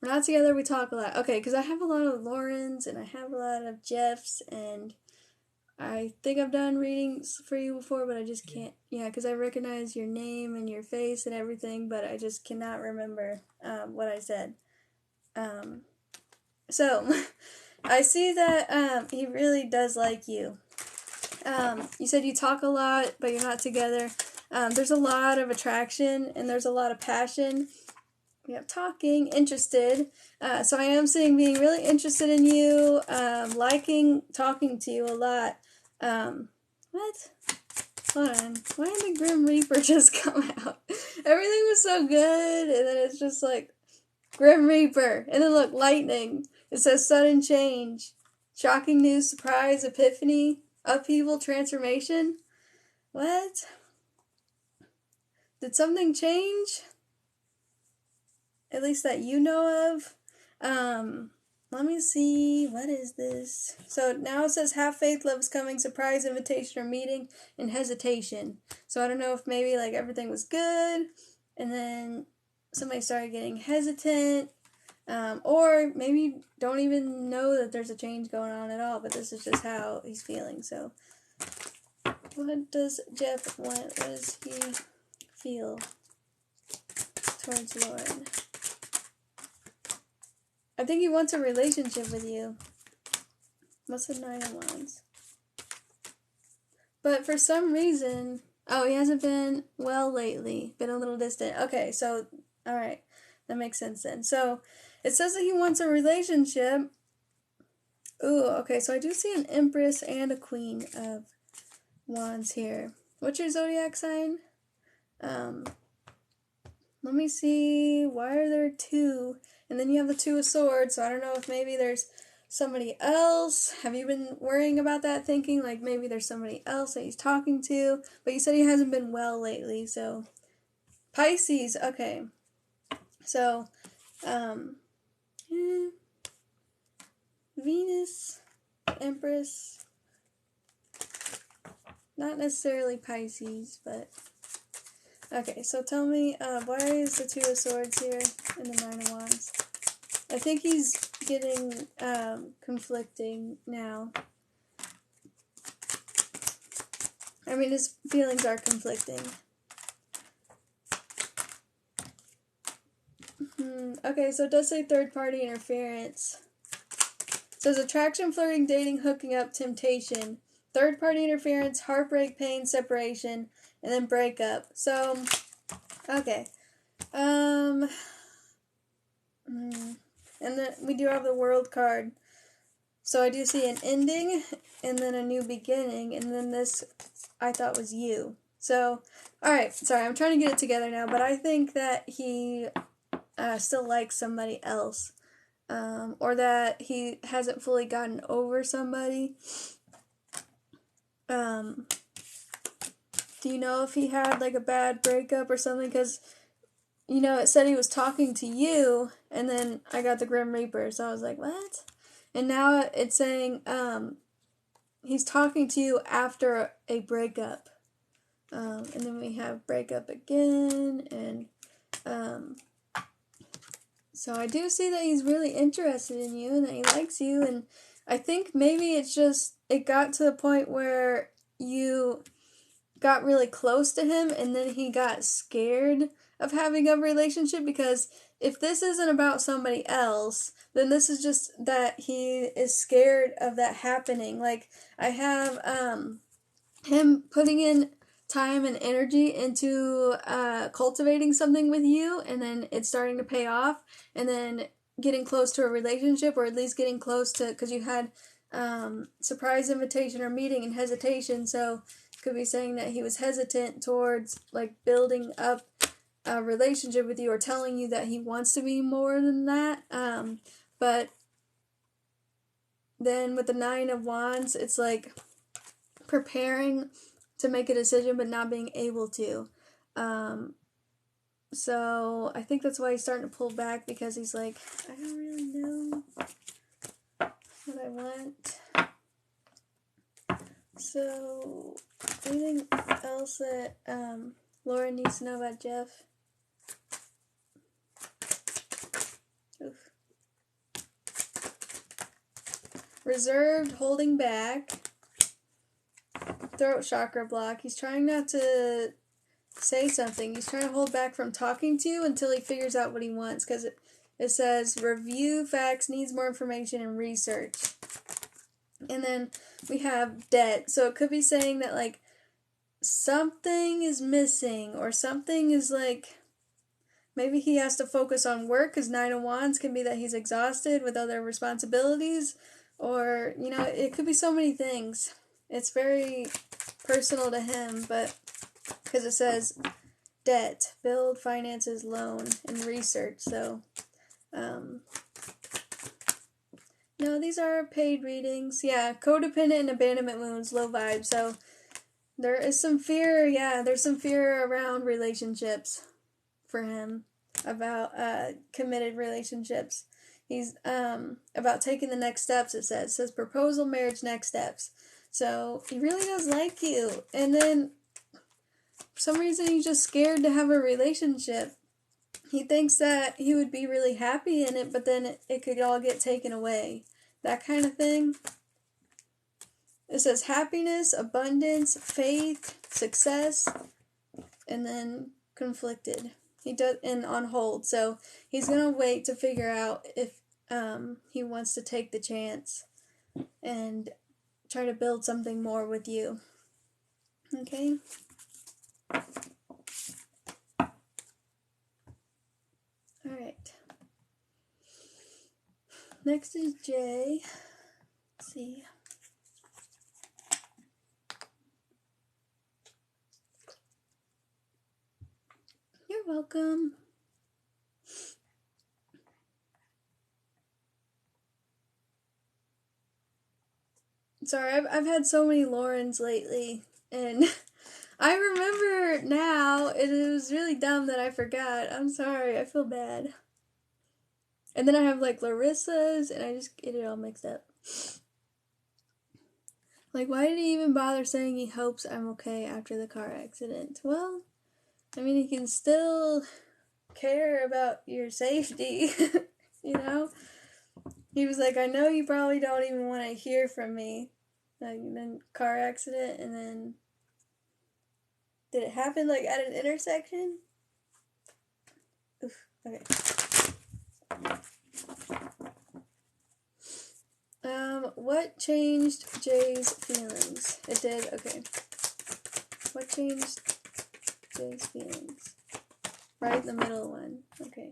We're not together, we talk a lot. Okay, because I have a lot of Laurens and I have a lot of Jeffs, and I think I've done readings for you before, but I just can't. Yeah, because I recognize your name and your face and everything, but I just cannot remember what I said. So, I see that he really does like you. You said you talk a lot, but you're not together. There's a lot of attraction, and there's a lot of passion. We have talking, interested. So I am seeing being really interested in you, liking talking to you a lot. What? Hold on. Why did the Grim Reaper just come out? Everything was so good, and then it's just like, Grim Reaper. And then look, lightning. It says sudden change. Shocking news, surprise, epiphany, upheaval, transformation. What? Did something change? At least that you know of. Let me see. What is this? So now it says have faith, love is coming, surprise, invitation, or meeting, and hesitation. So I don't know if maybe like everything was good, and then somebody started getting hesitant, or maybe don't even know that there's a change going on at all, but this is just how he's feeling. So what does Jeff want? What does he feel towards Lauren? I think he wants a relationship with you. What's the 9 of Wands? But for some reason, oh, he hasn't been well lately. Been a little distant. Okay, so, alright. That makes sense then. So, it says that he wants a relationship. Ooh, okay, so I do see an Empress and a Queen of Wands here. What's your zodiac sign? Let me see. Why are there two? And then you have the Two of Swords, so I don't know if maybe there's somebody else. Have you been worrying about that, thinking like maybe there's somebody else that he's talking to? But you said he hasn't been well lately, so. Pisces, okay. So, Venus, Empress, not necessarily Pisces, but. Okay, so tell me, why is the Two of Swords here and the Nine of Wands? I think he's getting, conflicting now. I mean, his feelings are conflicting. Okay, so it does say third-party interference. It says attraction, flirting, dating, hooking up, temptation. Third-party interference, heartbreak, pain, separation, and then breakup. So, okay. And then we do have the World card. So I do see an ending, and then a new beginning, and then this I thought was you. So, alright, sorry, I'm trying to get it together now, but I think that he still likes somebody else. Or that he hasn't fully gotten over somebody. Do you know if he had like a bad breakup or something? Because, you know, it said he was talking to you, and then I got the Grim Reaper, so I was like, what? And now it's saying he's talking to you after a breakup. And then we have breakup again, and so I do see that he's really interested in you and that he likes you, and I think maybe it's just, it got to the point where you got really close to him and then he got scared of having a relationship, because if this isn't about somebody else, then this is just that he is scared of that happening. Like, I have him putting in time and energy into cultivating something with you, and then it's starting to pay off, and then getting close to a relationship, or at least getting close to, because you had surprise invitation or meeting and hesitation, so could be saying that he was hesitant towards like building up a relationship with you, or telling you that he wants to be more than that. But then with the Nine of Wands, it's like preparing to make a decision but not being able to. So I think that's why he's starting to pull back, because he's like, I don't really know what I want. So, anything else that Laura needs to know about Jeff? Oof. Reserved, holding back. Throat chakra block. He's trying not to say something. He's trying to hold back from talking to you until he figures out what he wants, because it says review facts, needs more information, and research. And then we have debt. So it could be saying that like something is missing, or something is like, maybe he has to focus on work, because Nine of Wands can be that he's exhausted with other responsibilities, or, you know, it could be so many things. It's very personal to him, but because it says debt, build, finances, loan, and research. So, no, these are paid readings. Yeah, codependent and abandonment wounds, low vibe. So, there is some fear, there's some fear around relationships for him, about committed relationships. He's about taking the next steps, it says proposal, marriage, next steps. So he really does like you, and then for some reason he's just scared to have a relationship. He thinks that he would be really happy in it, but then it could all get taken away, that kind of thing. It says happiness, abundance, faith, success, and then conflicted. He does, and on hold. So he's gonna wait to figure out if he wants to take the chance and try to build something more with you. Okay? Alright. Next is Jay. Let's see. You're welcome. sorry, I've had so many Laurens lately, and I remember now, and it was really dumb that I forgot. I'm sorry, I feel bad. And then I have, like, Laurissas, and I just get it all mixed up. Like, why did he even bother saying he hopes I'm okay after the car accident? Well, I mean, he can still care about your safety, you know? He was like, I know you probably don't even want to hear from me. Like, then car accident, and then... Did it happen, like, at an intersection? Oof, okay. What changed Jay's feelings? It did? Okay. What changed Jay's feelings? Right in the middle one. Okay.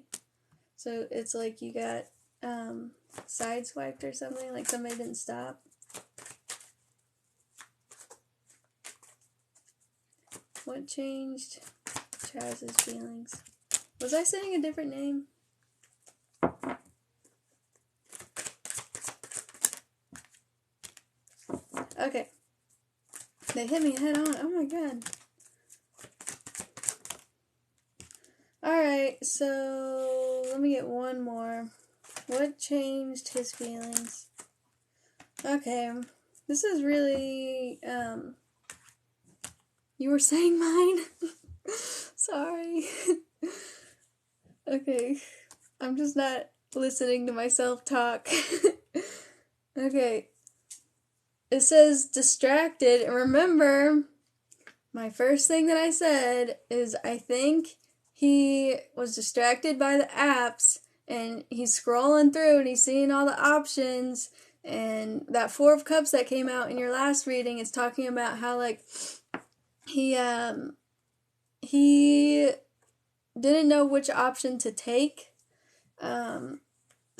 So it's like you got, sideswiped or something? Like somebody didn't stop? What changed Chaz's feelings? Was I saying a different name? Okay. They hit me head on. Oh my god. Alright, so let me get one more. What changed his feelings? Okay. This is really, you were saying mine? Sorry. Okay. I'm just not listening to myself talk. Okay. It says distracted, and remember, my first thing that I said is I think he was distracted by the apps, and he's scrolling through, and he's seeing all the options, and that Four of Cups that came out in your last reading is talking about how, like, he didn't know which option to take.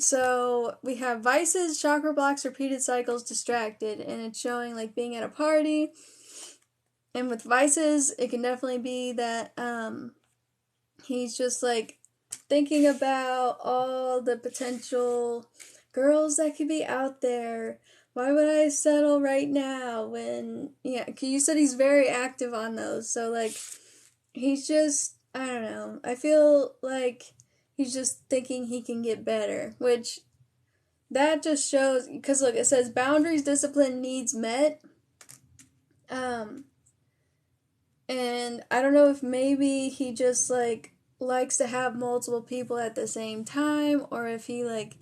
So we have vices, chakra blocks, repeated cycles, distracted, and it's showing like being at a party. And with vices, it can definitely be that he's just like thinking about all the potential girls that could be out there. Why would I settle right now when, yeah, 'cause you said he's very active on those. So like he's just, I don't know. I feel like he's just thinking he can get better, which that just shows, because look, it says boundaries, discipline, needs met. And I don't know if maybe he just like likes to have multiple people at the same time, or if he like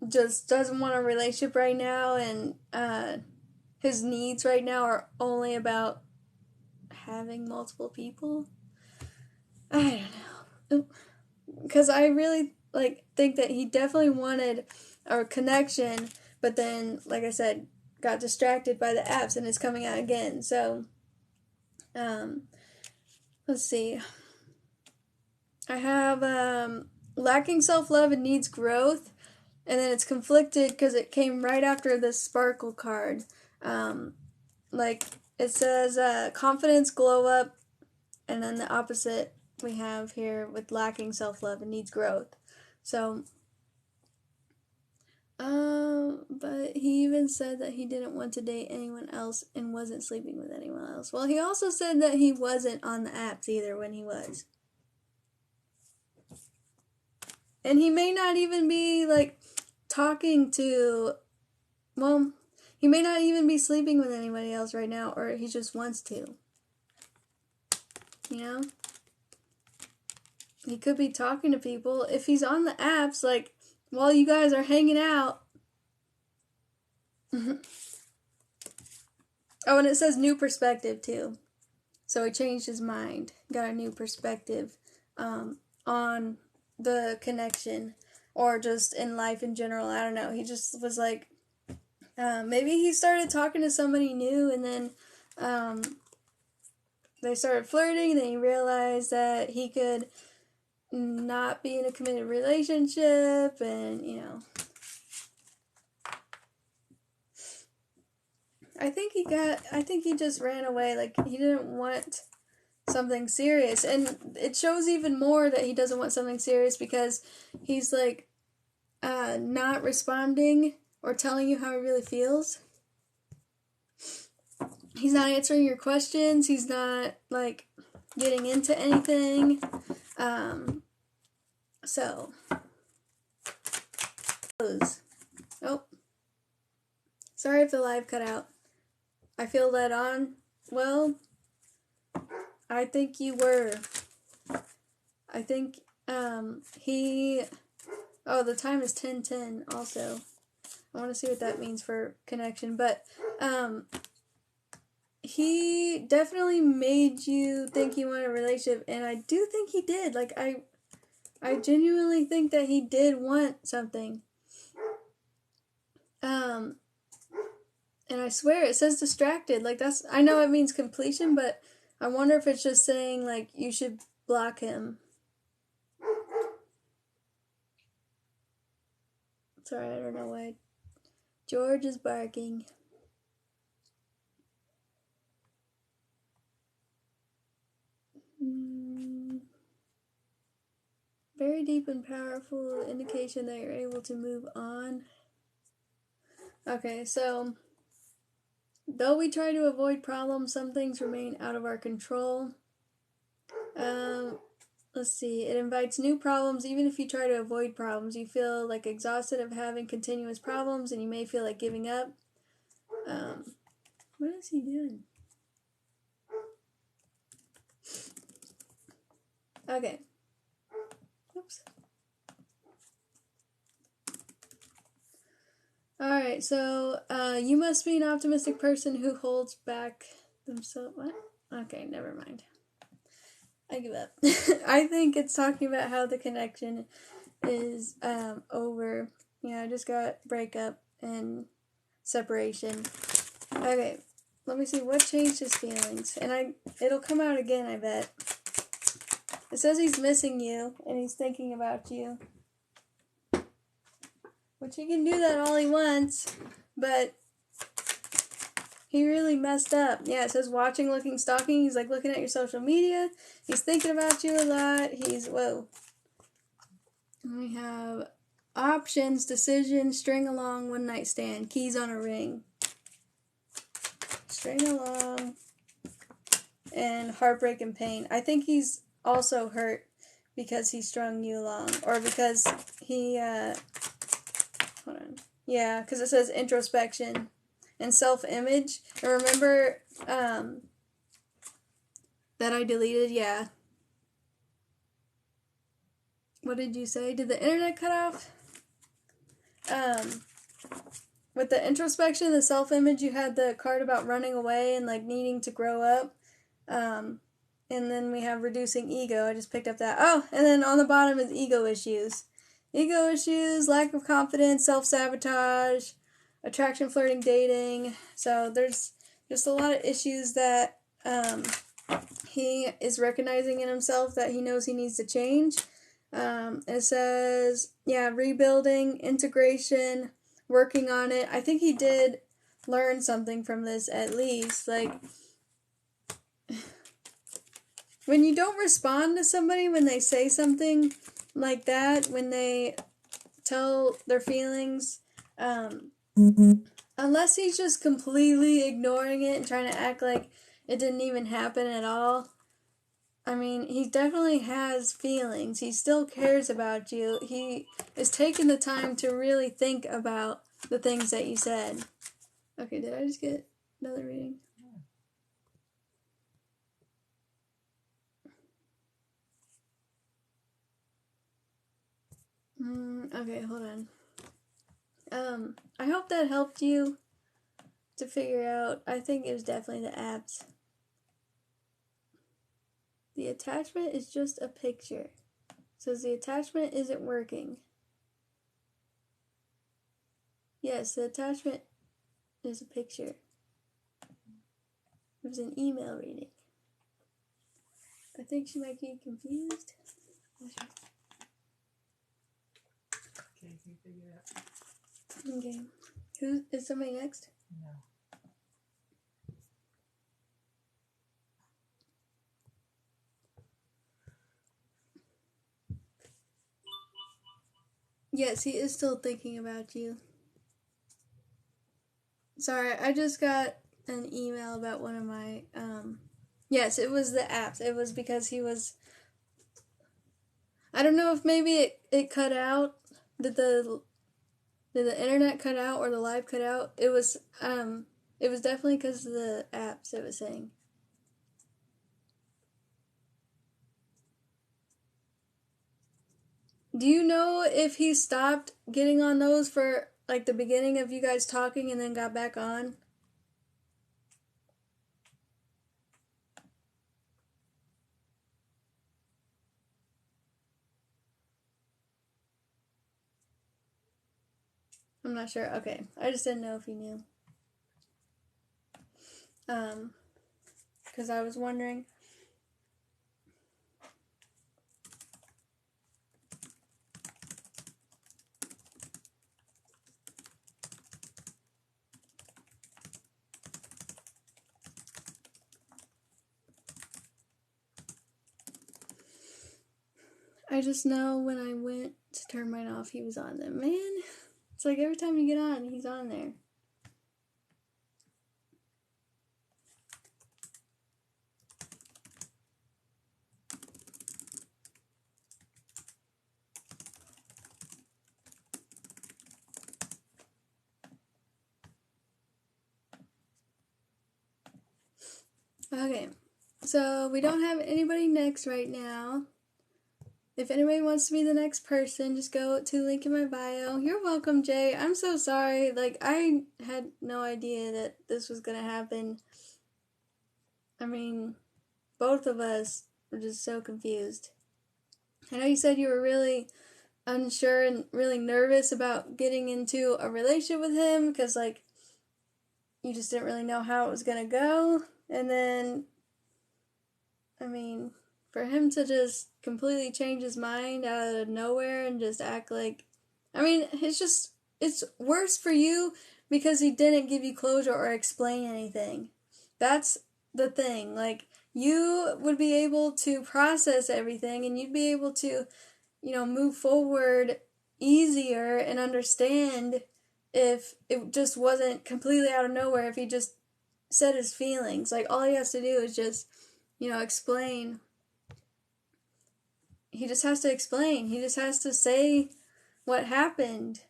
just doesn't want a relationship right now, and his needs right now are only about having multiple people. I don't know. Because I really, like, think that he definitely wanted a connection, but then, like I said, got distracted by the apps and it's coming out again. So, let's see. I have, lacking self-love and needs growth, and then it's conflicted because it came right after the sparkle card. Like, it says, confidence, glow up, and then the opposite we have here with lacking self-love and needs growth. So, but he even said that he didn't want to date anyone else and wasn't sleeping with anyone else. Well, he also said that he wasn't on the apps either when he was. And he may not even be, like, talking to, well, he may not even be sleeping with anybody else right now, or he just wants to. You know? He could be talking to people. If he's on the apps, like, while you guys are hanging out. Oh, and it says new perspective, too. So he changed his mind. Got a new perspective on the connection. Or just in life in general. I don't know. He just was like, maybe he started talking to somebody new, and then they started flirting, and then he realized that he could not be in a committed relationship, and, you know. I think he just ran away, like, he didn't want something serious, and it shows even more that he doesn't want something serious, because he's, like, not responding, or telling you how he really feels. He's not answering your questions. He's not, like, getting into anything. So. Oh. Sorry if the live cut out. I feel led on. Well, I think you were. I think, he... Oh, the time is 10:10 also. I want to see what that means for connection. But, he definitely made you think you wanted a relationship, and I do think he did. Like, I genuinely think that he did want something. And I swear, it says distracted. Like, that's, I know it means completion, but I wonder if it's just saying, like, you should block him. Sorry, I don't know why. George is barking. Very deep and powerful indication that you're able to move on. Okay, so though we try to avoid problems, some things remain out of our control. Let's see. It invites new problems. Even if you try to avoid problems, you feel like exhausted of having continuous problems, and you may feel like giving up. What is he doing? Okay. Oops. Alright, so, you must be an optimistic person who holds back themselves. What? Okay, never mind. I give up. I think it's talking about how the connection is, over. Yeah, I just got breakup and separation. Okay, let me see what changed his feelings. And it'll come out again, I bet. It says he's missing you, and he's thinking about you. Which he can do that all he wants, but he really messed up. Yeah, it says watching, looking, stalking. He's like looking at your social media. He's thinking about you a lot. Whoa. And we have options, decision, string along, one night stand, keys on a ring. String along, and heartbreak and pain. I think he's also hurt because he strung you along, or because he, hold on. Yeah, because it says introspection and self-image. And remember, that I deleted? Yeah. What did you say? Did the internet cut off? With the introspection, the self-image, you had the card about running away and, like, needing to grow up. And then we have reducing ego. I just picked up that. Oh, and then on the bottom is ego issues. Ego issues, lack of confidence, self-sabotage, attraction, flirting, dating. So there's just a lot of issues that he is recognizing in himself that he knows he needs to change. It says, yeah, rebuilding, integration, working on it. I think he did learn something from this at least. Like, when you don't respond to somebody when they say something like that, when they tell their feelings, unless he's just completely ignoring it and trying to act like it didn't even happen at all. I mean, he definitely has feelings. He still cares about you. He is taking the time to really think about the things that you said. Okay, did I just get another reading? Okay, hold on. I hope that helped you to figure out. I think it was definitely the apps. The attachment is just a picture. Says the attachment isn't working. Yes, the attachment is a picture. It was an email reading. I think she might get confused. Okay, you can figure it out. Okay. Who is somebody next? No. Yes, he is still thinking about you. Sorry, I just got an email about one of my, yes, it was the apps. It was because he was, I don't know if maybe it cut out. Did the internet cut out or the live cut out? It was definitely because of the apps, it was saying. Do you know if he stopped getting on those for, like, the beginning of you guys talking and then got back on? I'm not sure. Okay. I just didn't know if you knew. Because I was wondering. I just know when I went to turn mine off, he was on them. Man, it's like every time you get on, he's on there. Okay, so we don't have anybody next right now. If anybody wants to be the next person, just go to the link in my bio. You're welcome, Jay. I'm so sorry. Like, I had no idea that this was gonna happen. I mean, both of us were just so confused. I know you said you were really unsure and really nervous about getting into a relationship with him because, like, you just didn't really know how it was gonna go. And then, I mean, for him to just completely change his mind out of nowhere and just act like, I mean, it's worse for you because he didn't give you closure or explain anything. That's the thing. Like, you would be able to process everything and you'd be able to, move forward easier and understand if it just wasn't completely out of nowhere, if he just said his feelings. Like, all he has to do is just, explain. He just has to explain. He just has to say what happened.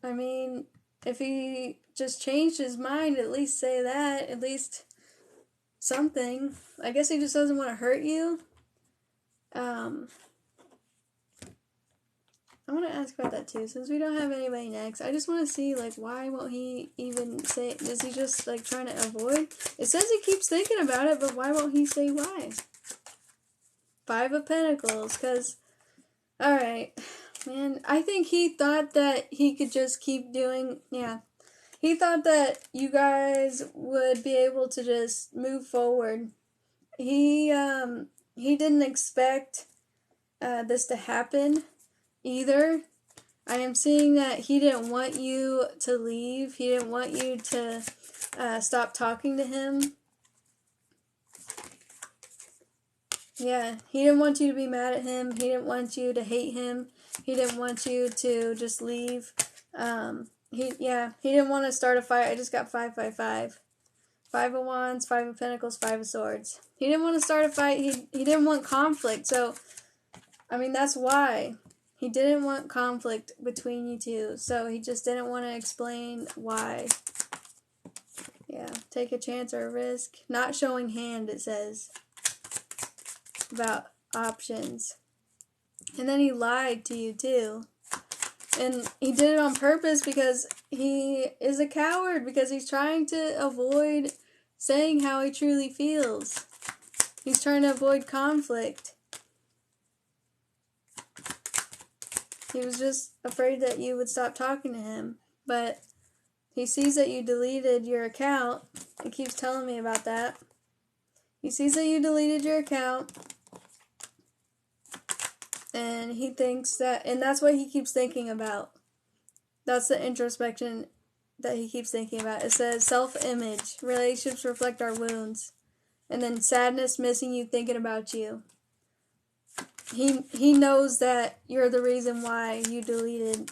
I mean, if he just changed his mind, at least say that. At least something. I guess he just doesn't want to hurt you. I want to ask about that too, since we don't have anybody next. I just want to see, like, why won't he even say, is he just, like, trying to avoid? It says he keeps thinking about it, but why won't he say why? 5 of Pentacles, because, alright, man, I think he thought that he could just keep doing, he thought that you guys would be able to just move forward. He didn't expect this to happen either. I am seeing that he didn't want you to leave. He didn't want you to stop talking to him. Yeah, he didn't want you to be mad at him. He didn't want you to hate him. He didn't want you to just leave. He didn't want to start a fight. I just got 5, 5, 5. 5 of Wands, 5 of Pentacles, 5 of Swords. He didn't want to start a fight. He didn't want conflict. So, I mean, that's why. He didn't want conflict between you two. So, he just didn't want to explain why. Yeah, take a chance or a risk. Not showing hand, it says. About options. And then he lied to you too. And he did it on purpose because he is a coward, because he's trying to avoid saying how he truly feels. He's trying to avoid conflict. He was just afraid that you would stop talking to him. But he sees that you deleted your account. He keeps telling me about that. He sees that you deleted your account. And he thinks that, and that's what he keeps thinking about. That's the introspection that he keeps thinking about. It says self-image. Relationships reflect our wounds. And then sadness, missing you, thinking about you. He knows that you're the reason why you deleted.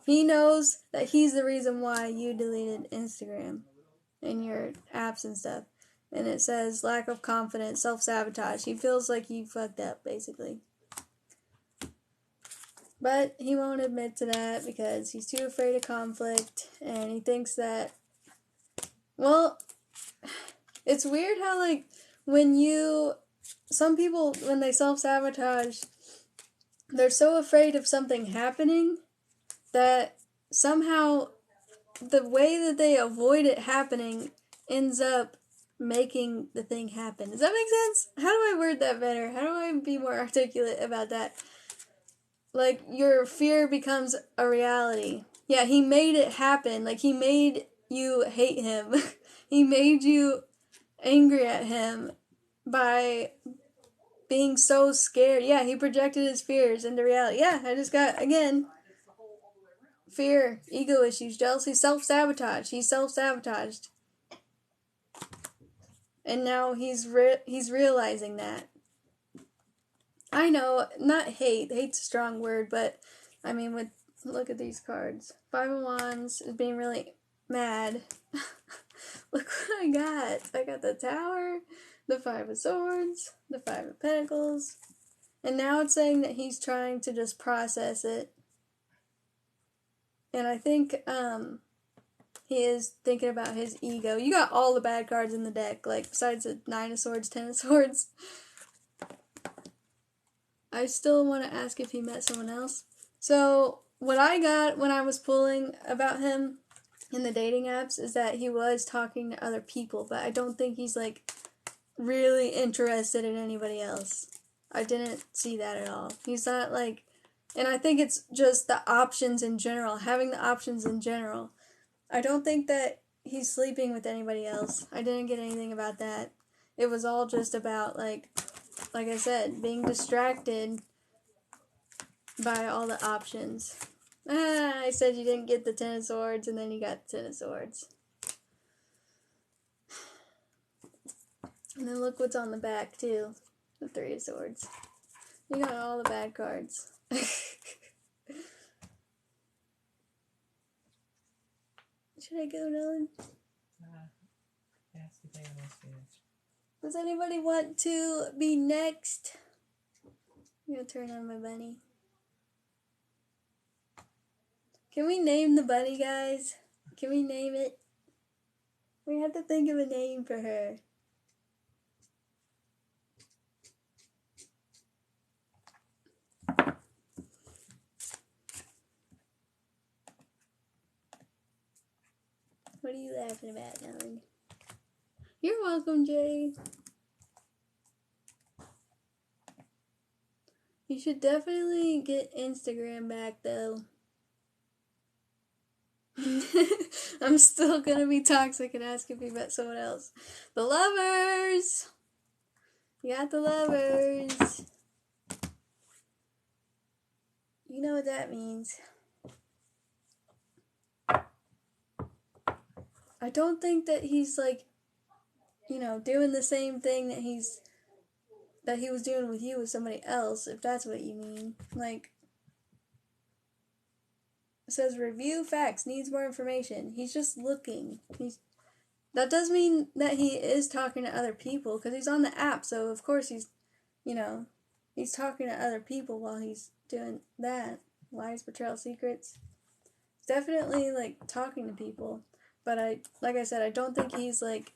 he knows that he's the reason why you deleted Instagram and your apps and stuff. And it says lack of confidence, self-sabotage. He feels like you fucked up, basically. But he won't admit to that because he's too afraid of conflict. And he thinks that, well, it's weird how, like, some people, when they self-sabotage, they're so afraid of something happening that somehow the way that they avoid it happening ends up making the thing happen. Does that make sense? How do I word that better? How do I be more articulate about that? Like, your fear becomes a reality. Yeah, he made it happen. Like, he made you hate him. He made you angry at him by being so scared. Yeah, he projected his fears into reality. Yeah, I just got, again, fear, ego issues, jealousy, self-sabotage. He's self-sabotaged. And now he's realizing that. I know, not hate. Hate's a strong word, but, I mean, look at these cards. Five of Wands is being really mad. Look what I got. I got the Tower, the Five of Swords, the Five of Pentacles. And now it's saying that he's trying to just process it. And I think, he is thinking about his ego. You got all the bad cards in the deck, like, besides the Nine of Swords, Ten of Swords. I still want to ask if he met someone else. So, what I got when I was pulling about him in the dating apps is that he was talking to other people, but I don't think he's, like, really interested in anybody else. I didn't see that at all. He's not, like, and I think it's just the options in general, having the options in general. I don't think that he's sleeping with anybody else. I didn't get anything about that. It was all just about, like I said, being distracted by all the options. I said you didn't get the Ten of Swords, and then you got the Ten of Swords. And then look what's on the back, too. The Three of Swords. You got all the bad cards. Should I go, Dylan? Yes, the thing on this page. Does anybody want to be next? I'm gonna turn on my bunny. Can we name the bunny, guys? Can we name it? We have to think of a name for her. What are you laughing about, Dylan? You're welcome, Jay. You should definitely get Instagram back, though. I'm still gonna be toxic and ask if you met someone else. The lovers! You got the lovers. You know what that means. I don't think that he's, like, doing the same thing that he was doing with you with somebody else, if that's what you mean. Like, it says review facts, needs more information. He's just looking. That does mean that he is talking to other people, because he's on the app, so of course he's talking to other people while he's doing that. Lies, betrayal, secrets. Definitely, like, talking to people. But like I said, I don't think he's, like,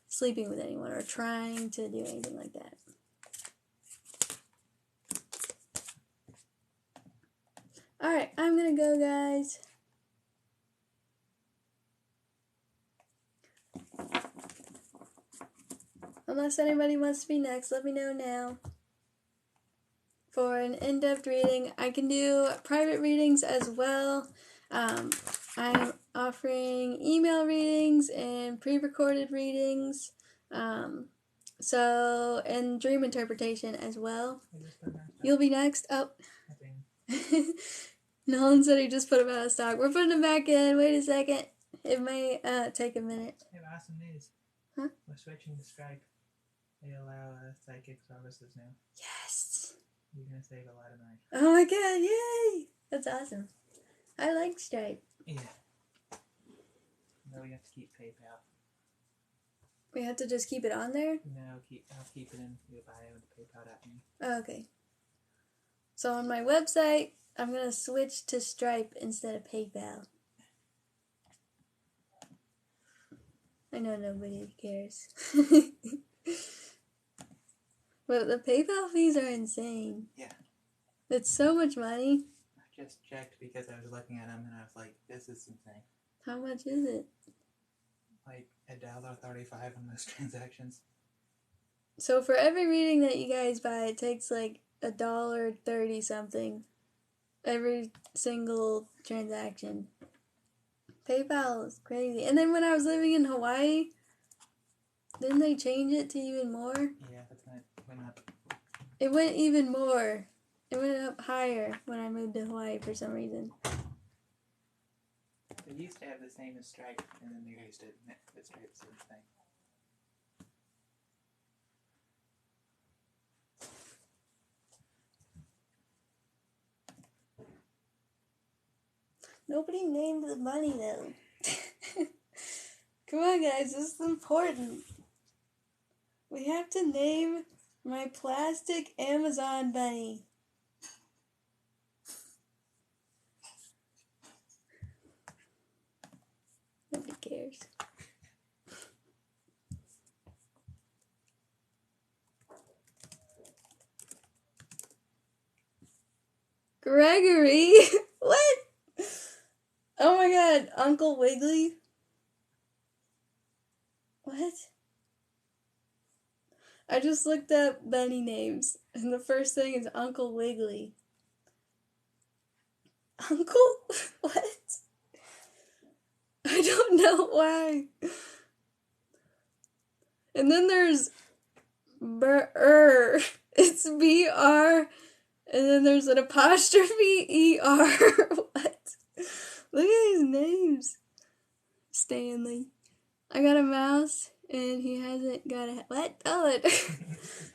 sleeping with anyone or trying to do anything like that. Alright, I'm gonna go, guys. Unless anybody wants to be next, let me know now. For an in-depth reading, I can do private readings as well. I'm offering email readings and pre-recorded readings. And dream interpretation as well. You'll be next? Oh. Nolan said he just put them out of stock. We're putting them back in. Wait a second. It may take a minute. I have awesome news. Huh? We're switching to Skype. They allow psychic services now. Yes. You're going to save a lot of money. Oh my god, yay! That's awesome. I like Stripe. Yeah. No, we have to keep PayPal. We have to just keep it on there? No, I'll keep it in your bio and PayPal.me. Oh, okay. So on my website, I'm going to switch to Stripe instead of PayPal. I know nobody cares. But the PayPal fees are insane. Yeah. It's so much money. I just checked because I was looking at them and I was like, this is insane. How much is it? Like $1.35 on most transactions. So for every reading that you guys buy, it takes like $1.30 something. Every single transaction. PayPal is crazy. And then when I was living in Hawaii, didn't they change it to even more? Yeah, that's not went up. It went even more. It went up higher when I moved to Hawaii for some reason. They used to have the same as Stripe, and then they used to admit that Stripe's the same thing. Nobody named the money though. Come on guys, this is important. We have to name my plastic Amazon bunny. Nobody cares. Gregory? What? Oh my god, Uncle Wiggly? What? I just looked up bunny names, and the first thing is Uncle Wiggly. Uncle? What? I don't know why. And then there's Brr. It's B-R, and then there's an apostrophe E-R. What? Look at these names. Stanley. I got a mouse, and he hasn't got a... What? Oh, it...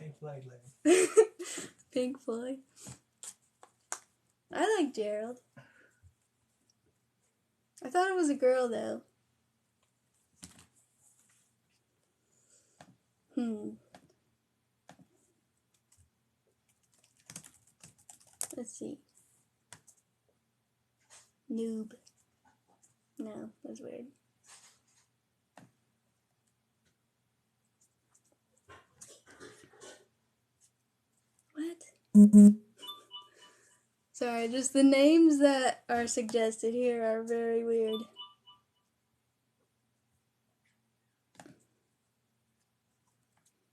Pink Floyd lady. Pink Floyd. I like Gerald. I thought it was a girl, though. Let's see. Noob. No, that's weird. What? Sorry, just the names that are suggested here are very weird.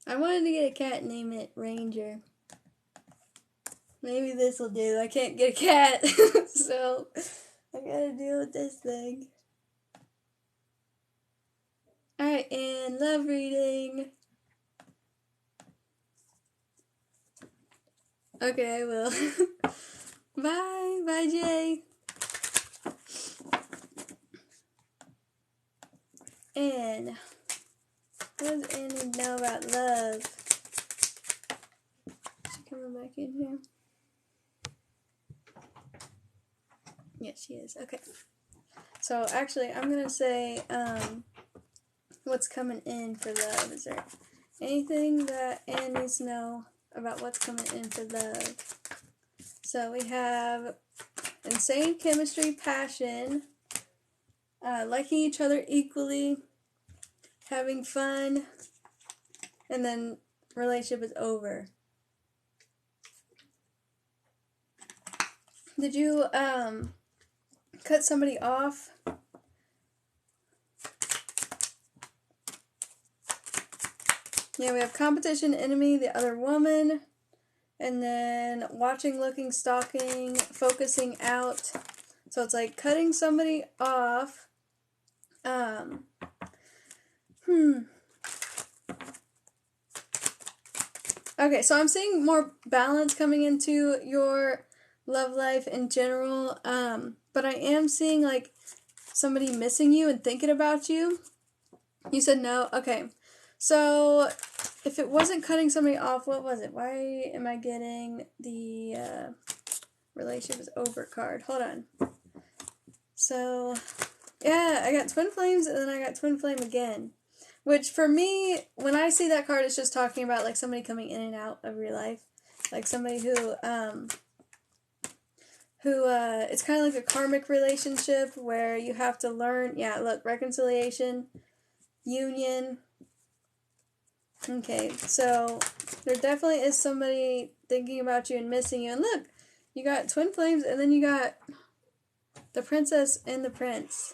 I wanted to get a cat and name it Ranger. Maybe this will do. I can't get a cat, so I gotta deal with this thing. Alright, and love reading. Okay, I will. Bye. Bye, Jay. And what does Annie know about love? Is she coming back in here? Yes, she is. Okay. So actually, I'm gonna say what's coming in for love. Is there anything that Anne needs to know about what's coming in for love? So we have insane chemistry, passion, liking each other equally, having fun, and then relationship is over. Did you cut somebody off? Yeah, we have competition, enemy, the other woman, and then watching, looking, stalking, focusing out. So it's like cutting somebody off. Okay, so I'm seeing more balance coming into your love life in general, but I am seeing like somebody missing you and thinking about you. You said no? Okay. So, if it wasn't cutting somebody off, what was it? Why am I getting the relationship is over card? Hold on. So, yeah, I got twin flames and then I got twin flame again. Which, for me, when I see that card, it's just talking about, like, somebody coming in and out of your life. Like, somebody who it's kind of like a karmic relationship where you have to learn, yeah, look, reconciliation, union. Okay, so there definitely is somebody thinking about you and missing you. And look, you got twin flames and then you got the princess and the prince.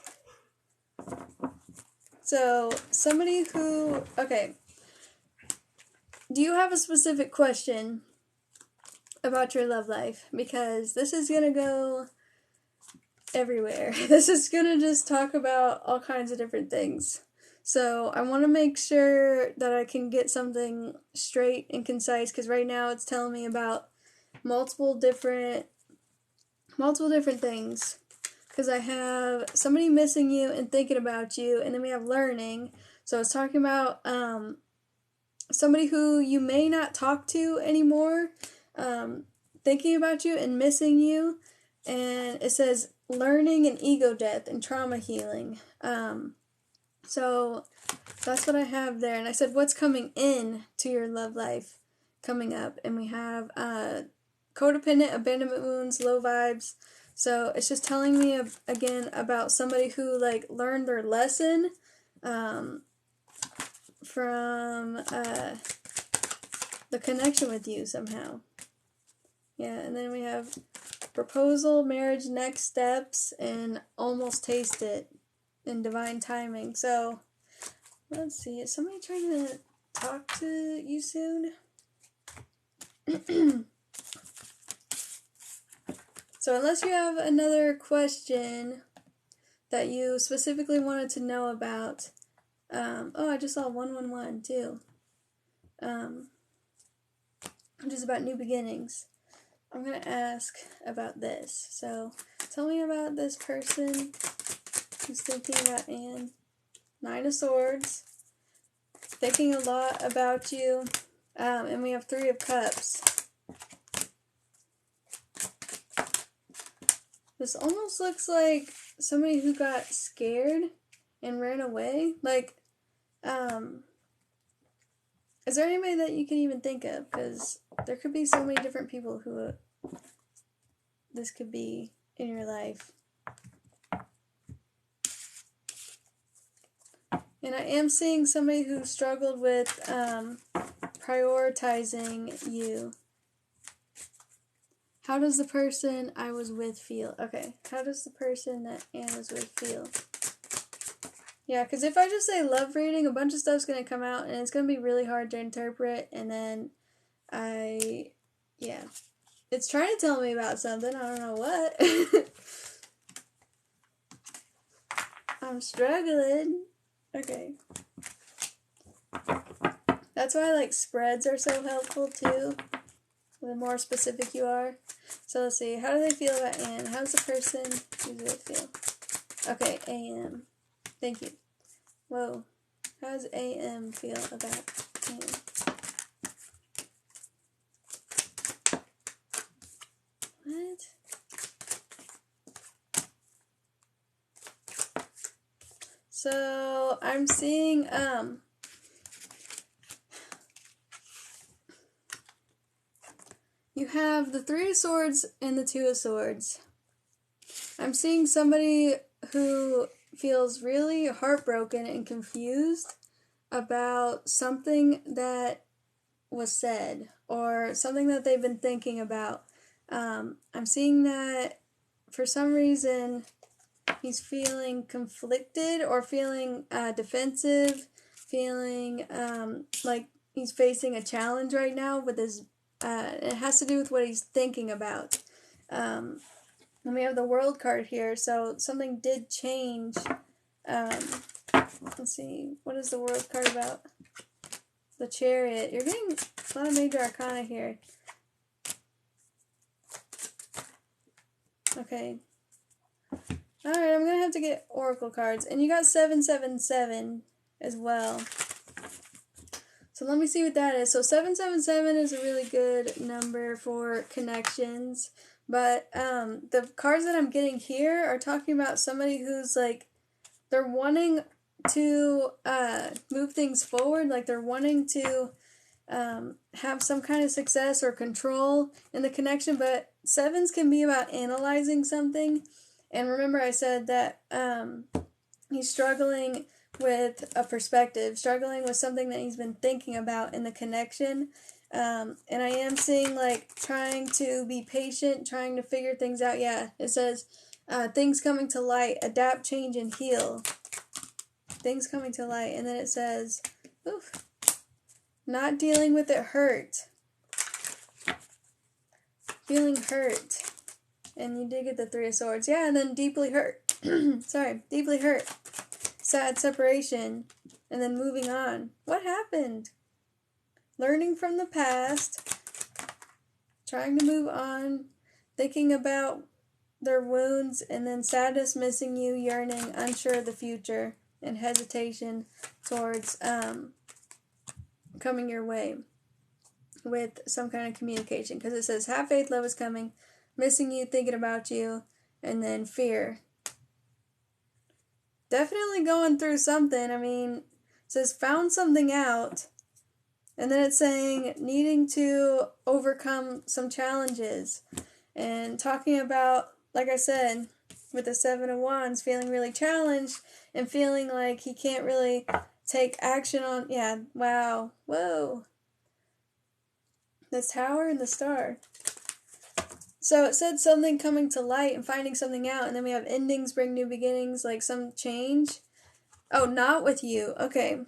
So, somebody who, okay, do you have a specific question about your love life? Because this is going to go everywhere. This is going to just talk about all kinds of different things. So, I want to make sure that I can get something straight and concise, because right now it's telling me about multiple different things. Because I have somebody missing you and thinking about you, and then we have learning. So it's talking about somebody who you may not talk to anymore, thinking about you and missing you. And it says learning and ego death and trauma healing. So that's what I have there. And I said, what's coming in to your love life coming up? And we have codependent, abandonment wounds, low vibes. So it's just telling me again about somebody who, like, learned their lesson from the connection with you somehow. Yeah, and then we have proposal, marriage, next steps, and almost taste it, and divine timing. So let's see, is somebody trying to talk to you soon? So unless you have another question that you specifically wanted to know about, oh, I just saw 111 too, just about new beginnings. I'm going to ask about this. So tell me about this person who's thinking about Anne. 9 of Swords, thinking a lot about you, and we have 3 of Cups. This almost looks like somebody who got scared and ran away. Like, is there anybody that you can even think of? Because there could be so many different people who this could be in your life. And I am seeing somebody who struggled with prioritizing you. How does the person I was with feel? Okay, how does the person that Anne was with feel? Yeah, because if I just say love reading, a bunch of stuff's going to come out, and it's going to be really hard to interpret, and then yeah. It's trying to tell me about something, I don't know what. I'm struggling. Okay. That's why, like, spreads are so helpful, too. The more specific you are. So let's see. How do they feel about Anne? How does the person who's with feel? Okay, AM. Thank you. Whoa. How does AM feel about Anne? What? So I'm seeing you have the 3 of Swords and the 2 of Swords. I'm seeing somebody who feels really heartbroken and confused about something that was said or something that they've been thinking about. I'm seeing that for some reason he's feeling conflicted or feeling defensive, feeling like he's facing a challenge right now with his it has to do with what he's thinking about. And we have the World card here, so something did change. Let's see, what is the World card about? The Chariot. You're getting a lot of major arcana here. Okay. Alright, I'm gonna have to get Oracle cards. And you got 777 as well. So let me see what that is. So 777 is a really good number for connections, But the cards that I'm getting here are talking about somebody who's like, they're wanting to move things forward, like they're wanting to have some kind of success or control in the connection, but sevens can be about analyzing something. And remember I said that he's struggling with a perspective, struggling with something that he's been thinking about in the connection. And I am seeing like trying to be patient, trying to figure things out. Yeah, it says things coming to light, adapt, change, and heal. Things coming to light. And then it says, oof, not dealing with it hurt. Feeling hurt. And you did get the Three of Swords. Yeah, and then deeply hurt. Sorry, deeply hurt. Sad separation. And then moving on. What happened? Learning from the past. Trying to move on. Thinking about their wounds. And then sadness, missing you, yearning, unsure of the future. And hesitation towards coming your way with some kind of communication. Because it says, have faith, love is coming. Missing you, thinking about you. And then fear. Definitely going through something. I mean, it says found something out. And then it's saying needing to overcome some challenges. And talking about, like I said, with the Seven of Wands, feeling really challenged and feeling like he can't really take action on, yeah, wow, whoa. The Tower and the Star. So it said something coming to light and finding something out, and then we have endings bring new beginnings, like some change. Oh, not with you. Okay.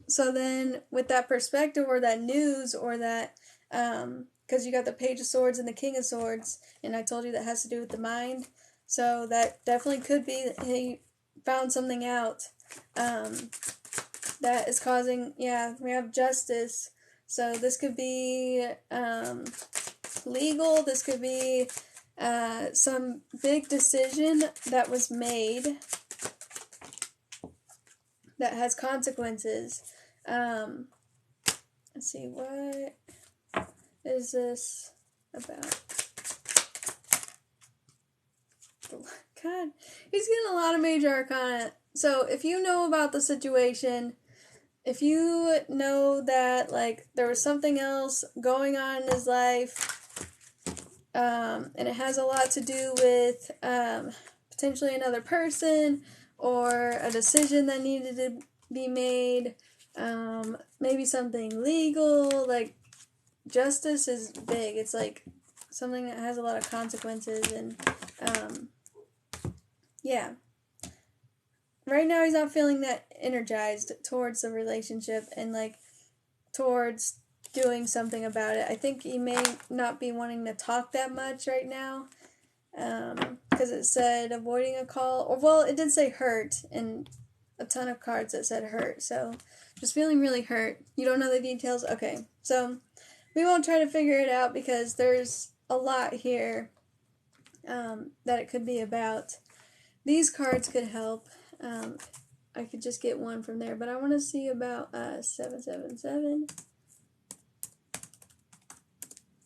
So then with that perspective or that news or that, because you got the Page of Swords and the King of Swords, and I told you that has to do with the mind. So that definitely could be that he found something out that is causing, yeah, we have justice. So this could be legal, this could be some big decision that was made that has consequences. Let's see, what is this about? God, he's getting a lot of major arcana. So if you know about the situation, if you know that like there was something else going on in his life, and it has a lot to do with potentially another person or a decision that needed to be made, maybe something legal, like justice is big. It's like something that has a lot of consequences, and yeah. Right now he's not feeling that energized towards the relationship and like towards doing something about it. I think he may not be wanting to talk that much right now, because it said avoiding a call, or well, it did say hurt, and a ton of cards that said hurt, so just feeling really hurt. You don't know the details? Okay, so we won't try to figure it out because there's a lot here that it could be about. These cards could help. I could just get one from there, but I want to see about 777.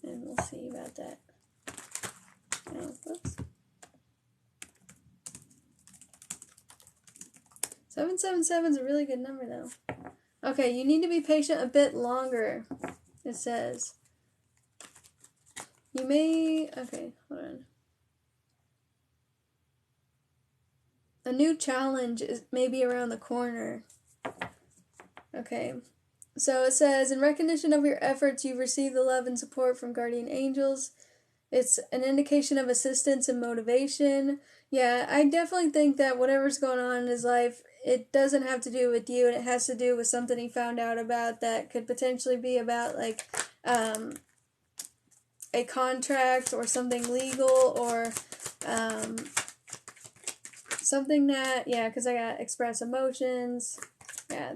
And we'll see about that. Oh, whoops. 777 is a really good number, though. Okay, you need to be patient a bit longer, it says. You may... Okay, hold on. A new challenge is maybe around the corner. Okay. So it says, in recognition of your efforts, you've received the love and support from guardian angels. It's an indication of assistance and motivation. Yeah, I definitely think that whatever's going on in his life, it doesn't have to do with you, and it has to do with something he found out about that could potentially be about, like, a contract or something legal or something that, yeah, because I got express emotions. Yeah,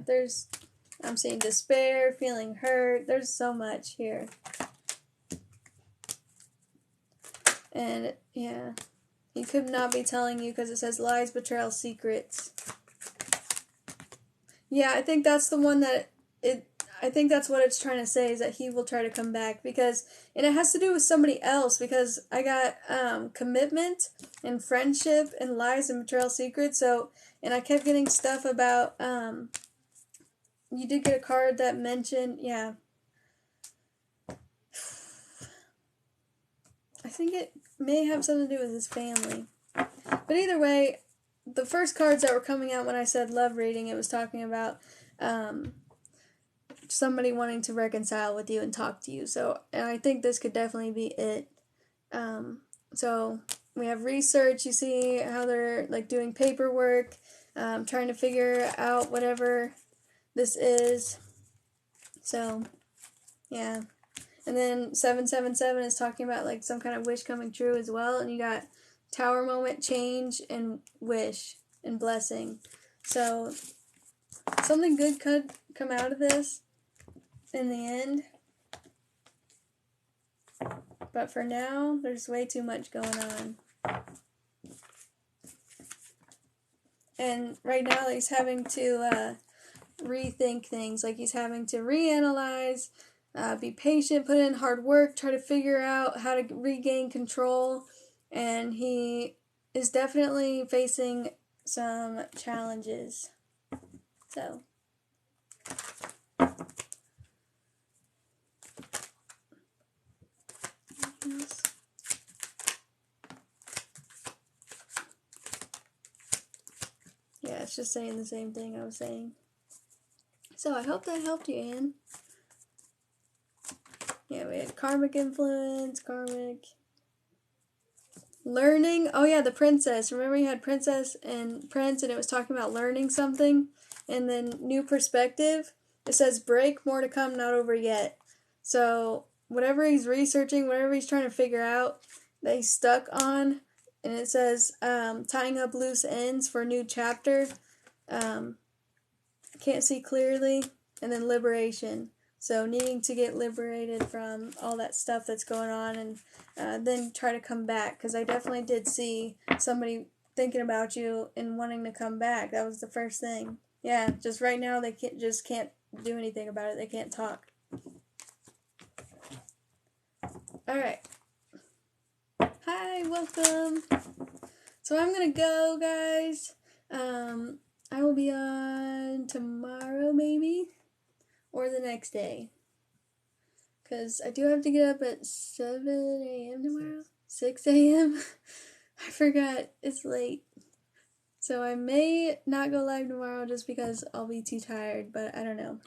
I'm seeing despair, feeling hurt. There's so much here. And, yeah, he could not be telling you because it says lies, betrayal, secrets. Yeah, I think that's the one that I think that's what it's trying to say, is that he will try to come back, because, and it has to do with somebody else, because I got commitment and friendship and lies and betrayal secrets. So, and I kept getting stuff about you did get a card that mentioned, yeah, I think it may have something to do with his family. But either way, the first cards that were coming out when I said love reading, it was talking about somebody wanting to reconcile with you and talk to you. So, and I think this could definitely be it. So we have research. You see how they're like doing paperwork, trying to figure out whatever this is. So, yeah. And then 777 is talking about like some kind of wish coming true as well. And you got tower moment, change, and wish, and blessing. So something good could come out of this in the end. But for now, there's way too much going on. And right now he's having to rethink things. Like he's having to reanalyze, be patient, put in hard work, try to figure out how to regain control. And he is definitely facing some challenges. So. Yeah, it's just saying the same thing I was saying. So I hope that helped you, Anne. Yeah, we had karmic influence, karmic learning. Oh yeah, the princess. Remember you had princess and prince, and it was talking about learning something. And then new perspective. It says break, more to come, not over yet. So whatever he's researching, whatever he's trying to figure out, that he's stuck on, and it says tying up loose ends for a new chapter. Can't see clearly, and then liberation. So needing to get liberated from all that stuff that's going on, and then try to come back, because I definitely did see somebody thinking about you and wanting to come back. That was the first thing. Yeah, just right now they can't do anything about it. They can't talk. Alright. Hi, welcome. So I'm gonna go, guys. I will be on tomorrow, maybe, or the next day. Because I do have to get up at 7 a.m. tomorrow. 6 a.m. I forgot. It's late. So I may not go live tomorrow just because I'll be too tired, but I don't know.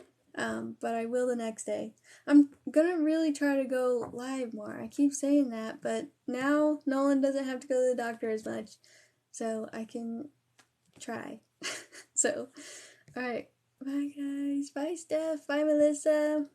But I will the next day. I'm gonna really try to go live more. I keep saying that, but now Nolan doesn't have to go to the doctor as much, so I can try. So, alright. Bye, guys. Bye, Steph. Bye, Melissa.